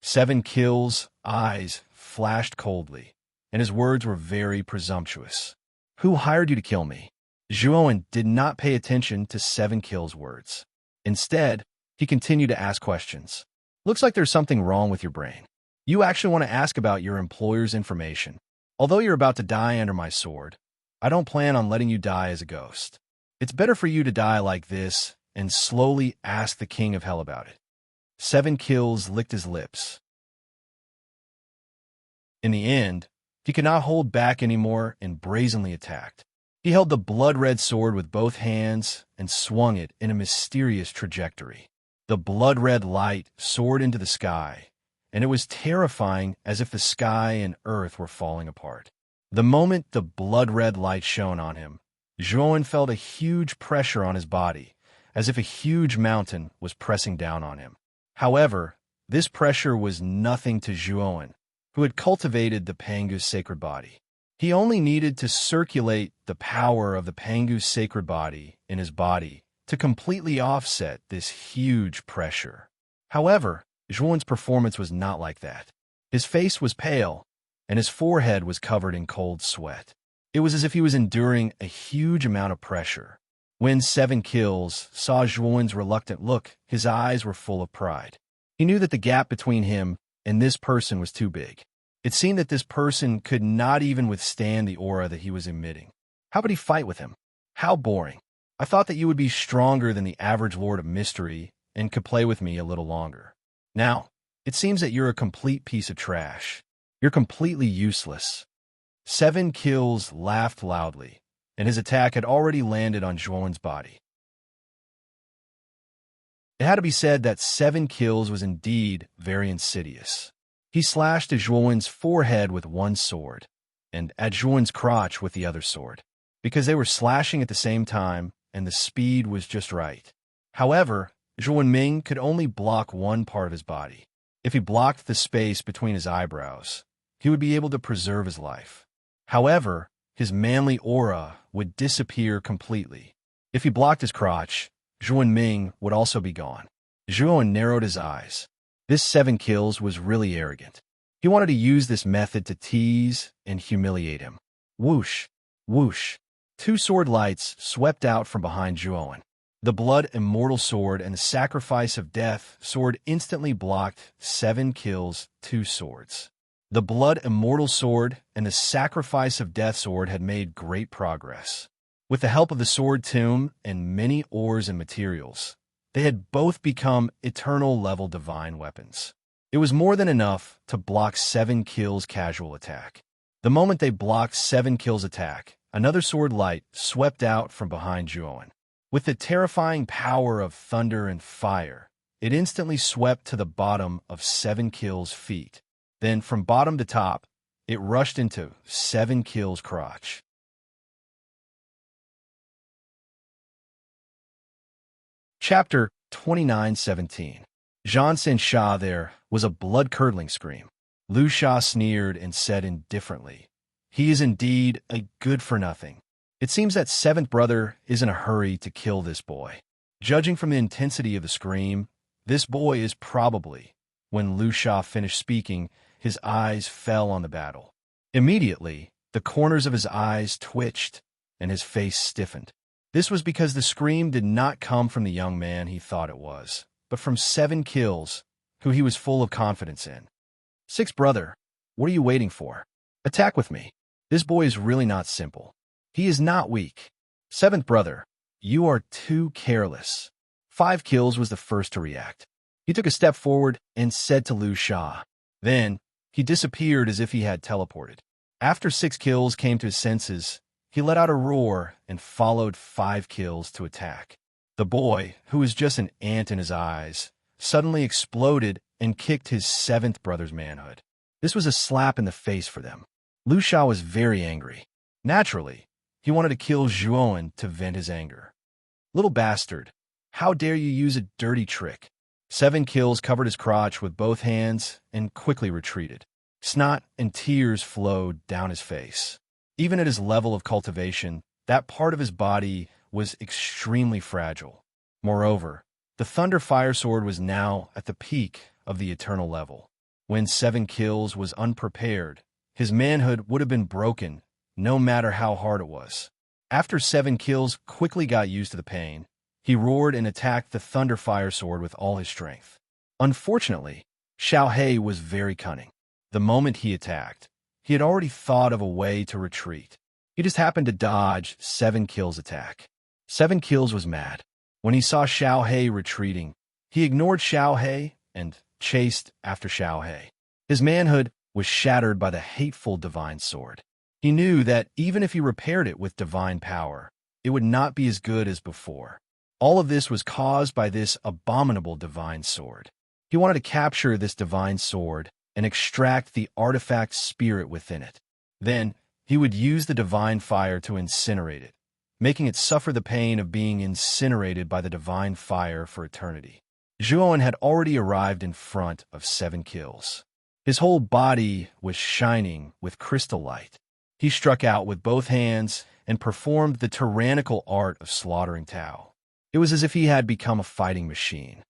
7 kills' eyes flashed coldly, and his words were very presumptuous. Who hired you to kill me? Zhuowen did not pay attention to 7 kills' words. Instead, he continued to ask questions. Looks like there's something wrong with your brain. You actually want to ask about your employer's information. Although you're about to die under my sword, I don't plan on letting you die as a ghost. It's better for you to die like this and slowly ask the king of hell about it. 7 kills licked his lips. In the end, he could not hold back anymore and brazenly attacked. He held the blood-red sword with both hands and swung it in a mysterious trajectory. The blood-red light soared into the sky, and it was terrifying as if the sky and earth were falling apart. The moment the blood-red light shone on him, Zhuowen felt a huge pressure on his body, as if a huge mountain was pressing down on him. However, this pressure was nothing to Zhuowen, who had cultivated the Pangu's sacred body. He only needed to circulate the power of the Pangu's sacred body in his body to completely offset this huge pressure. However, Zhuowen's performance was not like that. His face was pale, and his forehead was covered in cold sweat. It was as if he was enduring a huge amount of pressure. When 7 kills saw Zhuowen's reluctant look, his eyes were full of pride. He knew that the gap between him and this person was too big. It seemed that this person could not even withstand the aura that he was emitting. How could he fight with him? How boring. I thought that you would be stronger than the average Lord of Mystery and could play with me a little longer. Now, it seems that you're a complete piece of trash. You're completely useless. 7 kills laughed loudly, and his attack had already landed on Zhuowen's body. It had to be said that 7 kills was indeed very insidious. He slashed at Zhuowen's forehead with one sword, and at Zhuowen's crotch with the other sword, because they were slashing at the same time, and the speed was just right. However, Zhuowen Ming could only block one part of his body. If he blocked the space between his eyebrows, he would be able to preserve his life. However, his manly aura would disappear completely. If he blocked his crotch, Zhuan Ming would also be gone. Zhuan narrowed his eyes. This 7 kills was really arrogant. He wanted to use this method to tease and humiliate him. Whoosh, whoosh. 2 sword lights swept out from behind Zhuan. The blood immortal sword and the sacrifice of death sword instantly blocked 7 kills, 2 swords. The blood immortal sword and the sacrifice of death sword had made great progress. With the help of the sword tomb and many ores and materials, they had both become eternal level divine weapons. It was more than enough to block 7 kills casual attack. The moment they blocked 7 kills attack, another sword light swept out from behind Zhuan. With the terrifying power of thunder and fire, it instantly swept to the bottom of 7 kills' feet. Then, from bottom to top, it rushed into 7 kills' crotch. Chapter 29:17. Zhan Sen Sha. There was a blood-curdling scream. Lu Sha sneered and said indifferently, "He is indeed a good-for-nothing. It seems that 7th brother is in a hurry to kill this boy. Judging from the intensity of the scream, this boy is probably..." When Lu Sha finished speaking, his eyes fell on the battle. Immediately, the corners of his eyes twitched and his face stiffened. This was because the scream did not come from the young man he thought it was, but from 7 kills, who he was full of confidence in. "6th brother, what are you waiting for? Attack with me. This boy is really not simple. He is not weak. 7th brother, you are too careless." 5 kills was the first to react. He took a step forward and said to Lu Sha. Then, he disappeared as if he had teleported. After 6 kills came to his senses, he let out a roar and followed 5 kills to attack. The boy, who was just an ant in his eyes, suddenly exploded and kicked his 7th brother's manhood. This was a slap in the face for them. Lu Sha was very angry. Naturally, he wanted to kill Zhuan to vent his anger. "Little bastard, how dare you use a dirty trick?" 7 kills covered his crotch with both hands and quickly retreated. Snot and tears flowed down his face. Even at his level of cultivation, that part of his body was extremely fragile. Moreover, the Thunder Fire Sword was now at the peak of the eternal level. When 7 kills was unprepared, his manhood would have been broken, no matter how hard it was. After 7 kills quickly got used to the pain, he roared and attacked the Thunder Fire Sword with all his strength. Unfortunately, Xiao He was very cunning. The moment he attacked, he had already thought of a way to retreat. He just happened to dodge 7 kills attack. 7 kills was mad. When he saw Xiao He retreating, he ignored Xiao He and chased after Xiao He. His manhood was shattered by the hateful divine sword. He knew that even if he repaired it with divine power, it would not be as good as before. All of this was caused by this abominable divine sword. He wanted to capture this divine sword and extract the artifact spirit within it. Then, he would use the divine fire to incinerate it, making it suffer the pain of being incinerated by the divine fire for eternity. Zhuan had already arrived in front of 7 kills. His whole body was shining with crystal light. He struck out with both hands and performed the tyrannical art of slaughtering Tao. It was as if he had become a fighting machine.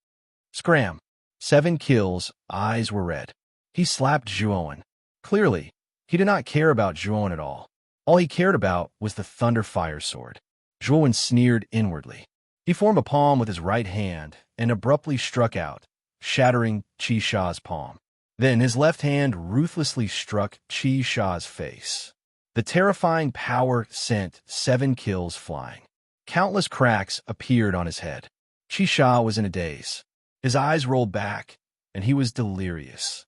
Scram! 7 kills, eyes were red. He slapped Zhuan. Clearly, he did not care about Zhuan at all. All he cared about was the Thunder Fire Sword. Zhuan sneered inwardly. He formed a palm with his right hand and abruptly struck out, shattering Qi Sha's palm. Then his left hand ruthlessly struck Qi Sha's face. The terrifying power sent 7 kills flying. Countless cracks appeared on his head. Qi Sha was in a daze. His eyes rolled back, and he was delirious.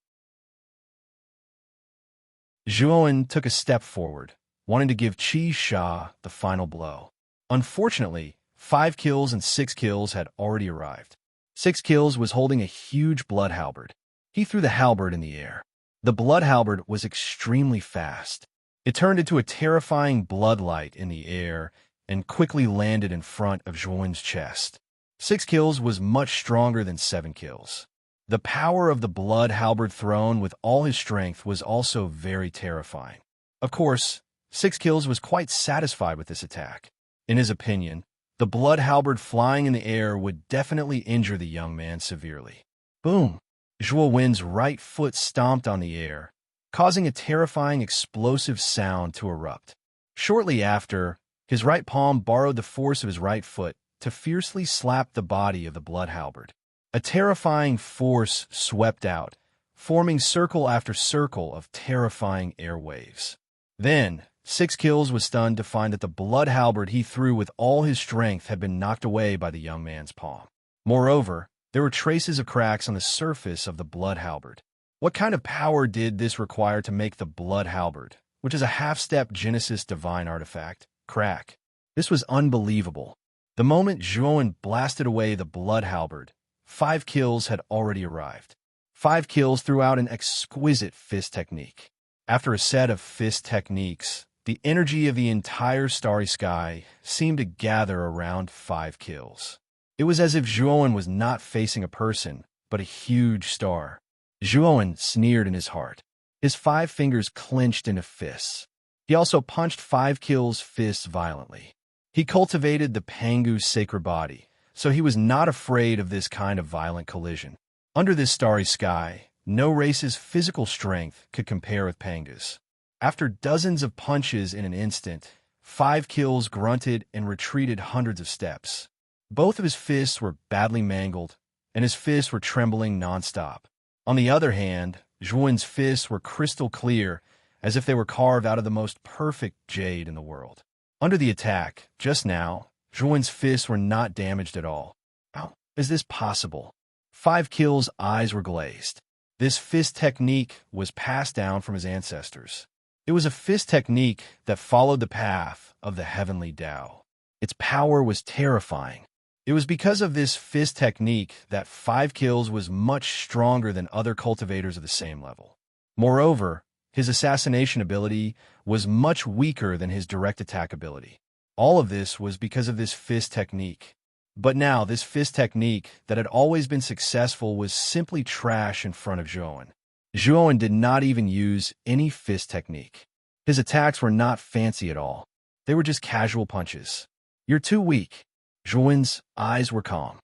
Zhuan took a step forward, wanting to give Qi Sha the final blow. Unfortunately, 5 kills and 6 kills had already arrived. 6 kills was holding a huge blood halberd. He threw the halberd in the air. The blood halberd was extremely fast. It turned into a terrifying bloodlight in the air and quickly landed in front of Zhuan's chest. 6 kills was much stronger than 7 kills. The power of the blood halberd thrown with all his strength was also very terrifying. Of course, Six Kills was quite satisfied with this attack. In his opinion, the blood halberd flying in the air would definitely injure the young man severely. Boom! Zhuo Wen's right foot stomped on the air, causing a terrifying explosive sound to erupt. Shortly after, his right palm borrowed the force of his right foot to fiercely slap the body of the blood halberd. A terrifying force swept out, forming circle after circle of terrifying air waves. Then, Six Kills was stunned to find that the blood halberd he threw with all his strength had been knocked away by the young man's palm. Moreover, there were traces of cracks on the surface of the blood halberd. What kind of power did this require to make the blood halberd, which is a half-step Genesis divine artifact, crack? This was unbelievable. The moment Zhuowen blasted away the blood halberd, 5 Kills had already arrived. 5 Kills threw out an exquisite fist technique. After a set of fist techniques, the energy of the entire starry sky seemed to gather around 5 Kills. It was as if Zhuowen was not facing a person, but a huge star. Zhuowen sneered in his heart. His 5 fingers clenched into fists. He also punched 5 Kills' fists violently. He cultivated the Pangu's sacred body, so he was not afraid of this kind of violent collision. Under this starry sky, no race's physical strength could compare with Pangu's. After dozens of punches in an instant, 5 Kills grunted and retreated hundreds of steps. Both of his fists were badly mangled, and his fists were trembling nonstop. On the other hand, Zhuowen's fists were crystal clear, as if they were carved out of the most perfect jade in the world. Under the attack, just now, Zhuowen's fists were not damaged at all. How is this possible? 5 Kills' eyes were glazed. This fist technique was passed down from his ancestors. It was a fist technique that followed the path of the heavenly Tao. Its power was terrifying. It was because of this fist technique that 5 Kills was much stronger than other cultivators of the same level. Moreover, his assassination ability was much weaker than his direct attack ability. All of this was because of this fist technique. But now, this fist technique that had always been successful was simply trash in front of Zhuowen. Zhuowen did not even use any fist technique. His attacks were not fancy at all. They were just casual punches. You're too weak. Zhuowen's eyes were calm.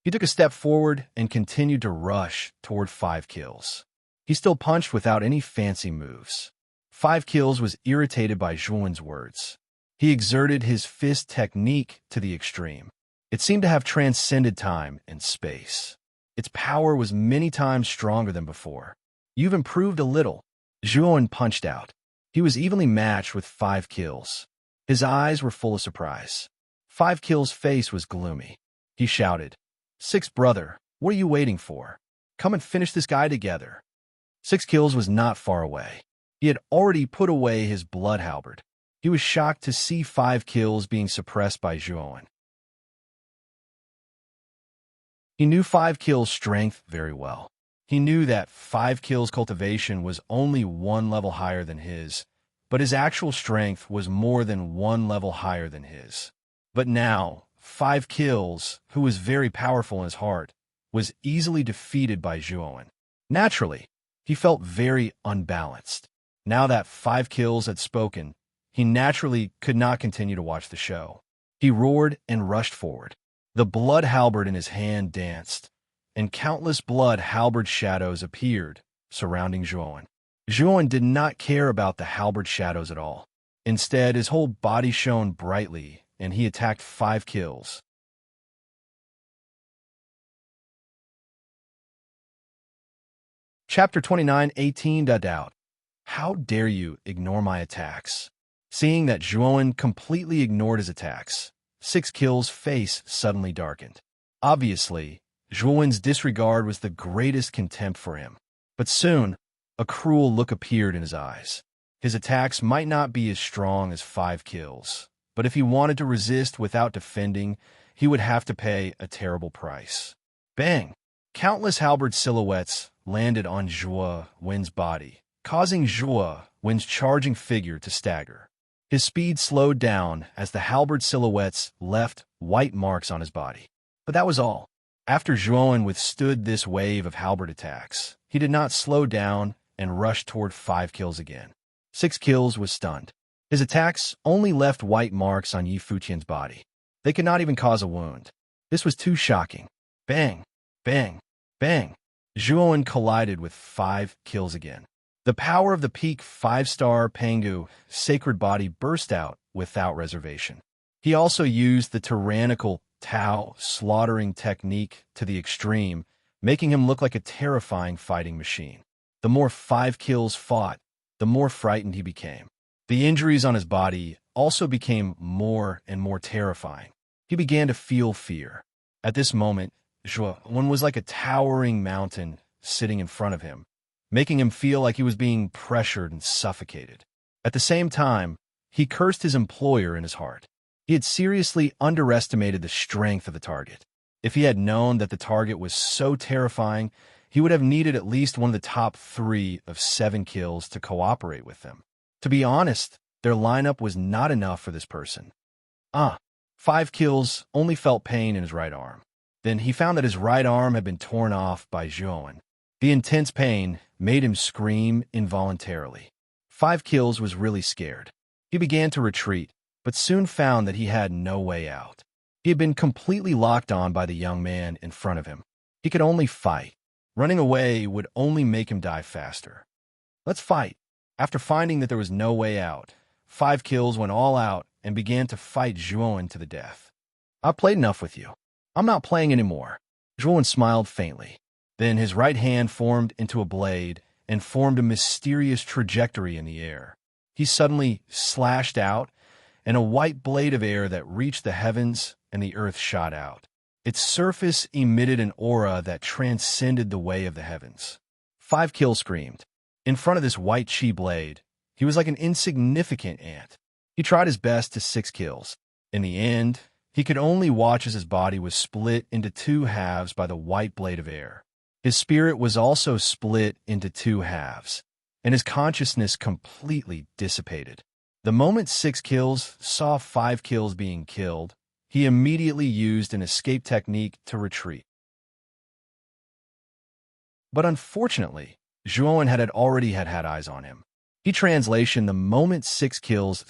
He took a step forward and continued to rush toward 5 Kills. He still punched without any fancy moves. 5 Kills was irritated by Zhuowen's words. He exerted his fist technique to the extreme. It seemed to have transcended time and space. Its power was many times stronger than before. You've improved a little. Zhuowen punched out. He was evenly matched with 5 Kills. His eyes were full of surprise. 5 Kills' face was gloomy. He shouted, "Six brother, what are you waiting for? Come and finish this guy together." 6 Kills was not far away. He had already put away his blood halberd. He was shocked to see 5 Kills being suppressed by Zhuowen. He knew 5 Kills' strength very well. He knew that 5 Kills' cultivation was only 1 level higher than his, but his actual strength was more than 1 level higher than his. But now, 5 Kills, who was very powerful in his heart, was easily defeated by Zhuowen. Naturally, he felt very unbalanced. Now that 5 Kills had spoken, he naturally could not continue to watch the show. He roared and rushed forward. The blood halberd in his hand danced, and countless blood halberd shadows appeared, surrounding Zhuowen. Zhuowen did not care about the halberd shadows at all. Instead, his whole body shone brightly, and he attacked 5 Kills. Chapter 29, 18. Doubt. How dare you ignore my attacks? Seeing that Zhuowen completely ignored his attacks, 6 Kills' face suddenly darkened. Obviously, Zhuowen's disregard was the greatest contempt for him. But soon, a cruel look appeared in his eyes. His attacks might not be as strong as 5 Kills, but if he wanted to resist without defending, he would have to pay a terrible price. Bang! Countless halberd silhouettes landed on Zhuo Wen's body, causing Zhuo Wen's charging figure to stagger. His speed slowed down as the halberd silhouettes left white marks on his body. But that was all. After Zhuowen withstood this wave of halberd attacks, he did not slow down and rushed toward 5 kills again. 6 kills was stunned. His attacks only left white marks on Yi Fuqian's body. They could not even cause a wound. This was too shocking. Bang, bang, bang. Zhuowen collided with 5 kills again. The power of the peak 5-star Pangu sacred body burst out without reservation. He also used the tyrannical Tao slaughtering technique to the extreme, making him look like a terrifying fighting machine. The more 5 kills fought, the more frightened he became. The injuries on his body also became more and more terrifying. He began to feel fear. At this moment, Zhuowen was like a towering mountain sitting in front of him, making him feel like he was being pressured and suffocated. At the same time, he cursed his employer in his heart. He had seriously underestimated the strength of the target. If he had known that the target was so terrifying, he would have needed at least one of the top 3 of 7 kills to cooperate with them. To be honest, their lineup was not enough for this person. 5 kills, only felt pain in his right arm. Then he found that his right arm had been torn off by Zhuowen. The intense pain made him scream involuntarily. 5 kills was really scared. He began to retreat, but soon found that he had no way out. He had been completely locked on by the young man in front of him. He could only fight. Running away would only make him die faster. Let's fight. After finding that there was no way out, 5 kills went all out and began to fight Zhuowen to the death. I've played enough with you. I'm not playing anymore. Zhuowen smiled faintly. Then his right hand formed into a blade and formed a mysterious trajectory in the air. He suddenly slashed out, and a white blade of air that reached the heavens and the earth shot out. Its surface emitted an aura that transcended the way of the heavens. 5 kills screamed. In front of this white chi blade, he was like an insignificant ant. He tried his best to 6 kills. In the end, he could only watch as his body was split into 2 halves by the white blade of air. His spirit was also split into 2 halves, and his consciousness completely dissipated. The moment 6 kills saw 5 kills being killed, he immediately used an escape technique to retreat. But unfortunately, Zhuowen had already had eyes on him. He translation the moment 6 kills,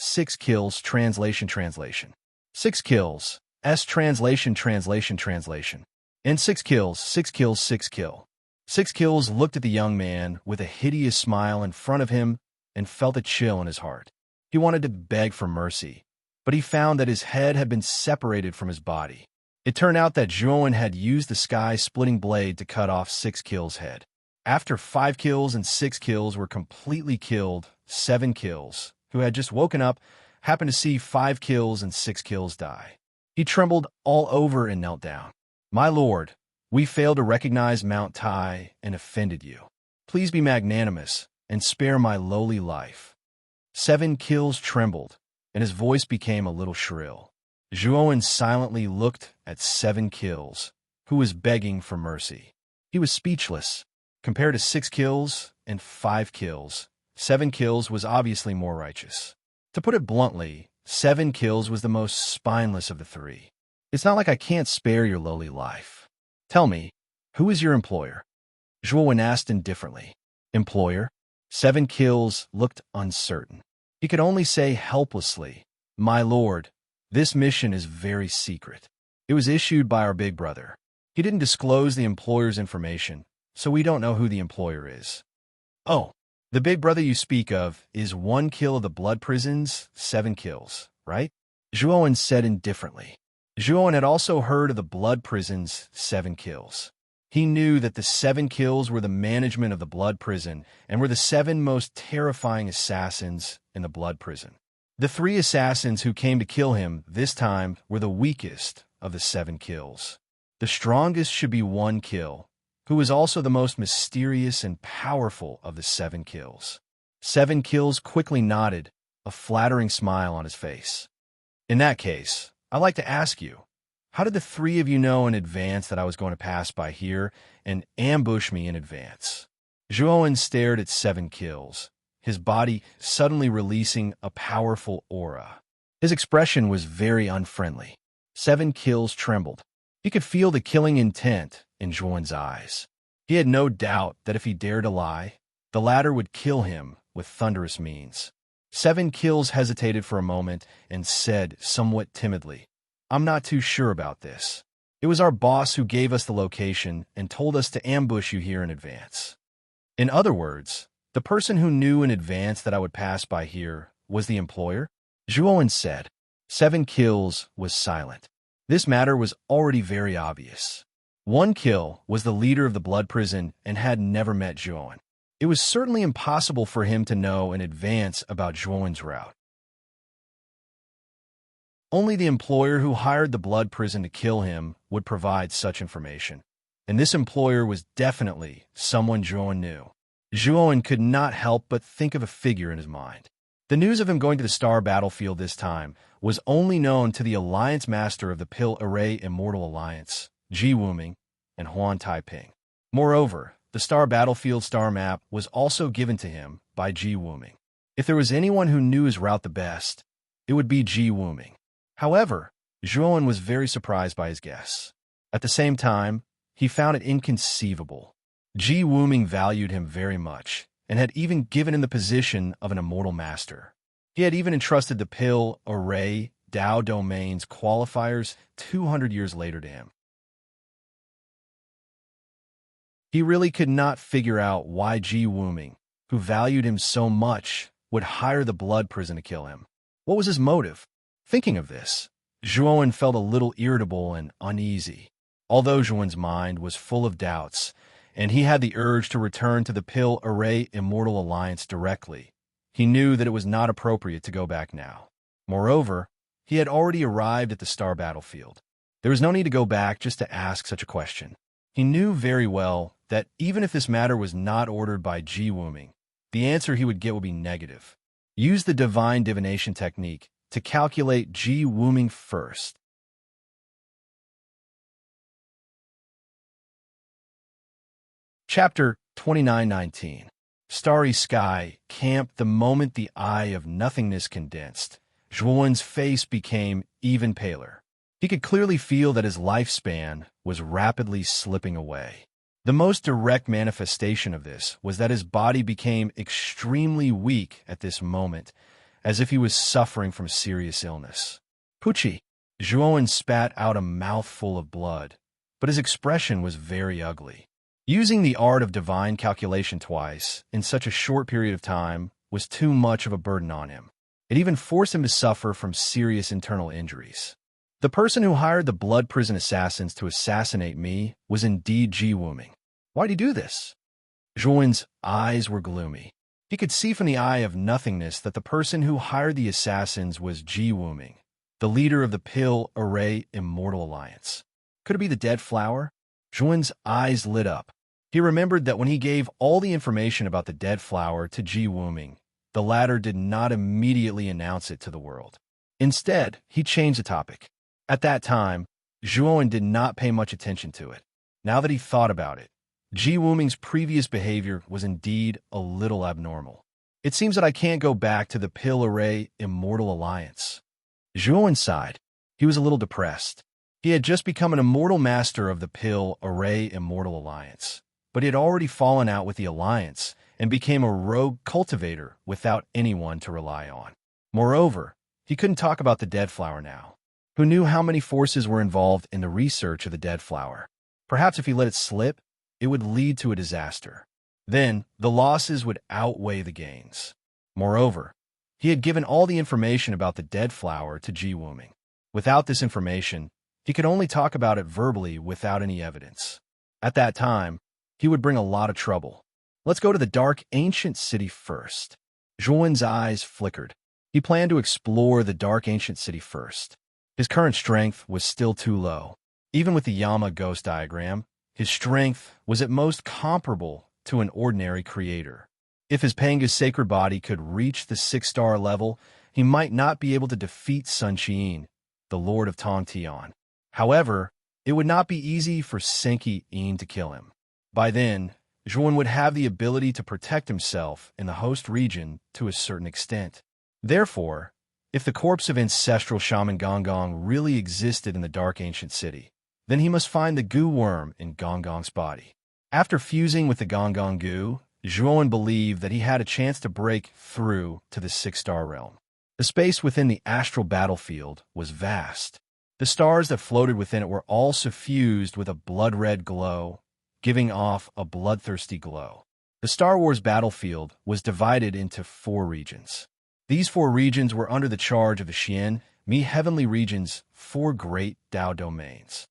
translation. 6 kills, translation. And 6 kills, 6 kills, 6 kill. 6 kills looked at the young man with a hideous smile in front of him and felt a chill in his heart. He wanted to beg for mercy, but he found that his head had been separated from his body. It turned out that Zhuowen had used the sky-splitting blade to cut off 6 kills' head. After 5 kills and 6 kills were completely killed, 7 kills, who had just woken up, happened to see 5 kills and 6 kills die. He trembled all over and knelt down. My lord, we failed to recognize Mount Tai and offended you. Please be magnanimous and spare my lowly life. 7 kills trembled, and his voice became a little shrill. Zhuowen silently looked at 7 kills, who was begging for mercy. He was speechless. Compared to 6 kills and 5 kills, 7 kills was obviously more righteous. To put it bluntly, 7 kills was the most spineless of the 3. It's not like I can't spare your lowly life. Tell me, who is your employer? Zhuowen asked indifferently. Employer? 7 kills looked uncertain. He could only say helplessly, My lord, this mission is very secret. It was issued by our big brother. He didn't disclose the employer's information, so we don't know who the employer is. Oh, the big brother you speak of is 1 kill of the blood prisons, 7 kills, right? Zhuowen said indifferently. Zhuowen had also heard of the blood prisons, 7 kills. He knew that the 7 kills were the management of the blood prison and were the 7 most terrifying assassins in the blood prison. The 3 assassins who came to kill him this time were the weakest of the 7 kills. The strongest should be 1 kill, who was also the most mysterious and powerful of the 7 kills. 7 kills quickly nodded, a flattering smile on his face. In that case, I'd like to ask you, how did the 3 of you know in advance that I was going to pass by here and ambush me in advance? Zhuowen stared at 7 kills, his body suddenly releasing a powerful aura. His expression was very unfriendly. 7 kills trembled. He could feel the killing intent in Zhuowen's eyes. He had no doubt that if he dared to lie, the latter would kill him with thunderous means. 7 Kills hesitated for a moment and said somewhat timidly, "I'm not too sure about this. It was our boss who gave us the location and told us to ambush you here in advance." In other words, the person who knew in advance that I would pass by here was the employer? Zhuowen said. 7 Kills was silent. This matter was already very obvious. 1 Kill was the leader of the blood prison and had never met Zhuowen. It was certainly impossible for him to know in advance about Zhuowen's route. Only the employer who hired the blood prison to kill him would provide such information. And this employer was definitely someone Zhuowen knew. Zhuowen could not help but think of a figure in his mind. The news of him going to the Star Battlefield this time was only known to the Alliance Master of the Pill Array Immortal Alliance, Ji Wuming, and Huan Taiping. Moreover, the Star Battlefield star map was also given to him by Ji Wuming. If there was anyone who knew his route the best, it would be Ji Wuming. However, Zhuowen was very surprised by his guess. At the same time, he found it inconceivable. Ji Wuming valued him very much, and had even given him the position of an immortal master. He had even entrusted the Pill Array Dao Domains qualifiers 200 years later to him. He really could not figure out why Ji Wuming, who valued him so much, would hire the blood prison to kill him. What was his motive? Thinking of this, Zhuowen felt a little irritable and uneasy. Although Zhuowen's mind was full of doubts, and he had the urge to return to the Pill Array Immortal Alliance directly, he knew that it was not appropriate to go back now. Moreover, he had already arrived at the Star Battlefield. There was no need to go back just to ask such a question. He knew very well that even if this matter was not ordered by Ji Wuming, the answer he would get would be negative. Use the divine divination technique to calculate Ji Wuming first. Chapter 29:19. Starry sky camped the moment the eye of nothingness condensed. Zhuowen's face became even paler. He could clearly feel that his lifespan was rapidly slipping away. The most direct manifestation of this was that his body became extremely weak at this moment, as if he was suffering from serious illness. Puchi! Zhuowen spat out a mouthful of blood, but his expression was very ugly. Using the art of divine calculation twice in such a short period of time was too much of a burden on him. It even forced him to suffer from serious internal injuries. The person who hired the blood prison assassins to assassinate me was indeed Ji Wuming. Why'd he do this? Zhuowen's eyes were gloomy. He could see from the eye of nothingness that the person who hired the assassins was Ji Wuming, the leader of the Pill Array Immortal Alliance. Could it be the dead flower? Zhuowen's eyes lit up. He remembered that when he gave all the information about the dead flower to Ji Wuming, the latter did not immediately announce it to the world. Instead, he changed the topic. At that time, Zhuowen did not pay much attention to it. Now that he thought about it, Ji Wuming's previous behavior was indeed a little abnormal. It seems that I can't go back to the Pill Array Immortal Alliance. Zhuowen sighed. He was a little depressed. He had just become an immortal master of the Pill Array Immortal Alliance, but he had already fallen out with the Alliance and became a rogue cultivator without anyone to rely on. Moreover, he couldn't talk about the dead flower now. Who knew how many forces were involved in the research of the dead flower? Perhaps if he let it slip, it would lead to a disaster. Then, the losses would outweigh the gains. Moreover, he had given all the information about the dead flower to Ji Wuming. Without this information, he could only talk about it verbally without any evidence. At that time, he would bring a lot of trouble. Let's go to the dark ancient city first. Zhuowen's eyes flickered. He planned to explore the dark ancient city first. His current strength was still too low. Even with the Yama ghost diagram, his strength was at most comparable to an ordinary creator. If his Panga's sacred body could reach the 6-star level, he might not be able to defeat Sun Qian, the Lord of Tongtian. However, it would not be easy for Senki Yin to kill him. By then, Zhuowen would have the ability to protect himself in the host region to a certain extent. Therefore, if the corpse of ancestral shaman Gonggong really existed in the dark ancient city, then he must find the goo worm in Gonggong's body. After fusing with the Gonggong goo, Zhuowen believed that he had a chance to break through to the six-star realm. The space within the astral battlefield was vast. The stars that floated within it were all suffused with a blood-red glow, giving off a bloodthirsty glow. The Star Wars battlefield was divided into 4 regions. These 4 regions were under the charge of the Xian, Mi heavenly regions, 4 great Dao domains.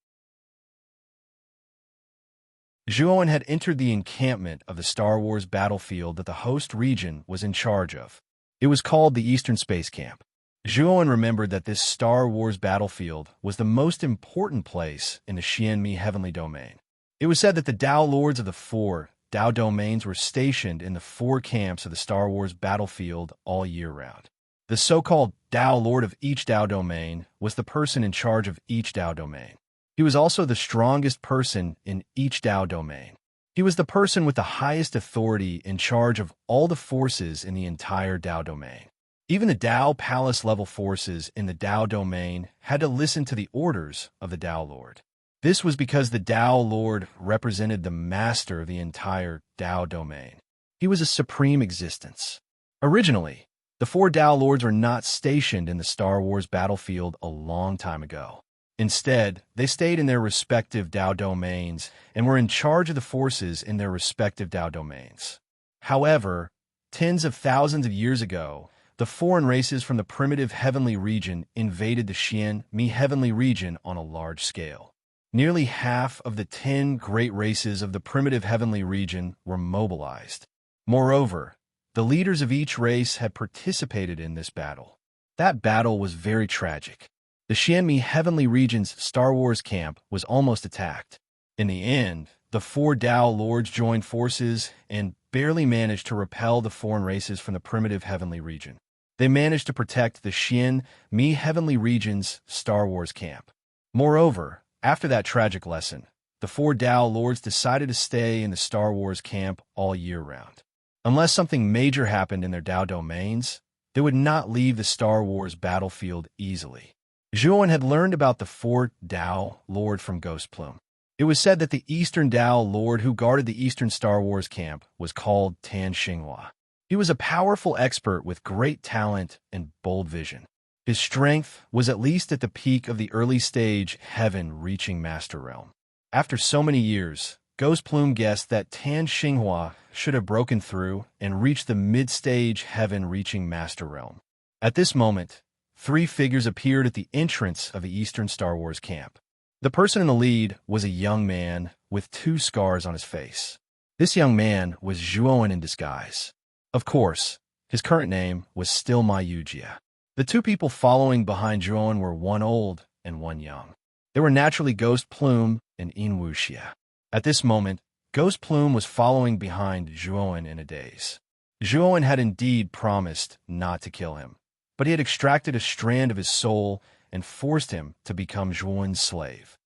Zhuowen had entered the encampment of the Star Wars battlefield that the host region was in charge of. It was called the Eastern Space Camp. Zhuowen remembered that this Star Wars battlefield was the most important place in the Xian Mi heavenly domain. It was said that the Dao lords of the 4 Dao domains were stationed in the 4 camps of the Star Wars battlefield all year round. The so-called Dao lord of each Dao domain was the person in charge of each Dao domain. He was also the strongest person in each Dao domain. He was the person with the highest authority in charge of all the forces in the entire Dao domain. Even the Dao Palace-level forces in the Dao domain had to listen to the orders of the Dao Lord. This was because the Dao Lord represented the master of the entire Dao domain. He was a supreme existence. Originally, the 4 Dao Lords were not stationed in the Star Wars battlefield a long time ago. Instead, they stayed in their respective Dao domains and were in charge of the forces in their respective Dao domains. However, tens of thousands of years ago, the foreign races from the primitive heavenly region invaded the Xian Mi heavenly region on a large scale. Nearly half of the 10 great races of the primitive heavenly region were mobilized. Moreover, the leaders of each race had participated in this battle. That battle was very tragic. The Xian Mi heavenly region's Star Wars camp was almost attacked. In the end, the 4 Dao lords joined forces and barely managed to repel the foreign races from the primitive heavenly region. They managed to protect the Xian Mi heavenly region's Star Wars camp. Moreover, after that tragic lesson, the 4 Dao lords decided to stay in the Star Wars camp all year round. Unless something major happened in their Dao domains, they would not leave the Star Wars battlefield easily. Zhuowen had learned about the 4 Dao Lord from Ghost Plume. It was said that the Eastern Dao Lord who guarded the Eastern Star Wars camp was called Tan Xinghua. He was a powerful expert with great talent and bold vision. His strength was at least at the peak of the early stage heaven-reaching Master Realm. After so many years, Ghost Plume guessed that Tan Xinghua should have broken through and reached the mid-stage heaven-reaching Master Realm. At this moment, 3 figures appeared at the entrance of the Eastern Star Wars camp. The person in the lead was a young man with 2 scars on his face. This young man was Zhuowen in disguise. Of course, his current name was still Ma Yujia. The 2 people following behind Zhuowen were one old and one young. They were naturally Ghost Plume and In Wuxia. At this moment, Ghost Plume was following behind Zhuowen in a daze. Zhuowen had indeed promised not to kill him, but he had extracted a strand of his soul and forced him to become Zhuowen's slave.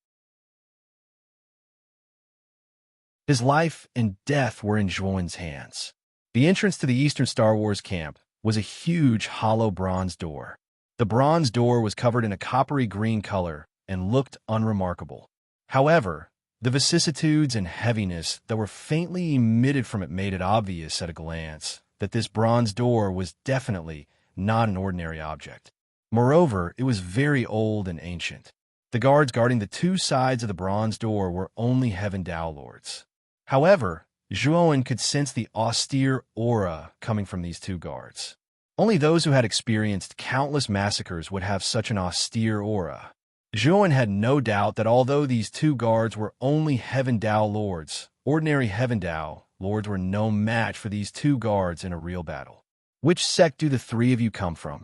His life and death were in Zhuowen's hands. The entrance to the Eastern Star Wars camp was a huge hollow bronze door. The bronze door was covered in a coppery green color and looked unremarkable. However, the vicissitudes and heaviness that were faintly emitted from it made it obvious at a glance that this bronze door was definitely not an ordinary object. Moreover, it was very old and ancient. The guards guarding the 2 sides of the bronze door were only Heaven Dao Lords. However, Zhuowen could sense the austere aura coming from these 2 guards. Only those who had experienced countless massacres would have such an austere aura. Zhuowen had no doubt that although these 2 guards were only Heaven Dao Lords, ordinary Heaven Dao Lords were no match for these 2 guards in a real battle. Which sect do the 3 of you come from?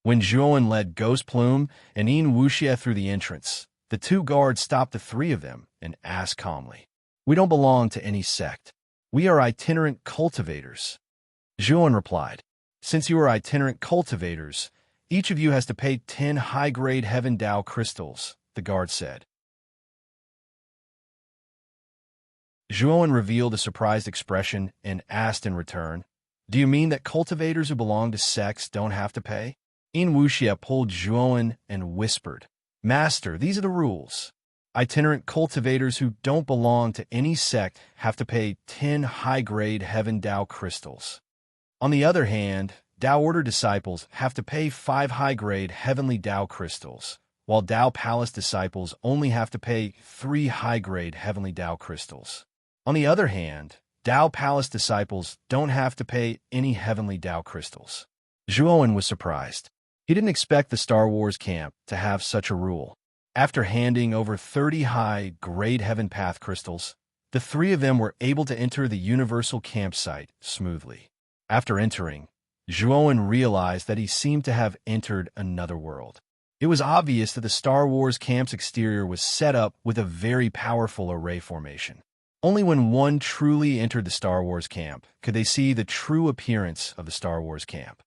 When Zhuowen led Ghost Plume and In Wuxia through the entrance, the 2 guards stopped the 3 of them and asked calmly, "We don't belong to any sect. We are itinerant cultivators." Zhuowen replied, "Since you are itinerant cultivators, each of you has to pay 10 high-grade Heaven Dao crystals," the guard said. Zhuowen revealed a surprised expression and asked in return, "Do you mean that cultivators who belong to sects don't have to pay?" In Wuxia pulled Zhuowen and whispered, "Master, these are the rules. Itinerant cultivators who don't belong to any sect have to pay 10 high-grade Heaven Dao crystals. On the other hand, Dao Order disciples have to pay 5 high-grade Heavenly Dao crystals, while Dao Palace disciples only have to pay 3 high-grade Heavenly Dao crystals. On the other hand, Dao Palace disciples don't have to pay any Heavenly Dao crystals. Zhuowen was surprised. He didn't expect the Star Wars camp to have such a rule. After handing over 30 high-grade Heaven Path crystals, the 3 of them were able to enter the Universal Campsite smoothly. After entering, Zhuowen realized that he seemed to have entered another world. It was obvious that the Star Wars camp's exterior was set up with a very powerful array formation. Only when one truly entered the Star Wars camp could they see the true appearance of the Star Wars camp.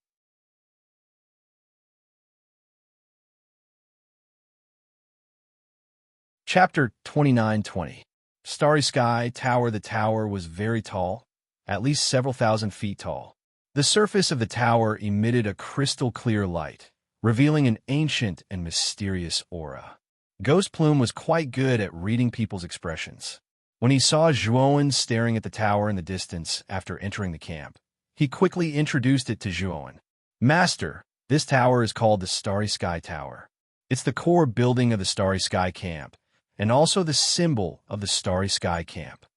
Chapter 29:20. Starry Sky Tower. The tower was very tall, at least several thousand feet tall. The surface of the tower emitted a crystal-clear light, revealing an ancient and mysterious aura. Ghost Plume was quite good at reading people's expressions. When he saw Zhuowen staring at the tower in the distance after entering the camp, he quickly introduced it to Zhuowen. Master, this tower is called the Starry Sky Tower. It's the core building of the Starry Sky Camp, and also the symbol of the Starry Sky Camp.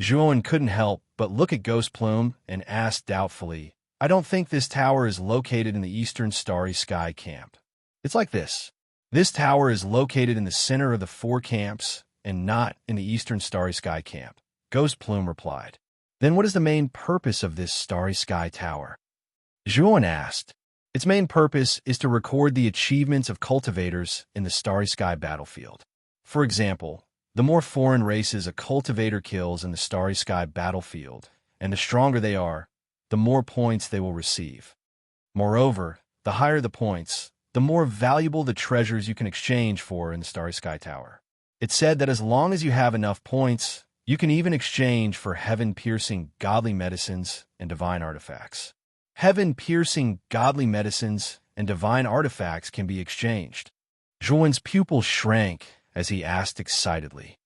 Zhuowen couldn't help but look at Ghost Plume and asked doubtfully, I don't think this tower is located in the Eastern Starry Sky Camp. It's like this. This tower is located in the center of the 4 camps and not in the Eastern Starry Sky Camp, Ghost Plume replied. Then what is the main purpose of this Starry Sky Tower? Zhuowen asked. Its main purpose is to record the achievements of cultivators in the Starry Sky battlefield. For example, the more foreign races a cultivator kills in the Starry Sky battlefield, and the stronger they are, the more points they will receive. Moreover, the higher the points, the more valuable the treasures you can exchange for in the Starry Sky Tower. It's said that as long as you have enough points, you can even exchange for heaven-piercing godly medicines and divine artifacts. Heaven-piercing godly medicines and divine artifacts can be exchanged. Zhuowen's pupil shrank as he asked excitedly.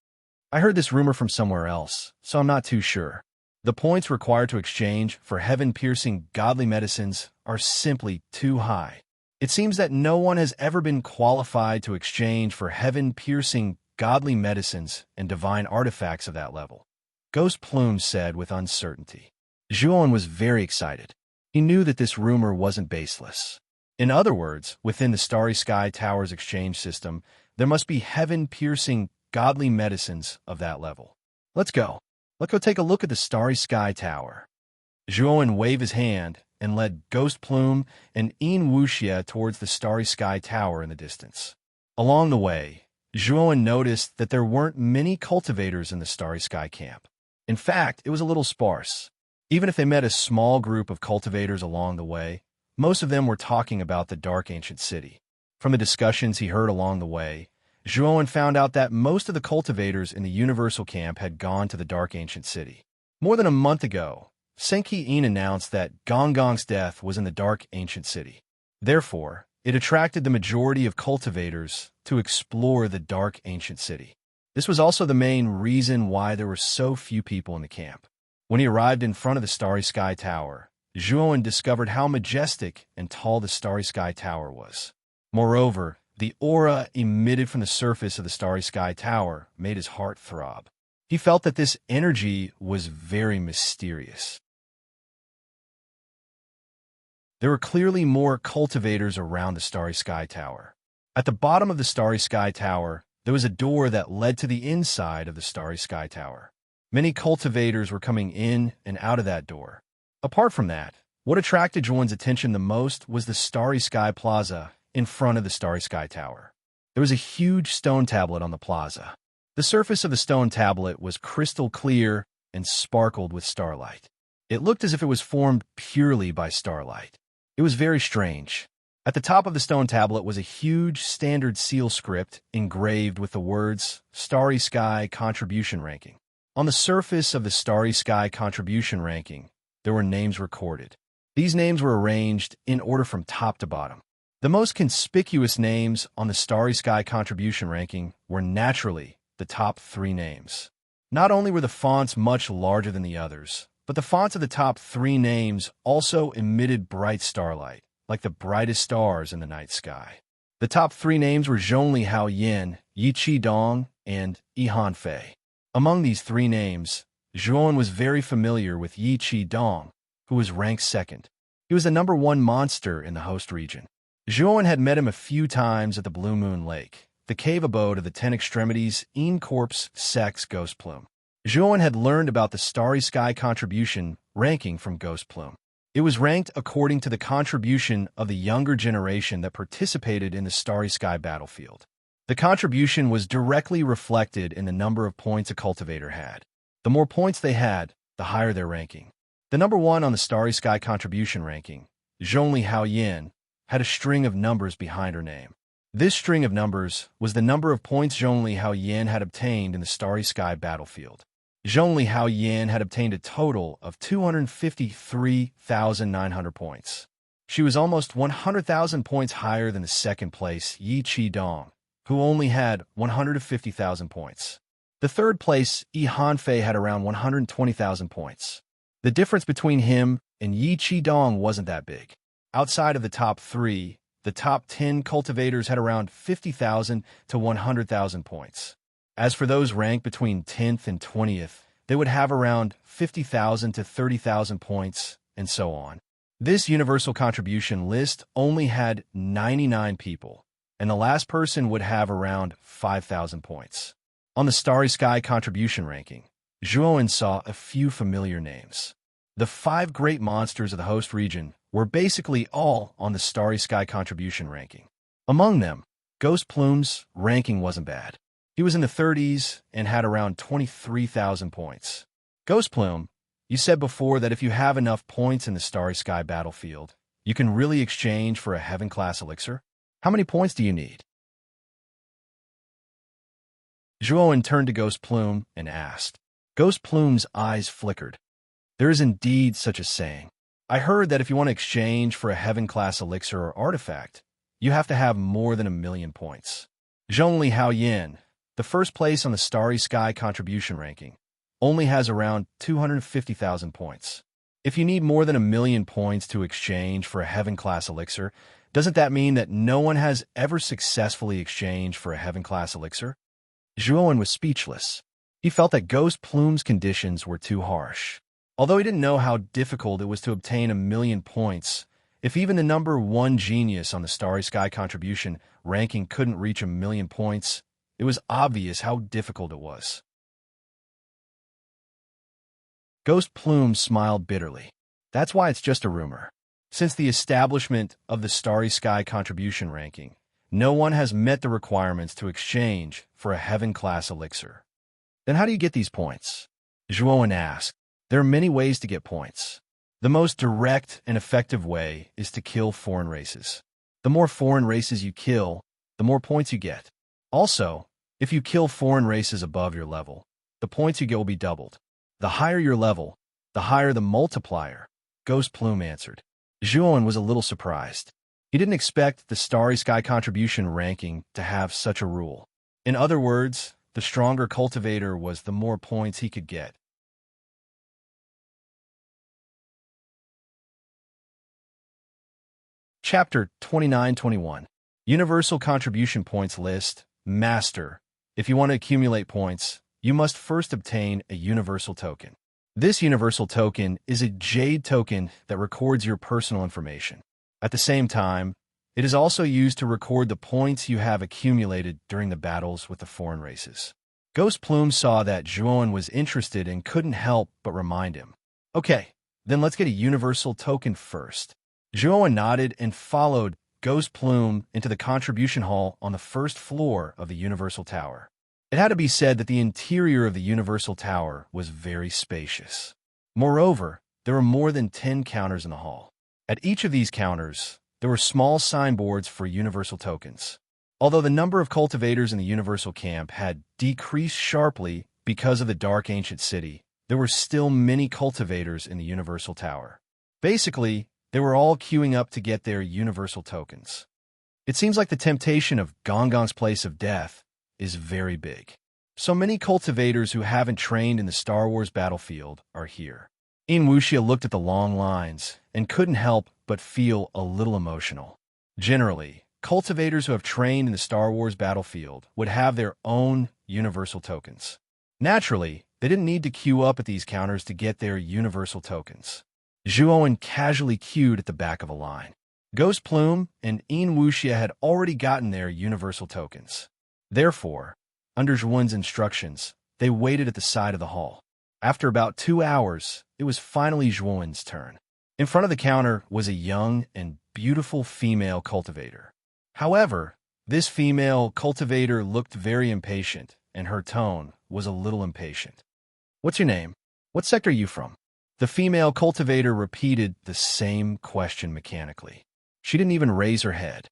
I heard this rumor from somewhere else, so I'm not too sure. The points required to exchange for heaven-piercing godly medicines are simply too high. It seems that no one has ever been qualified to exchange for heaven-piercing godly medicines and divine artifacts of that level, Ghost Plume said with uncertainty. Zhuowen was very excited. He knew that this rumor wasn't baseless. In other words, within the Starry Sky Tower's exchange system, there must be heaven-piercing godly medicines of that level. Let's go. Let's go take a look at the Starry Sky Tower. Zhuowen waved his hand and led Ghost Plume and Yin Wuxia towards the Starry Sky Tower in the distance. Along the way, Zhuowen noticed that there weren't many cultivators in the Starry Sky Camp. In fact, it was a little sparse. Even if they met a small group of cultivators along the way, most of them were talking about the Dark Ancient City. From the discussions he heard along the way, Zhuowen found out that most of the cultivators in the Universal Camp had gone to the Dark Ancient City. More than a month ago, Senki Yin announced that Gongong's death was in the Dark Ancient City. Therefore, it attracted the majority of cultivators to explore the Dark Ancient City. This was also the main reason why there were so few people in the camp. When he arrived in front of the Starry Sky Tower, Zhuowen discovered how majestic and tall the Starry Sky Tower was. Moreover, the aura emitted from the surface of the Starry Sky Tower made his heart throb. He felt that this energy was very mysterious. There were clearly more cultivators around the Starry Sky Tower. At the bottom of the Starry Sky Tower, there was a door that led to the inside of the Starry Sky Tower. Many cultivators were coming in and out of that door. Apart from that, what attracted Zhuowen's attention the most was the Starry Sky Plaza in front of the Starry Sky Tower. There was a huge stone tablet on the plaza. The surface of the stone tablet was crystal clear and sparkled with starlight. It looked as if it was formed purely by starlight. It was very strange. At the top of the stone tablet was a huge standard seal script engraved with the words Starry Sky Contribution Ranking. On the surface of the Starry Sky Contribution Ranking, there were names recorded. These names were arranged in order from top to bottom. The most conspicuous names on the Starry Sky Contribution Ranking were naturally the top 3 names. Not only were the fonts much larger than the others, but the fonts of the top 3 names also emitted bright starlight, like the brightest stars in the night sky. The top 3 names were Zhongli Haoyin, Yi Qidong, and Yi Hanfei. Among these 3 names, Zhuan was very familiar with Yi Qidong, who was ranked 2nd. He was the number 1 monster in the host region. Zhuan had met him a few times at the Blue Moon Lake, the cave abode of the 10 Extremities Corpse Sex Ghost Plume. Zhuan had learned about the Starry Sky contribution ranking from Ghost Plume. It was ranked according to the contribution of the younger generation that participated in the Starry Sky battlefield. The contribution was directly reflected in the number of points a cultivator had. The more points they had, the higher their ranking. The number 1 on the Starry Sky contribution ranking, Zhongli Haoyin, had a string of numbers behind her name. This string of numbers was the number of points Zhongli Haoyin had obtained in the Starry Sky battlefield. Zhongli Haoyin had obtained a total of 253,900 points. She was almost 100,000 points higher than the 2nd place Yi Qidong, who only had 150,000 points. The 3rd place Yi Hanfei had around 120,000 points. The difference between him and Yi Qidong wasn't that big. Outside of the top 3, the top 10 cultivators had around 50,000 to 100,000 points. As for those ranked between 10th and 20th, they would have around 50,000 to 30,000 points, and so on. This universal contribution list only had 99 people, and the last person would have around 5,000 points. On the Starry Sky contribution ranking, Zhuan saw a few familiar names. The 5 great monsters of the host region were basically all on the Starry Sky contribution ranking. Among them, Ghost Plume's ranking wasn't bad. He was in the 30s and had around 23,000 points. Ghost Plume, you said before that if you have enough points in the Starry Sky battlefield, you can really exchange for a Heaven-class elixir. How many points do you need? Zhuan turned to Ghost Plume and asked. Ghost Plume's eyes flickered. There is indeed such a saying. I heard that if you want to exchange for a Heaven-class elixir or artifact, you have to have more than 1,000,000 points. Zhongli Haoyin, the 1st place on the Starry Sky contribution ranking, only has around 250,000 points. If you need more than 1,000,000 points to exchange for a Heaven-class elixir, doesn't that mean that no one has ever successfully exchanged for a Heaven-class elixir? Zhuan was speechless. He felt that Ghost Plume's conditions were too harsh. Although he didn't know how difficult it was to obtain 1,000,000 points, if even the number 1 genius on the Starry Sky contribution ranking couldn't reach 1,000,000 points, it was obvious how difficult it was. Ghost Plume smiled bitterly. That's why it's just a rumor. Since the establishment of the Starry Sky contribution ranking, no one has met the requirements to exchange for a Heaven-class elixir. Then how do you get these points? Zhuan asked. There are many ways to get points. The most direct and effective way is to kill foreign races. The more foreign races you kill, the more points you get. Also, if you kill foreign races above your level, the points you get will be doubled. The higher your level, the higher the multiplier, Ghost Plume answered. Zhuan was a little surprised. He didn't expect the Starry Sky contribution ranking to have such a rule. In other words, the stronger cultivator was the more points he could get. Chapter 29-21. Universal Contribution Points List. Master. If you want to accumulate points, you must first obtain a universal token. This universal token is a jade token that records your personal information. At the same time, it is also used to record the points you have accumulated during the battles with the foreign races. Ghost Plume saw that Zhuan was interested and couldn't help but remind him. Okay, then let's get a universal token first. Zhuan nodded and followed Ghost Plume into the contribution hall on the 1st floor of the Universal Tower. It had to be said that the interior of the Universal Tower was very spacious. Moreover, there were more than 10 counters in the hall. At each of these counters, there were small signboards for universal tokens. Although the number of cultivators in the Universal Camp had decreased sharply because of the Dark Ancient City, there were still many cultivators in the Universal Tower. Basically, they were all queuing up to get their universal tokens. It seems like the temptation of Gongong's Place of Death is very big. So many cultivators who haven't trained in the Star Wars battlefield are here. Wuxia looked at the long lines and couldn't help but feel a little emotional. Generally, cultivators who have trained in the Star Wars battlefield would have their own universal tokens. Naturally, they didn't need to queue up at these counters to get their universal tokens. Zhuowen casually queued at the back of a line. Ghost Plume and Wuxia had already gotten their universal tokens. Therefore, under Zhuowen's instructions, they waited at the side of the hall. After about 2 hours, it was finally Zhuowen's turn. In front of the counter was a young and beautiful female cultivator. However, this female cultivator looked very impatient, and her tone was a little impatient. "What's your name? What sector are you from?" The female cultivator repeated the same question mechanically. She didn't even raise her head.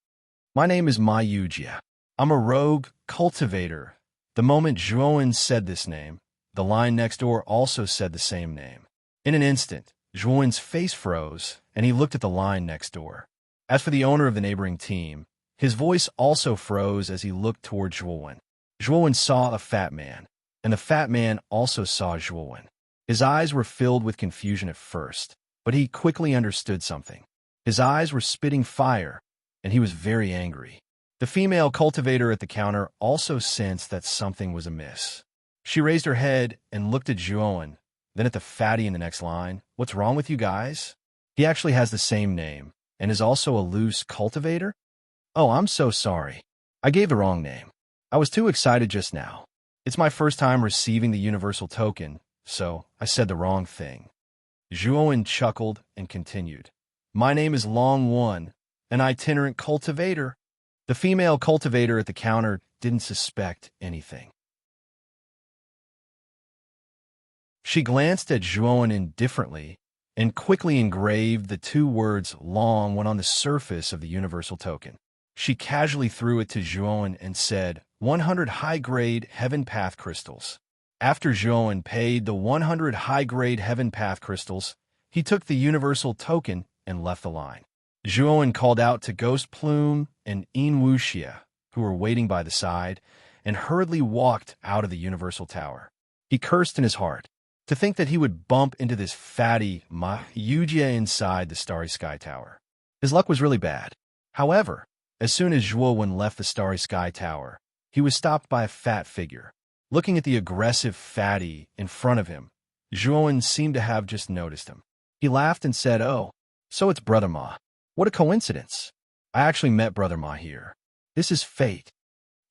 "My name is Ma Yujia. I'm a rogue cultivator." The moment Zhuowen said this name, the line next door also said the same name. In an instant, Zhuowen's face froze, and he looked at the line next door. As for the owner of the neighboring team, his voice also froze as he looked toward Zhuowen. Zhuowen saw a fat man, and the fat man also saw Zhuowen. His eyes were filled with confusion at first, but he quickly understood something. His eyes were spitting fire, and he was very angry. The female cultivator at the counter also sensed that something was amiss. She raised her head and looked at Zhuowen, then at the fatty in the next line. "What's wrong with you guys? He actually has the same name, and is also a loose cultivator? Oh, I'm so sorry. I gave the wrong name. I was too excited just now. It's my first time receiving the universal token, so I said the wrong thing." Zhuowen chuckled and continued. "My name is Long One, an itinerant cultivator." The female cultivator at the counter didn't suspect anything. She glanced at Zhuowen indifferently and quickly engraved the 2 words "Long One" on the surface of the universal token. She casually threw it to Zhuowen and said, 100 high-grade Heaven Path crystals. After Zhuowen paid the 100 high-grade Heaven Path crystals, he took the universal token and left the line. Zhuowen called out to Ghost Plume and Wuxia, who were waiting by the side, and hurriedly walked out of the universal tower. He cursed in his heart. To think that he would bump into this fatty Ma Yujia inside the Starry Sky Tower. His luck was really bad. However, as soon as Zhuowen left the Starry Sky Tower, he was stopped by a fat figure. Looking at the aggressive fatty in front of him, Zhuowen seemed to have just noticed him. He laughed and said, "Oh, so it's Brother Ma. What a coincidence. I actually met Brother Ma here. This is fate."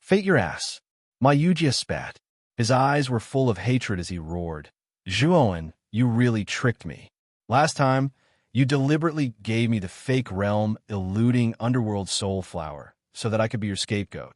"Fate your ass." Ma Yujia spat. His eyes were full of hatred as he roared. "Zhuowen, you really tricked me. Last time, you deliberately gave me the fake realm eluding underworld soul flower so that I could be your scapegoat,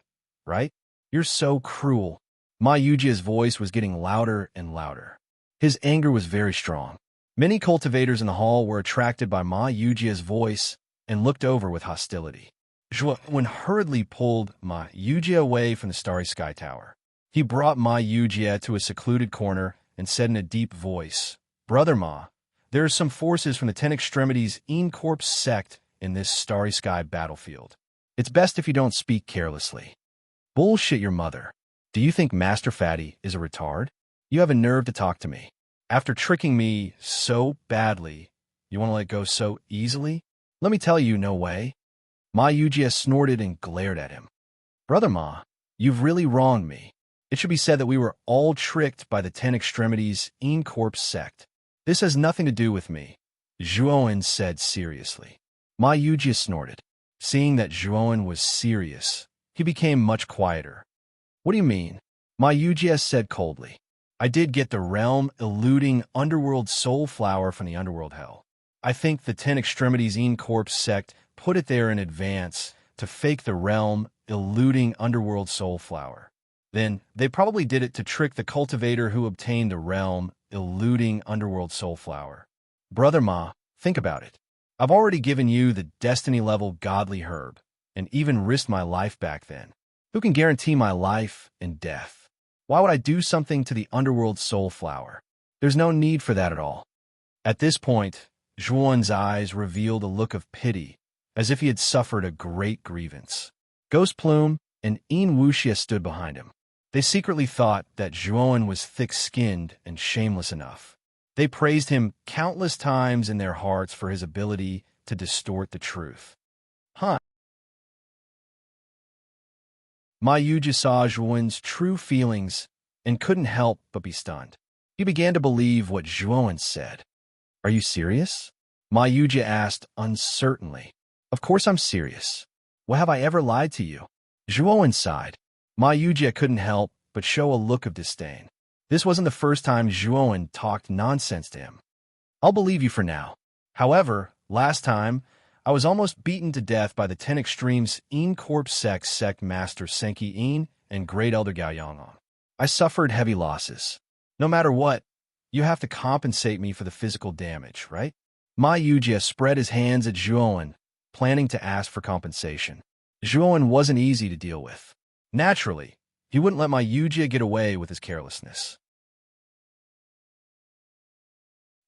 right? You're so cruel." Ma Yujia's voice was getting louder and louder. His anger was very strong. Many cultivators in the hall were attracted by Ma Yujia's voice and looked over with hostility. Zhuowen hurriedly pulled Ma Yujia away from the Starry Sky Tower. He brought Ma Yujia to a secluded corner and said in a deep voice, "Brother Ma, there are some forces from the 10 Extremities Corps sect in this Starry Sky battlefield. It's best if you don't speak carelessly." "Bullshit your mother. Do you think Master Fatty is a retard? You have a nerve to talk to me. After tricking me so badly, you want to let go so easily? Let me tell you, no way." Ma Yujia snorted and glared at him. "Brother Ma, you've really wronged me. It should be said that we were all tricked by the 10 Extremities Corps sect. This has nothing to do with me," Zhuowen said seriously. Ma Yujia snorted. Seeing that Zhuowen was serious, he became much quieter. "What do you mean?" Ma Yujia said coldly. "I did get the realm eluding underworld soul flower from the underworld hell. I think the 10 Extremities Corps sect put it there in advance to fake the realm eluding underworld soul flower. Then they probably did it to trick the cultivator who obtained the realm eluding underworld soul flower. Brother Ma, think about it. I've already given you the destiny level godly herb, and even risked my life back then. Who can guarantee my life and death? Why would I do something to the underworld soul flower? There's no need for that at all." At this point, Zhuowen's eyes revealed a look of pity, as if he had suffered a great grievance. Ghost Plume and Wuxia stood behind him. They secretly thought that Zhuowen was thick-skinned and shameless enough. They praised him countless times in their hearts for his ability to distort the truth. Huh. Ma Yuji saw Zhuowen's true feelings and couldn't help but be stunned. He began to believe what Zhuowen said. Are you serious? Ma Yuji asked uncertainly. Of course I'm serious. Well, have I ever lied to you? Zhuowen sighed. Ma Yuji couldn't help but show a look of disdain. This wasn't the first time Zhuowen talked nonsense to him. I'll believe you for now. However, last time, I was almost beaten to death by the 10 Extremes Een Corp Sect Master Senki Een and Great Elder Gao Yongong. I suffered heavy losses. No matter what, you have to compensate me for the physical damage, right? Ma Yuji spread his hands at Zhuowen, planning to ask for compensation. Zhuowen wasn't easy to deal with. Naturally, he wouldn't let Ma Yuji get away with his carelessness.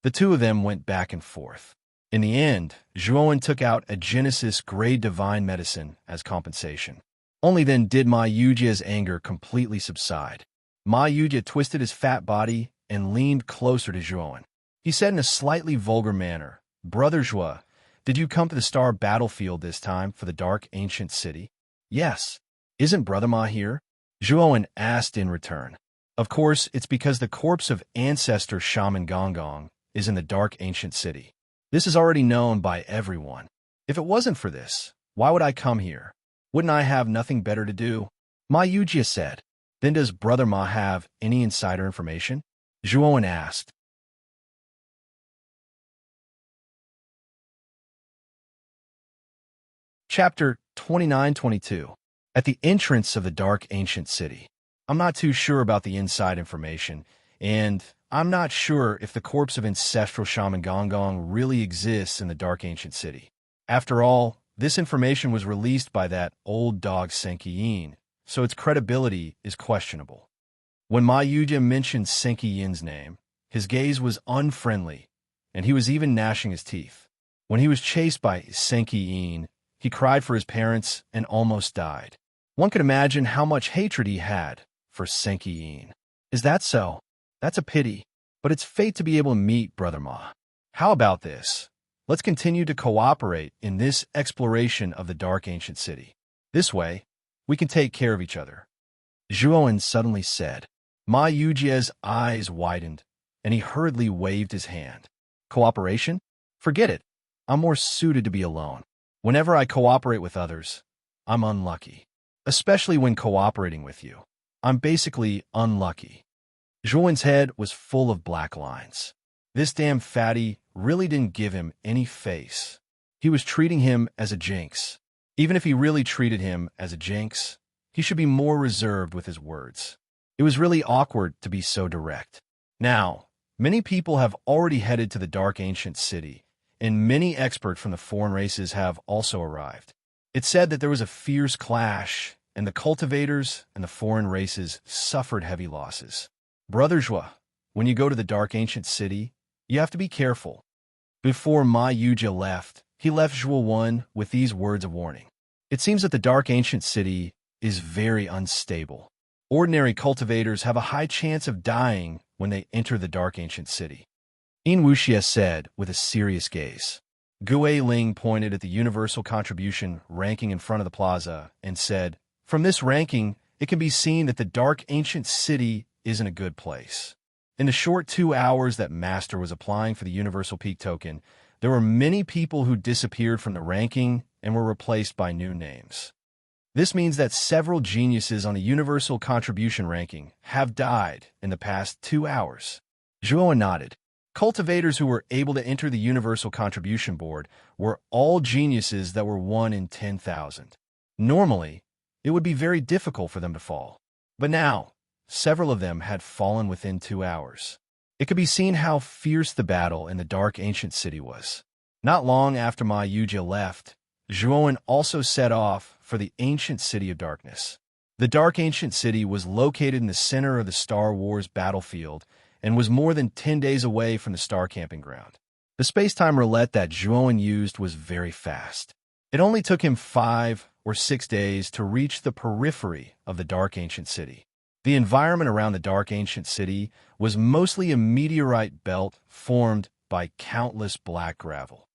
The two of them went back and forth. In the end, Zhuowen took out a Genesis Grade Divine Medicine as compensation. Only then did Ma Yuji's anger completely subside. Ma Yuji twisted his fat body and leaned closer to Zhuowen. He said in a slightly vulgar manner, Brother Zhuo, did you come to the Star Battlefield this time for the Dark Ancient City? Yes. Isn't Brother Ma here? Zhuowen asked in return. Of course, it's because the corpse of ancestor Shaman Gonggong is in the Dark Ancient City. This is already known by everyone. If it wasn't for this, why would I come here? Wouldn't I have nothing better to do? Ma Yuji said. Then does Brother Ma have any insider information? Zhuowen asked. Chapter 29-22. At the entrance of the Dark Ancient City. I'm not too sure about the inside information, and I'm not sure if the corpse of ancestral Shaman Gonggong really exists in the Dark Ancient City. After all, this information was released by that old dog Senki Yin, so its credibility is questionable. When Ma Yuji mentioned Senki Yin's name, his gaze was unfriendly, and he was even gnashing his teeth. When he was chased by Senki Yin, he cried for his parents and almost died. One could imagine how much hatred he had for Senki Yin. Is that so? That's a pity, but it's fate to be able to meet Brother Ma. How about this? Let's continue to cooperate in this exploration of the Dark Ancient City. This way, we can take care of each other. Zhuowen suddenly said. Ma Yuji's eyes widened, and he hurriedly waved his hand. Cooperation? Forget it. I'm more suited to be alone. Whenever I cooperate with others, I'm unlucky. Especially when cooperating with you. I'm basically unlucky. Zhuowen's head was full of black lines. This damn fatty really didn't give him any face. He was treating him as a jinx. Even if he really treated him as a jinx, he should be more reserved with his words. It was really awkward to be so direct. Now, many people have already headed to the Dark Ancient City, and many experts from the foreign races have also arrived. It's said that there was a fierce clash, and the cultivators and the foreign races suffered heavy losses. Brother Zhuo, when you go to the Dark Ancient City, you have to be careful. Before Ma Yuji left, he left Zhuo with these words of warning. It seems that the Dark Ancient City is very unstable. Ordinary cultivators have a high chance of dying when they enter the Dark Ancient City. Yin Wuxia said with a serious gaze. Gue Ling pointed at the universal contribution ranking in front of the plaza and said, From this ranking, it can be seen that the Dark Ancient City isn't a good place. In the short 2 hours that Master was applying for the Universal Peak Token, there were many people who disappeared from the ranking and were replaced by new names. This means that several geniuses on the Universal Contribution ranking have died in the past 2 hours. Zhuo nodded. Cultivators who were able to enter the Universal Contribution Board were all geniuses that were 1 in 10,000. Normally, it would be very difficult for them to fall. But now, several of them had fallen within 2 hours. It could be seen how fierce the battle in the Dark Ancient City was. Not long after Ma Yuji left, Zhuowen also set off for the Ancient City of Darkness. The Dark Ancient City was located in the center of the Star Wars battlefield and was more than 10 days away from the Star Camping Ground. The space-time roulette that Zhuowen used was very fast. It only took him 5 or 6 days to reach the periphery of the Dark Ancient City. The environment around the dark ancient city was mostly a meteorite belt formed by countless black gravel.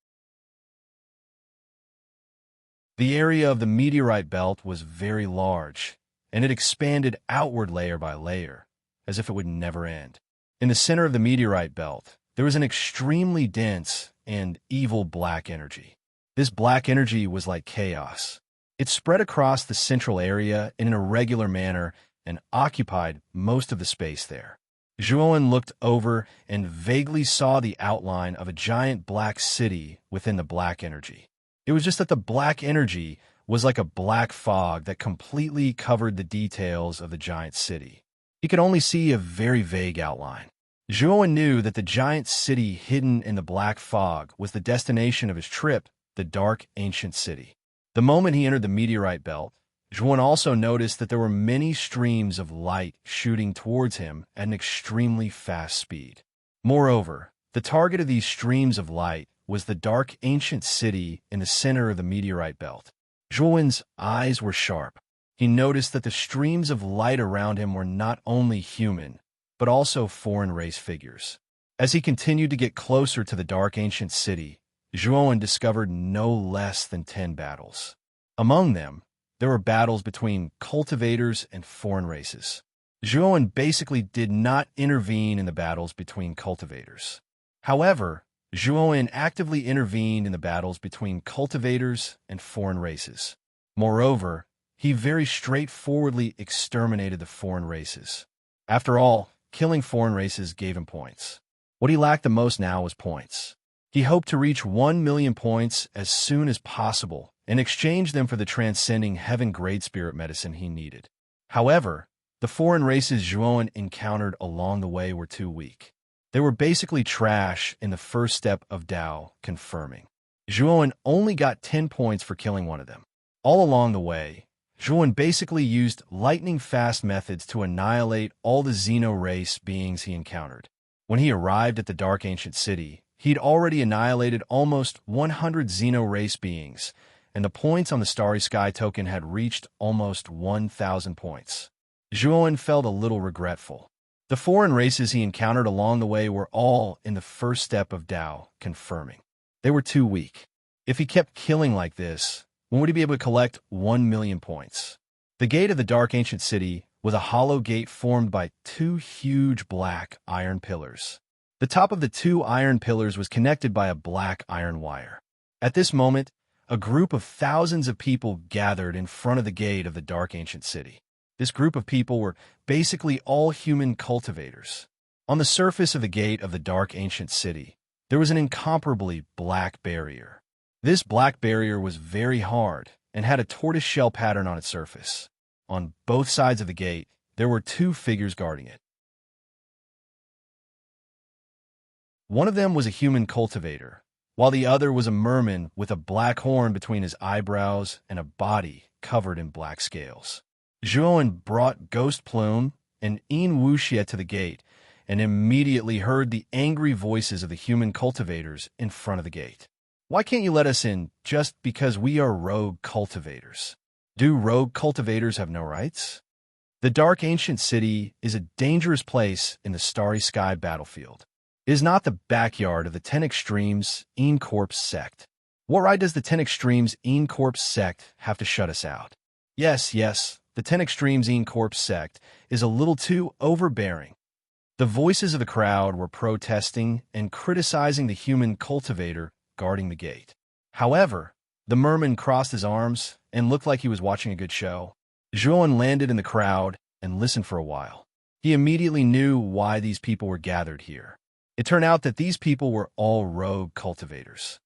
The area of the meteorite belt was very large, and it expanded outward layer by layer, as if it would never end. In the center of the meteorite belt, there was an extremely dense and evil black energy. This black energy was like chaos. It spread across the central area in an irregular manner and occupied most of the space there. Zhuowen looked over and vaguely saw the outline of a giant black city within the black energy. It was just that the black energy was like a black fog that completely covered the details of the giant city. He could only see a very vague outline. Zhuowen knew that the giant city hidden in the black fog was the destination of his trip, the dark ancient city. The moment he entered the meteorite belt, Zhuowen also noticed that there were many streams of light shooting towards him at an extremely fast speed. Moreover, the target of these streams of light was the dark ancient city in the center of the meteorite belt. Zhuowen's eyes were sharp. He noticed that the streams of light around him were not only human, but also foreign race figures. As he continued to get closer to the dark ancient city, Zhuowen discovered no less than 10 battles. Among them, there were battles between cultivators and foreign races. Zhuowen basically did not intervene in the battles between cultivators. However, Zhuowen actively intervened in the battles between cultivators and foreign races. Moreover, he very straightforwardly exterminated the foreign races. After all, killing foreign races gave him points. What he lacked the most now was points. He hoped to reach 1 million points as soon as possible and exchange them for the transcending heaven great spirit medicine he needed. However, the foreign races Zhuowen encountered along the way were too weak. They were basically trash in the first step of Tao confirming. Zhuowen only got 10 points for killing one of them. All along the way, Zhuowen basically used lightning-fast methods to annihilate all the Xeno race beings he encountered. When he arrived at the Dark Ancient City, he'd already annihilated almost 100 Xeno race beings, and the points on the Starry Sky token had reached almost 1,000 points. Zhuowen felt a little regretful. The foreign races he encountered along the way were all in the first step of Tao confirming. They were too weak. If he kept killing like this, when would he be able to collect 1 million points? The gate of the Dark Ancient City was a hollow gate formed by 2 huge black iron pillars. The top of the 2 iron pillars was connected by a black iron wire. At this moment, a group of thousands of people gathered in front of the gate of the Dark Ancient City. This group of people were basically all human cultivators. On the surface of the gate of the Dark Ancient City, there was an incomparably black barrier. This black barrier was very hard and had a tortoise-shell pattern on its surface. On both sides of the gate, there were 2 figures guarding it. One of them was a human cultivator, while the other was a merman with a black horn between his eyebrows and a body covered in black scales. Zhuowen brought Ghost Plume and Yin Wuxie to the gate and immediately heard the angry voices of the human cultivators in front of the gate. Why can't you let us in just because we are rogue cultivators? Do rogue cultivators have no rights? The Dark Ancient City is a dangerous place in the Starry Sky battlefield. It is not the backyard of the 10 Extremes Yin Corps sect. What right does the 10 Extremes Yin Corps sect have to shut us out? Yes, the 10 Extremes Yin Corps sect is a little too overbearing. The voices of the crowd were protesting and criticizing the human cultivator guarding the gate. However, the merman crossed his arms and looked like he was watching a good show. Zhuowen landed in the crowd and listened for a while. He immediately knew why these people were gathered here. It turned out that these people were all rogue cultivators.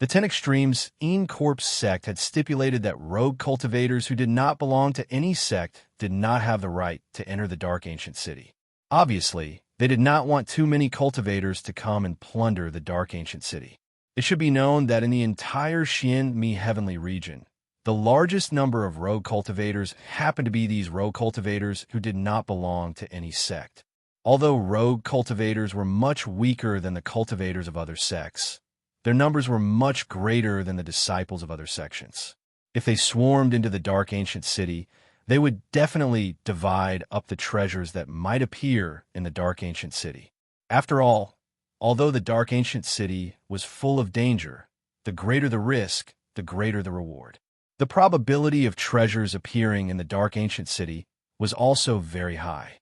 The 10 Extremes Yin Corps sect had stipulated that rogue cultivators who did not belong to any sect did not have the right to enter the Dark Ancient City. Obviously, they did not want too many cultivators to come and plunder the Dark Ancient City. It should be known that in the entire Xianmi Heavenly region, the largest number of rogue cultivators happened to be these rogue cultivators who did not belong to any sect. Although rogue cultivators were much weaker than the cultivators of other sects, their numbers were much greater than the disciples of other sections. If they swarmed into the dark ancient city, they would definitely divide up the treasures that might appear in the dark ancient city. After all, although the dark ancient city was full of danger, the greater the risk, the greater the reward. The probability of treasures appearing in the dark ancient city was also very high.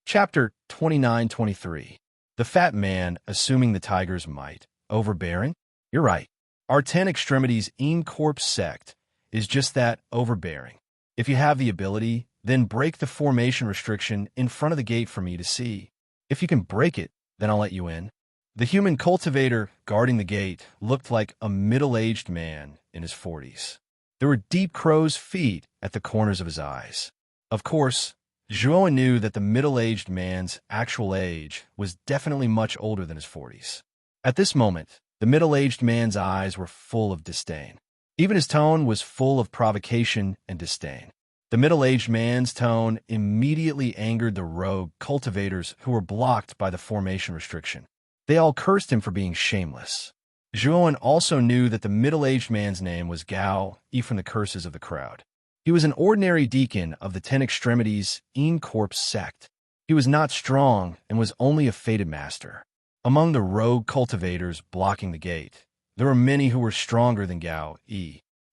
Chapter 29-23. The Fat Man Assuming the Tiger's Might. Overbearing? You're right. Our 10 Extremities Corpse sect is just that, overbearing. If you have the ability, then break the formation restriction in front of the gate for me to see. If you can break it, then I'll let you in. The human cultivator guarding the gate looked like a middle-aged man in his 40s. There were deep crow's feet at the corners of his eyes. Of course, Joan knew that the middle-aged man's actual age was definitely much older than his 40s. At this moment, the middle-aged man's eyes were full of disdain. Even his tone was full of provocation and disdain. The middle-aged man's tone immediately angered the rogue cultivators who were blocked by the formation restriction. They all cursed him for being shameless. Joan also knew that the middle-aged man's name was Gao, from the curses of the crowd. He was an ordinary deacon of the 10 Extremities Corpse sect. He was not strong and was only a fated master. Among the rogue cultivators blocking the gate, there were many who were stronger than Gao.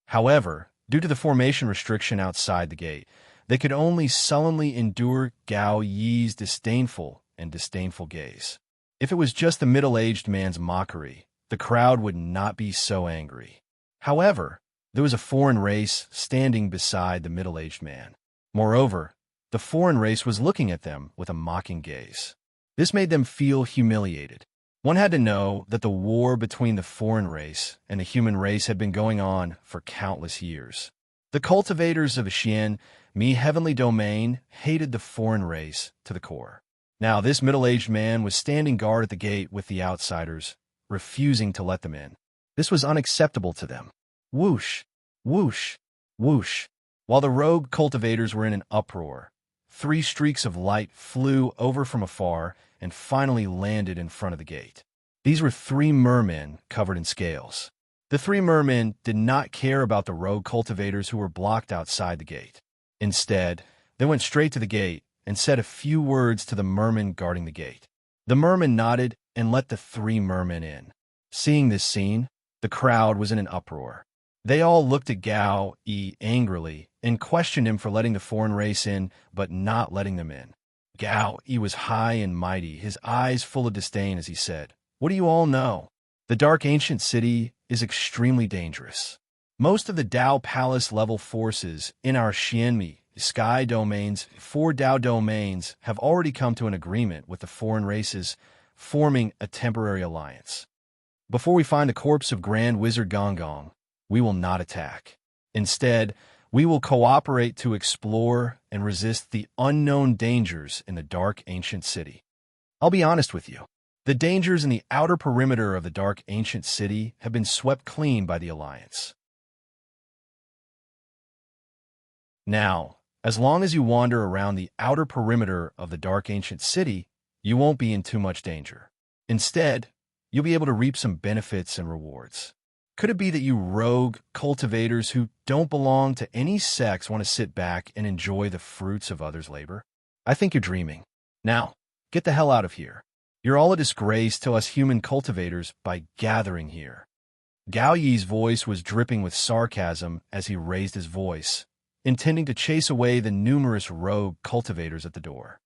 However, due to the formation restriction outside the gate, they could only sullenly endure Gao Yi's disdainful gaze. If it was just the middle-aged man's mockery, the crowd would not be so angry. However, there was a foreign race standing beside the middle-aged man. Moreover, the foreign race was looking at them with a mocking gaze. This made them feel humiliated. One had to know that the war between the foreign race and the human race had been going on for countless years. The cultivators of Xian, heavenly domain, hated the foreign race to the core. Now this middle-aged man was standing guard at the gate with the outsiders, refusing to let them in. This was unacceptable to them. Whoosh, whoosh, whoosh. While the rogue cultivators were in an uproar, 3 streaks of light flew over from afar and finally landed in front of the gate. These were 3 mermen covered in scales. The 3 mermen did not care about the rogue cultivators who were blocked outside the gate. Instead, they went straight to the gate and said a few words to the merman guarding the gate. The merman nodded and let the 3 mermen in. Seeing this scene, the crowd was in an uproar. They all looked at Gao angrily and questioned him for letting the foreign race in but not letting them in. Gao was high and mighty, his eyes full of disdain as he said, "What do you all know? The dark ancient city is extremely dangerous. Most of the Dao Palace level forces in our Xianmi sky domains, 4 Dao domains, have already come to an agreement with the foreign races, forming a temporary alliance. Before we find the corpse of Grand Wizard Gong, we will not attack. Instead, we will cooperate to explore and resist the unknown dangers in the dark ancient city." I'll be honest with you. The dangers in the outer perimeter of the dark ancient city have been swept clean by the alliance. Now, as long as you wander around the outer perimeter of the dark ancient city, you won't be in too much danger. Instead, you'll be able to reap some benefits and rewards. Could it be that you rogue cultivators who don't belong to any sects want to sit back and enjoy the fruits of others' labor? I think you're dreaming. Now, get the hell out of here. You're all a disgrace to us human cultivators by gathering here. Gao Yi's voice was dripping with sarcasm as he raised his voice, intending to chase away the numerous rogue cultivators at the door.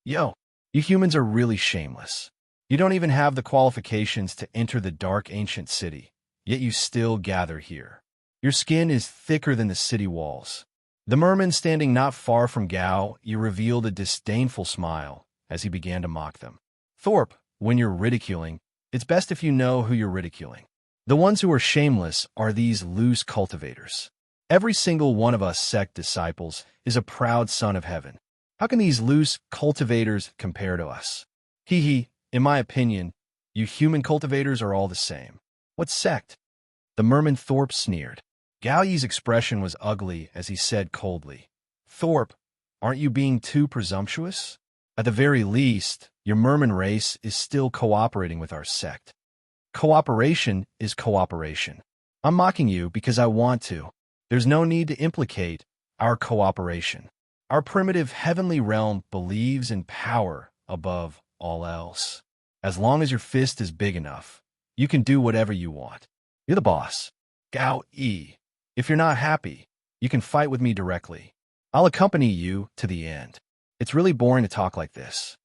Yo, you humans are really shameless. You don't even have the qualifications to enter the dark ancient city, yet you still gather here. Your skin is thicker than the city walls. The merman standing not far from Gao revealed a disdainful smile as he began to mock them. Thorpe, when you're ridiculing, it's best if you know who you're ridiculing. The ones who are shameless are these loose cultivators. Every single one of us sect disciples is a proud son of heaven. How can these loose cultivators compare to us? In my opinion, you human cultivators are all the same. What sect? The merman Thorpe sneered. Gao Yi's expression was ugly as he said coldly, "Thorpe, aren't you being too presumptuous? At the very least, your merman race is still cooperating with our sect. Cooperation is cooperation. I'm mocking you because I want to. There's no need to implicate our cooperation. Our primitive heavenly realm believes in power above all else. As long as your fist is big enough, you can do whatever you want. You're the boss. Gao Yi. If you're not happy, you can fight with me directly. I'll accompany you to the end. It's really boring to talk like this.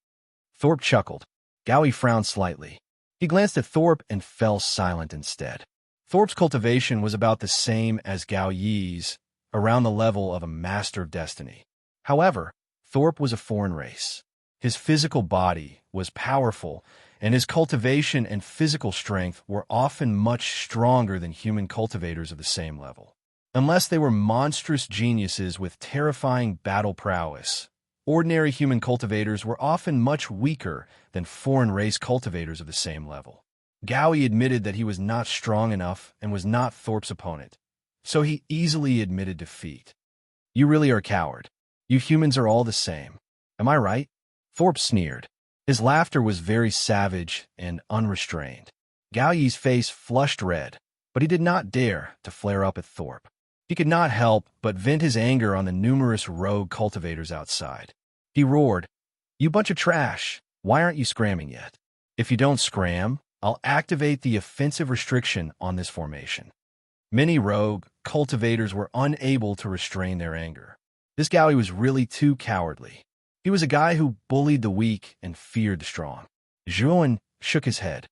Thorpe chuckled. Gao Yi frowned slightly. He glanced at Thorpe and fell silent instead. Thorpe's cultivation was about the same as Gao Yi's, around the level of a master of destiny. However, Thorpe was a foreign race. His physical body was powerful, and his cultivation and physical strength were often much stronger than human cultivators of the same level. Unless they were monstrous geniuses with terrifying battle prowess, ordinary human cultivators were often much weaker than foreign race cultivators of the same level. Gao Yi admitted that he was not strong enough and was not Thorpe's opponent, so he easily admitted defeat. You really are a coward. You humans are all the same. Am I right? Thorpe sneered. His laughter was very savage and unrestrained. Gao Yi's face flushed red, but he did not dare to flare up at Thorpe. He could not help but vent his anger on the numerous rogue cultivators outside. He roared, "You bunch of trash! Why aren't you scramming yet? If you don't scram, I'll activate the offensive restriction on this formation." Many rogue cultivators were unable to restrain their anger. This Gao Yi was really too cowardly. He was a guy who bullied the weak and feared the strong. Zhuan shook his head.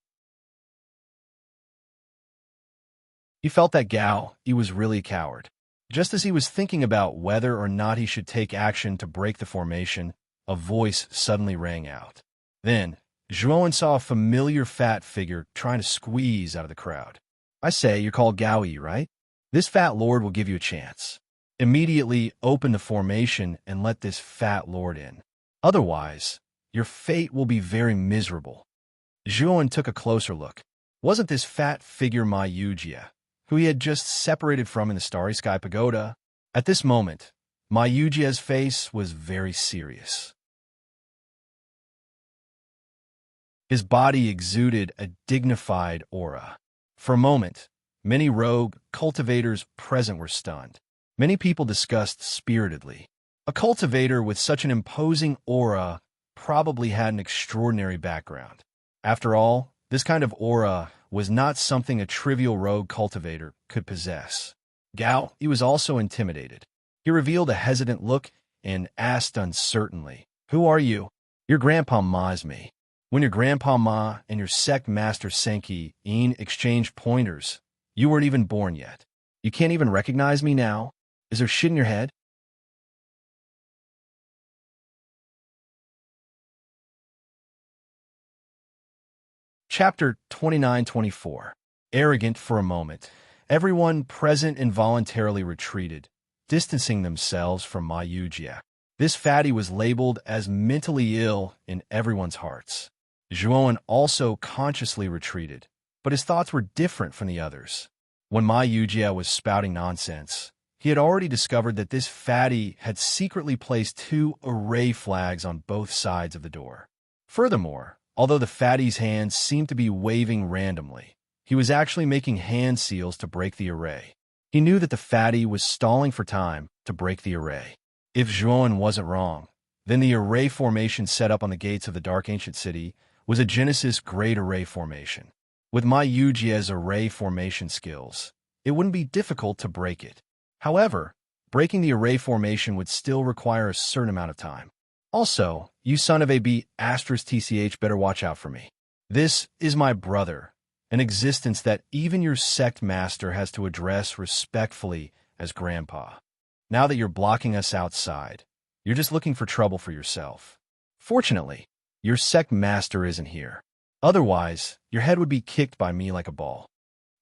He felt that Gao Yi was really a coward. Just as he was thinking about whether or not he should take action to break the formation, a voice suddenly rang out. Then, Zhuan saw a familiar fat figure trying to squeeze out of the crowd. "I say, you're called Gao Yi, right? This fat lord will give you a chance. Immediately open the formation and let this fat lord in. Otherwise, your fate will be very miserable." Zhuan took a closer look. Wasn't this fat figure Ma Yujia, who he had just separated from in the Starry Sky Pagoda? At this moment, Ma Yujia's face was very serious. His body exuded a dignified aura. For a moment, many rogue cultivators present were stunned. Many people discussed spiritedly. A cultivator with such an imposing aura probably had an extraordinary background. After all, this kind of aura was not something a trivial rogue cultivator could possess. Gao Yi was also intimidated. He revealed a hesitant look and asked uncertainly, "Who are you?" "Your Grandpa Ma is me. When your Grandpa Ma and your sect master Senki Yin exchanged pointers, you weren't even born yet. You can't even recognize me now? Is there shit in your head?" Chapter 29-24. Arrogant for a moment, everyone present involuntarily retreated, distancing themselves from Ma Yujia. This fatty was labeled as mentally ill in everyone's hearts. Zhuan also consciously retreated, but his thoughts were different from the others. When Ma Yujia was spouting nonsense, he had already discovered that this fatty had secretly placed 2 array flags on both sides of the door. Furthermore, although the fatty's hands seemed to be waving randomly, he was actually making hand seals to break the array. He knew that the fatty was stalling for time to break the array. If Zhuan wasn't wrong, then the array formation set up on the gates of the Dark Ancient City was a Genesis Great Array formation. With Ma Yujia's array formation skills, it wouldn't be difficult to break it. However, breaking the array formation would still require a certain amount of time. Also, you son of a b*** TCH better watch out for me. This is my brother, an existence that even your sect master has to address respectfully as Grandpa. Now that you're blocking us outside, you're just looking for trouble for yourself. Fortunately, your sect master isn't here. Otherwise, your head would be kicked by me like a ball.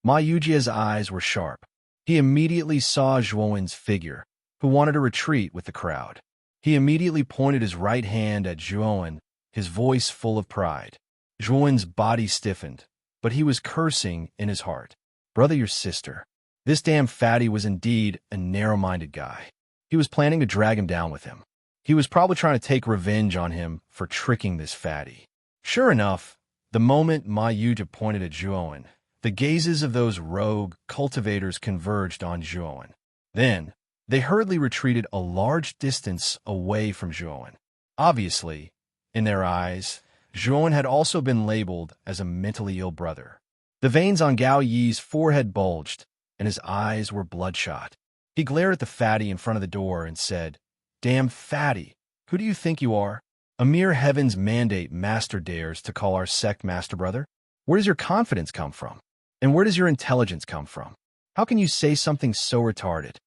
Ma Yujia's eyes were sharp. He immediately saw Zhuan's figure, who wanted to retreat with the crowd. He immediately pointed his right hand at Zhuan, his voice full of pride. Zhuan's body stiffened, but he was cursing in his heart. Brother, your sister. This damn fatty was indeed a narrow-minded guy. He was planning to drag him down with him. He was probably trying to take revenge on him for tricking this fatty. Sure enough, the moment Ma Yuja pointed at Zhuowen, the gazes of those rogue cultivators converged on Zhuowen. Then, they hurriedly retreated a large distance away from Zhuowen. Obviously, in their eyes, Zhuowen had also been labeled as a mentally ill brother. The veins on Gao Yi's forehead bulged, and his eyes were bloodshot. He glared at the fatty in front of the door and said, "Damn fatty, who do you think you are? A mere heaven's mandate master dares to call our sect master brother? Where does your confidence come from? And where does your intelligence come from? How can you say something so retarded?"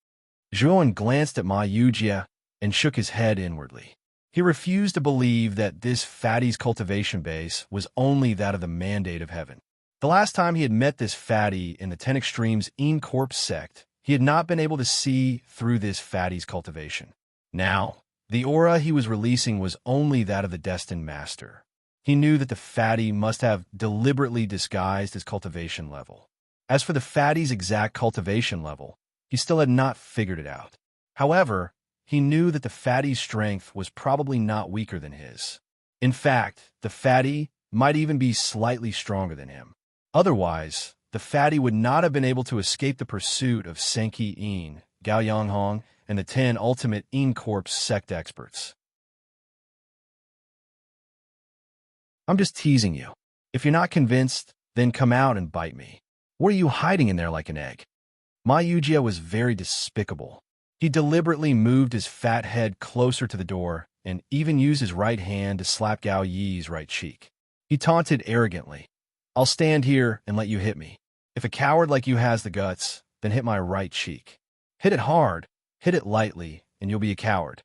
Zhuowen glanced at Ma Yujia and shook his head inwardly. He refused to believe that this fatty's cultivation base was only that of the mandate of heaven. The last time he had met this fatty in the 10 Extremes Corp sect, he had not been able to see through this fatty's cultivation. Now, the aura he was releasing was only that of the destined master. He knew that the fatty must have deliberately disguised his cultivation level. As for the fatty's exact cultivation level, he still had not figured it out. However, he knew that the fatty's strength was probably not weaker than his. In fact, the fatty might even be slightly stronger than him. Otherwise, the fatty would not have been able to escape the pursuit of Senki In, Gao Yanghong, and the 10 ultimate Corp sect experts. "I'm just teasing you. If you're not convinced, then come out and bite me. What are you hiding in there like an egg?" Ma Yujia was very despicable. He deliberately moved his fat head closer to the door and even used his right hand to slap Gao Yi's right cheek. He taunted arrogantly, "I'll stand here and let you hit me. If a coward like you has the guts, then hit my right cheek. Hit it hard, hit it lightly, and you'll be a coward."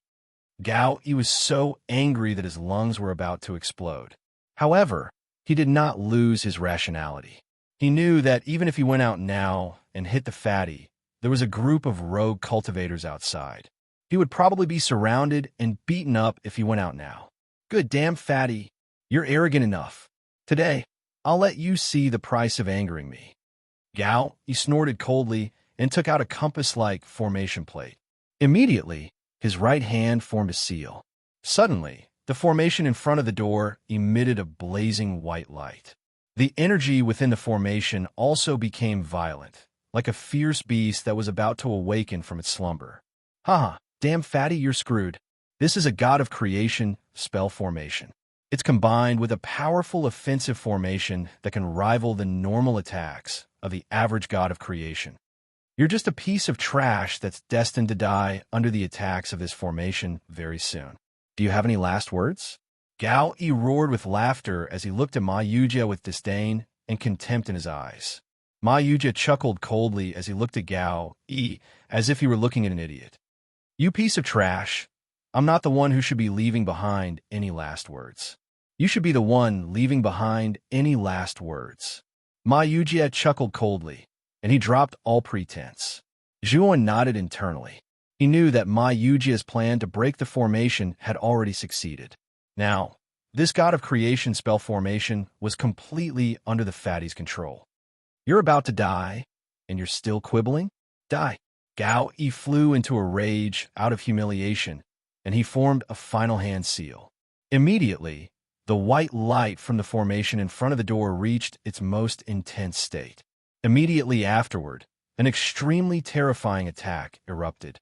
Gao Yi was so angry that his lungs were about to explode. However, he did not lose his rationality. He knew that even if he went out now and hit the fatty, there was a group of rogue cultivators outside. He would probably be surrounded and beaten up if he went out now. "Good damn fatty, you're arrogant enough. Today, I'll let you see the price of angering me." Gao, he snorted coldly and took out a compass-like formation plate. Immediately, his right hand formed a seal. Suddenly, the formation in front of the door emitted a blazing white light. The energy within the formation also became violent, like a fierce beast that was about to awaken from its slumber. "Haha, damn fatty, you're screwed. This is a god of creation spell formation. It's combined with a powerful offensive formation that can rival the normal attacks of the average god of creation. You're just a piece of trash that's destined to die under the attacks of this formation very soon. Do you have any last words?" Gao Yi roared with laughter as he looked at Ma Yujia with disdain and contempt in his eyes. Ma Yujia chuckled coldly as he looked at Gao Yi as if he were looking at an idiot. "You piece of trash, I'm not the one who should be leaving behind any last words. You should be the one leaving behind any last words." Ma Yujia chuckled coldly, and he dropped all pretense. Zhuowen nodded internally. He knew that Ma Yujia's plan to break the formation had already succeeded. Now, this god of creation spell formation was completely under the fatty's control. "You're about to die, and you're still quibbling? Die." Gao Yi flew into a rage out of humiliation, and he formed a final hand seal. Immediately, the white light from the formation in front of the door reached its most intense state. Immediately afterward, an extremely terrifying attack erupted.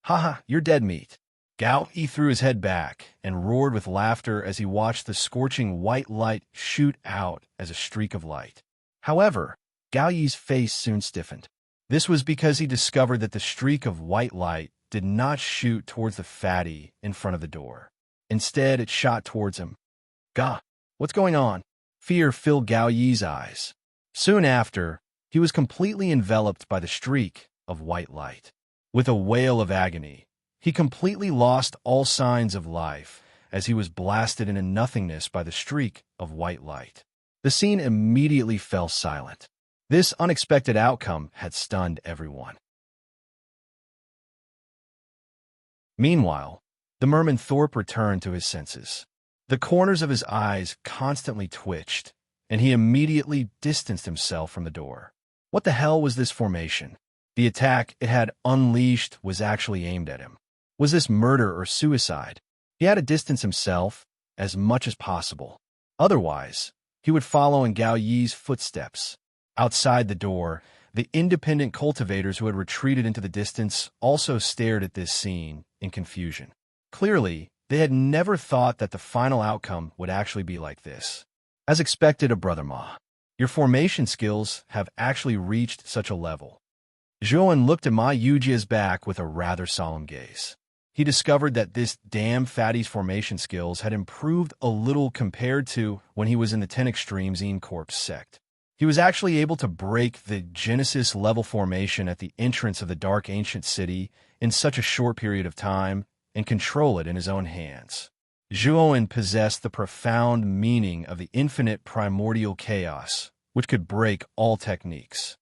"Haha, you're dead meat." Gao Yi threw his head back and roared with laughter as he watched the scorching white light shoot out as a streak of light. However, Gao Yi's face soon stiffened. This was because he discovered that the streak of white light did not shoot towards the fatty in front of the door. Instead, it shot towards him. "Gah, what's going on?" Fear filled Gao Yi's eyes. Soon after, he was completely enveloped by the streak of white light. With a wail of agony, he completely lost all signs of life as he was blasted into nothingness by the streak of white light. The scene immediately fell silent. This unexpected outcome had stunned everyone. Meanwhile, the merman Thorpe returned to his senses. The corners of his eyes constantly twitched, and he immediately distanced himself from the door. What the hell was this formation? The attack it had unleashed was actually aimed at him. Was this murder or suicide? He had to distance himself as much as possible. Otherwise, he would follow in Gao Yi's footsteps. Outside the door, the independent cultivators who had retreated into the distance also stared at this scene in confusion. Clearly, they had never thought that the final outcome would actually be like this. As expected of Brother Ma, your formation skills have actually reached such a level. Zhuan looked at Ma Yujia's back with a rather solemn gaze. He discovered that this damn fatty's formation skills had improved a little compared to when he was in the 10 Extreme Xen Corps sect. He was actually able to break the Genesis level formation at the entrance of the Dark Ancient City in such a short period of time and control it in his own hands. Zhuan possessed the profound meaning of the infinite primordial chaos, which could break all techniques.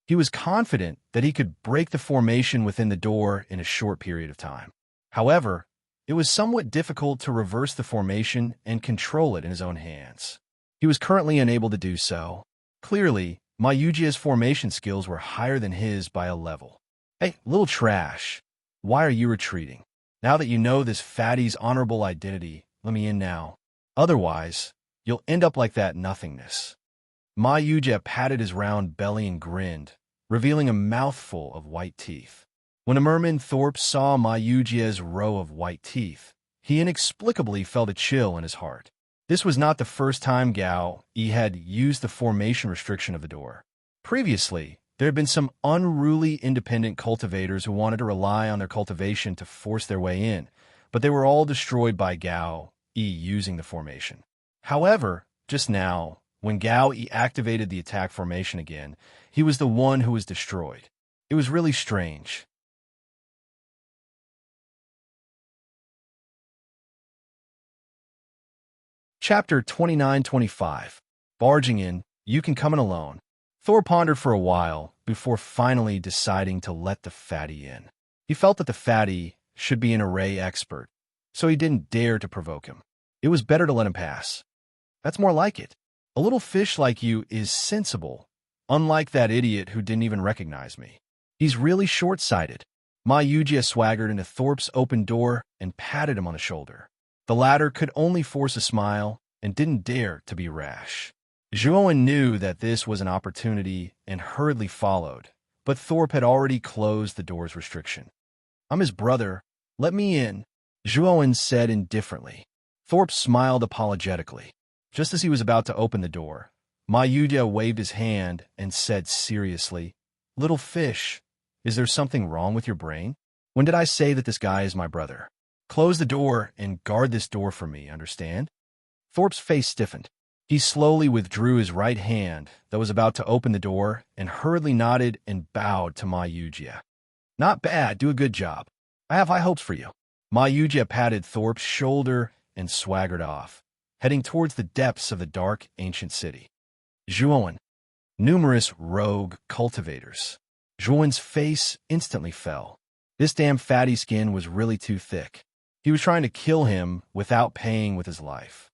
He was confident that he could break the formation within the door in a short period of time. However, it was somewhat difficult to reverse the formation and control it in his own hands. He was currently unable to do so. Clearly, Ma Yujia's formation skills were higher than his by a level. Hey, little trash, why are you retreating? Now that you know this fatty's honorable identity, let me in now. Otherwise, you'll end up like that nothingness. Ma Yujia patted his round belly and grinned, revealing a mouthful of white teeth. When a merman Thorpe saw Ma Yujia's row of white teeth, he inexplicably felt a chill in his heart. This was not the first time Gao Yi had used the formation restriction of the door. Previously, there had been some unruly independent cultivators who wanted to rely on their cultivation to force their way in, but they were all destroyed by Gao Yi using the formation. However, just now, when Gao Yi activated the attack formation again, he was the one who was destroyed. It was really strange. Chapter 29-25. Barging in, you can come in alone. Thor pondered for a while before finally deciding to let the fatty in. He felt that the fatty should be an array expert, so he didn't dare to provoke him. It was better to let him pass. That's more like it. A little fish like you is sensible, unlike that idiot who didn't even recognize me. He's really short-sighted. Ma Yujia swaggered into Thorpe's open door and patted him on the shoulder. The latter could only force a smile and didn't dare to be rash. Zhuan knew that this was an opportunity and hurriedly followed, but Thorpe had already closed the door's restriction. I'm his brother. Let me in, Zhuan said indifferently. Thorpe smiled apologetically. Just as he was about to open the door, Ma Yujia waved his hand and said seriously, Little fish, is there something wrong with your brain? When did I say that this guy is my brother? Close the door and guard this door for me, understand? Thorpe's face stiffened. He slowly withdrew his right hand that was about to open the door and hurriedly nodded and bowed to Ma Yujia. Not bad, do a good job. I have high hopes for you. Ma Yujia patted Thorpe's shoulder and swaggered off, heading towards the depths of the dark ancient city. Zhuan. Numerous rogue cultivators. Zhuan's face instantly fell. This damn fatty skin was really too thick. He was trying to kill him without paying with his life.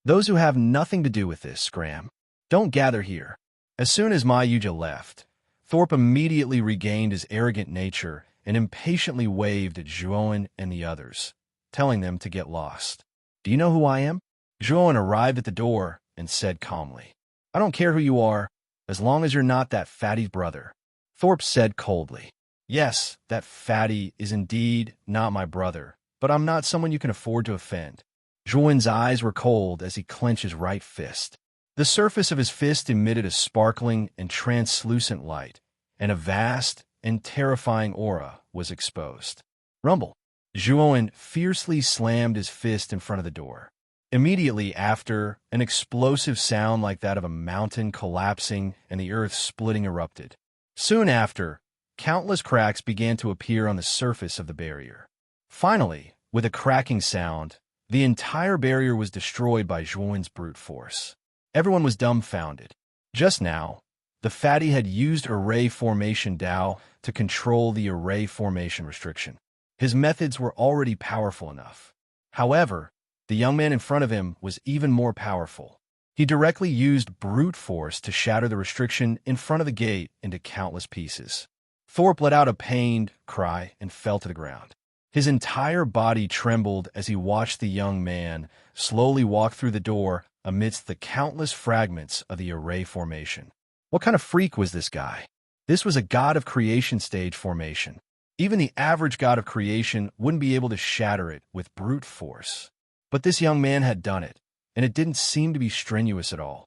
Those who have nothing to do with this, scram. Don't gather here. As soon as Ma Yujia left, Thorpe immediately regained his arrogant nature and impatiently waved at Zhuan and the others, telling them to get lost. Do you know who I am? Zhuan arrived at the door and said calmly, I don't care who you are, as long as you're not that fatty's brother. Thorpe said coldly, Yes, that fatty is indeed not my brother, but I'm not someone you can afford to offend. Zhuan's eyes were cold as he clenched his right fist. The surface of his fist emitted a sparkling and translucent light, and a vast and terrifying aura was exposed. Rumble. Zhuan fiercely slammed his fist in front of the door. Immediately after, an explosive sound like that of a mountain collapsing and the earth splitting erupted. Soon after, countless cracks began to appear on the surface of the barrier. Finally, with a cracking sound, the entire barrier was destroyed by Zhuan's brute force. Everyone was dumbfounded. Just now, the fatty had used array formation Dao to control the array formation restriction. His methods were already powerful enough. However, the young man in front of him was even more powerful. He directly used brute force to shatter the restriction in front of the gate into countless pieces. Thorpe let out a pained cry and fell to the ground. His entire body trembled as he watched the young man slowly walk through the door amidst the countless fragments of the array formation. What kind of freak was this guy? This was a god of creation stage formation. Even the average god of creation wouldn't be able to shatter it with brute force. But this young man had done it, and it didn't seem to be strenuous at all.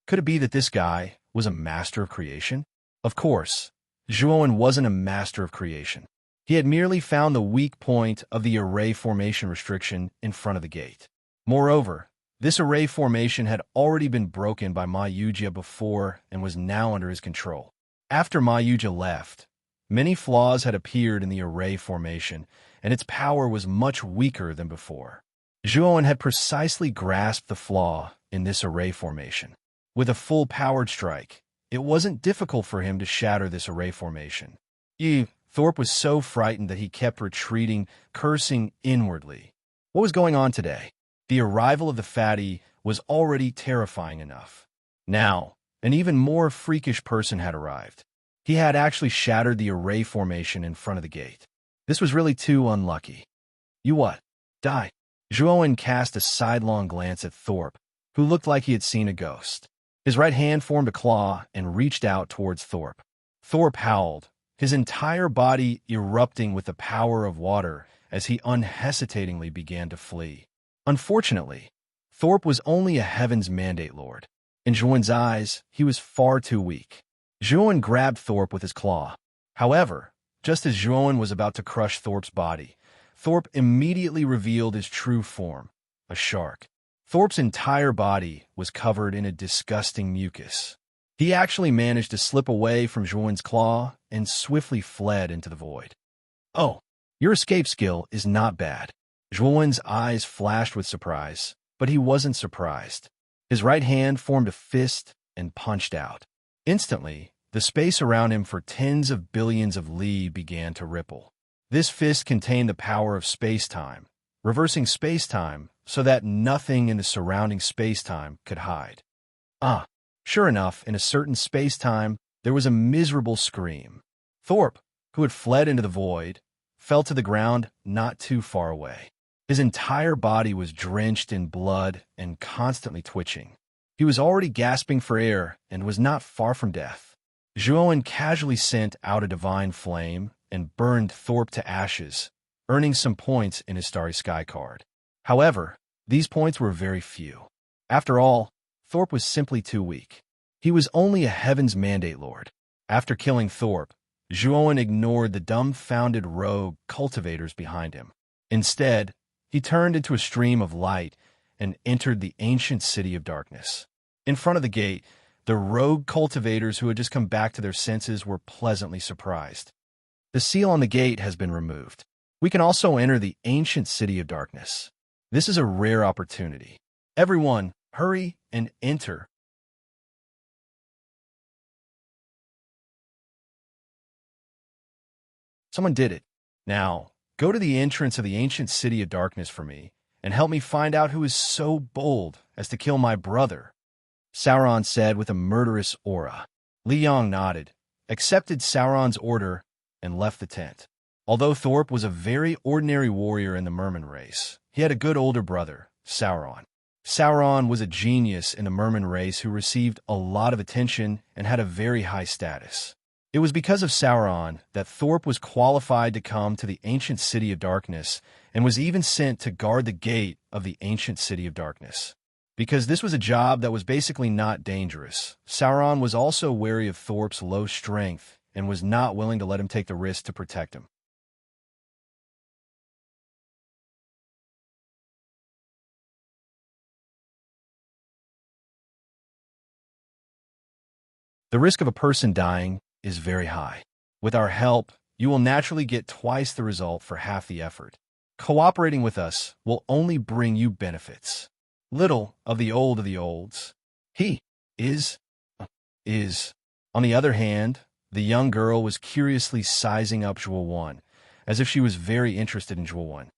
Could it be that this guy was a master of creation? Of course, Zhuowen wasn't a master of creation. He had merely found the weak point of the array formation restriction in front of the gate. Moreover, this array formation had already been broken by Ma Yujia before and was now under his control. After Ma Yujia left, many flaws had appeared in the array formation, and its power was much weaker than before. Zhuowen had precisely grasped the flaw in this array formation. With a full-powered strike, it wasn't difficult for him to shatter this array formation. Thorpe was so frightened that he kept retreating, cursing inwardly. What was going on today? The arrival of the fatty was already terrifying enough. Now, an even more freakish person had arrived. He had actually shattered the array formation in front of the gate. This was really too unlucky. You what? Die. Zhuowen cast a sidelong glance at Thorpe, who looked like he had seen a ghost. His right hand formed a claw and reached out towards Thorpe. Thorpe howled, his entire body erupting with the power of water as he unhesitatingly began to flee. Unfortunately, Thorpe was only a Heaven's Mandate Lord. In Zhuowen's eyes, he was far too weak. Zhuowen grabbed Thorpe with his claw. However, just as Zhuowen was about to crush Thorpe's body, Thorpe immediately revealed his true form, a shark. Thorpe's entire body was covered in a disgusting mucus. He actually managed to slip away from Zhuowen's claw and swiftly fled into the void. Oh, your escape skill is not bad. Zhuowen's eyes flashed with surprise, but he wasn't surprised. His right hand formed a fist and punched out. Instantly, the space around him for tens of billions of li began to ripple. This fist contained the power of space-time, reversing space-time so that nothing in the surrounding space-time could hide. Sure enough, in a certain space-time, there was a miserable scream. Thorpe, who had fled into the void, fell to the ground not too far away. His entire body was drenched in blood and constantly twitching. He was already gasping for air and was not far from death. Zhuowen casually sent out a divine flame and burned Thorpe to ashes, earning some points in his Starry Sky card. However, these points were very few. After all, Thorpe was simply too weak. He was only a Heaven's Mandate Lord. After killing Thorpe, Zhuowen ignored the dumbfounded rogue cultivators behind him. Instead, he turned into a stream of light and entered the ancient city of darkness. In front of the gate, the rogue cultivators who had just come back to their senses were pleasantly surprised. The seal on the gate has been removed. We can also enter the ancient city of darkness. This is a rare opportunity. Everyone, hurry and enter. Someone did it. Now, go to the entrance of the ancient city of darkness for me, and help me find out who is so bold as to kill my brother, Sauron said with a murderous aura. Li Yong nodded, accepted Sauron's order, and left the tent. Although Thorpe was a very ordinary warrior in the Merman race, he had a good older brother, Sauron. Sauron was a genius in the Merman race who received a lot of attention and had a very high status. It was because of Sauron that Thorpe was qualified to come to the ancient city of darkness and was even sent to guard the gate of the ancient city of darkness. Because this was a job that was basically not dangerous, Sauron was also wary of Thorpe's low strength and was not willing to let him take the risk to protect him. The risk of a person dying is very high. With our help, you will naturally get twice the result for half the effort. Cooperating with us will only bring you benefits. Little of the olds. He is. On the other hand, the young girl was curiously sizing up Zhuowen, as if she was very interested in Zhuowen.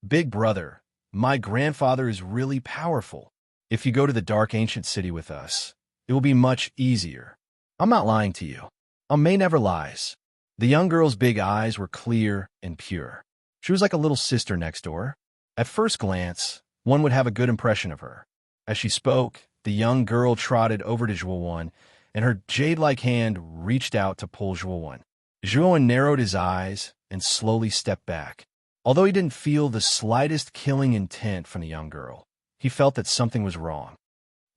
Big brother, my grandfather is really powerful. If you go to the dark ancient city with us, it will be much easier. I'm not lying to you. A May never lies. The young girl's big eyes were clear and pure. She was like a little sister next door. At first glance, one would have a good impression of her. As she spoke, the young girl trotted over to Zhuo, and her jade-like hand reached out to pull Zhuo. Zhuo narrowed his eyes and slowly stepped back. Although he didn't feel the slightest killing intent from the young girl, he felt that something was wrong.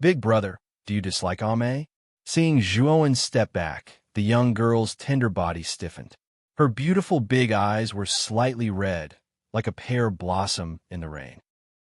"Big brother, do you dislike Ame?" Seeing Zhuo step back, the young girl's tender body stiffened. Her beautiful big eyes were slightly red, like a pear blossom in the rain.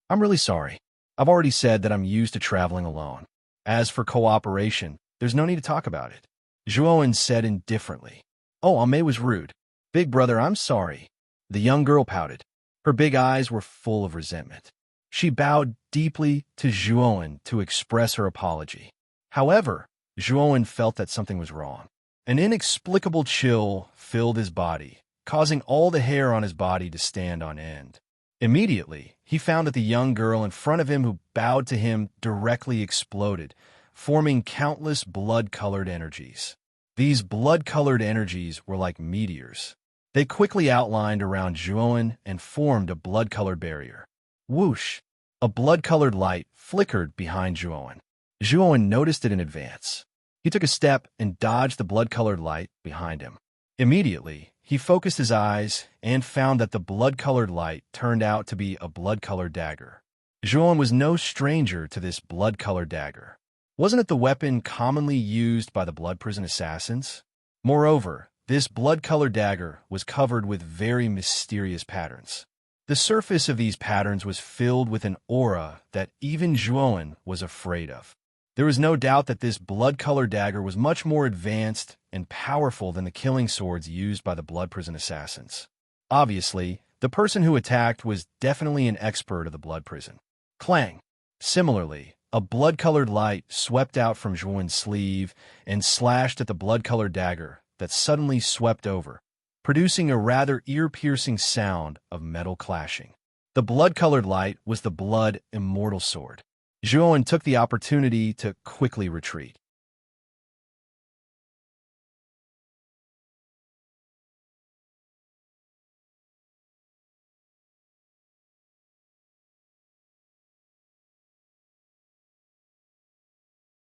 "I'm really sorry. I've already said that I'm used to traveling alone. As for cooperation, there's no need to talk about it," Zhuo said indifferently. "Oh, Ame was rude. Big brother, I'm sorry." The young girl pouted. Her big eyes were full of resentment. She bowed deeply to Zhuo to express her apology. However, Zhuo felt that something was wrong. An inexplicable chill filled his body, causing all the hair on his body to stand on end. Immediately, he found that the young girl in front of him who bowed to him directly exploded, forming countless blood-colored energies. These blood-colored energies were like meteors. They quickly outlined around Zhuo and formed a blood-colored barrier. Whoosh! A blood-colored light flickered behind Zhuo. Zhuo noticed it in advance. He took a step and dodged the blood-colored light behind him. Immediately, he focused his eyes and found that the blood-colored light turned out to be a blood-colored dagger. Zhuo was no stranger to this blood-colored dagger. Wasn't it the weapon commonly used by the blood prison assassins? Moreover, this blood-colored dagger was covered with very mysterious patterns. The surface of these patterns was filled with an aura that even Zhuo was afraid of. There was no doubt that this blood-colored dagger was much more advanced and powerful than the killing swords used by the blood prison assassins. Obviously, the person who attacked was definitely an expert of the blood prison. Clang! Similarly, a blood-colored light swept out from Zhuo's sleeve and slashed at the blood-colored dagger that suddenly swept over, producing a rather ear-piercing sound of metal clashing. The blood-colored light was the blood immortal sword. Zhuo took the opportunity to quickly retreat.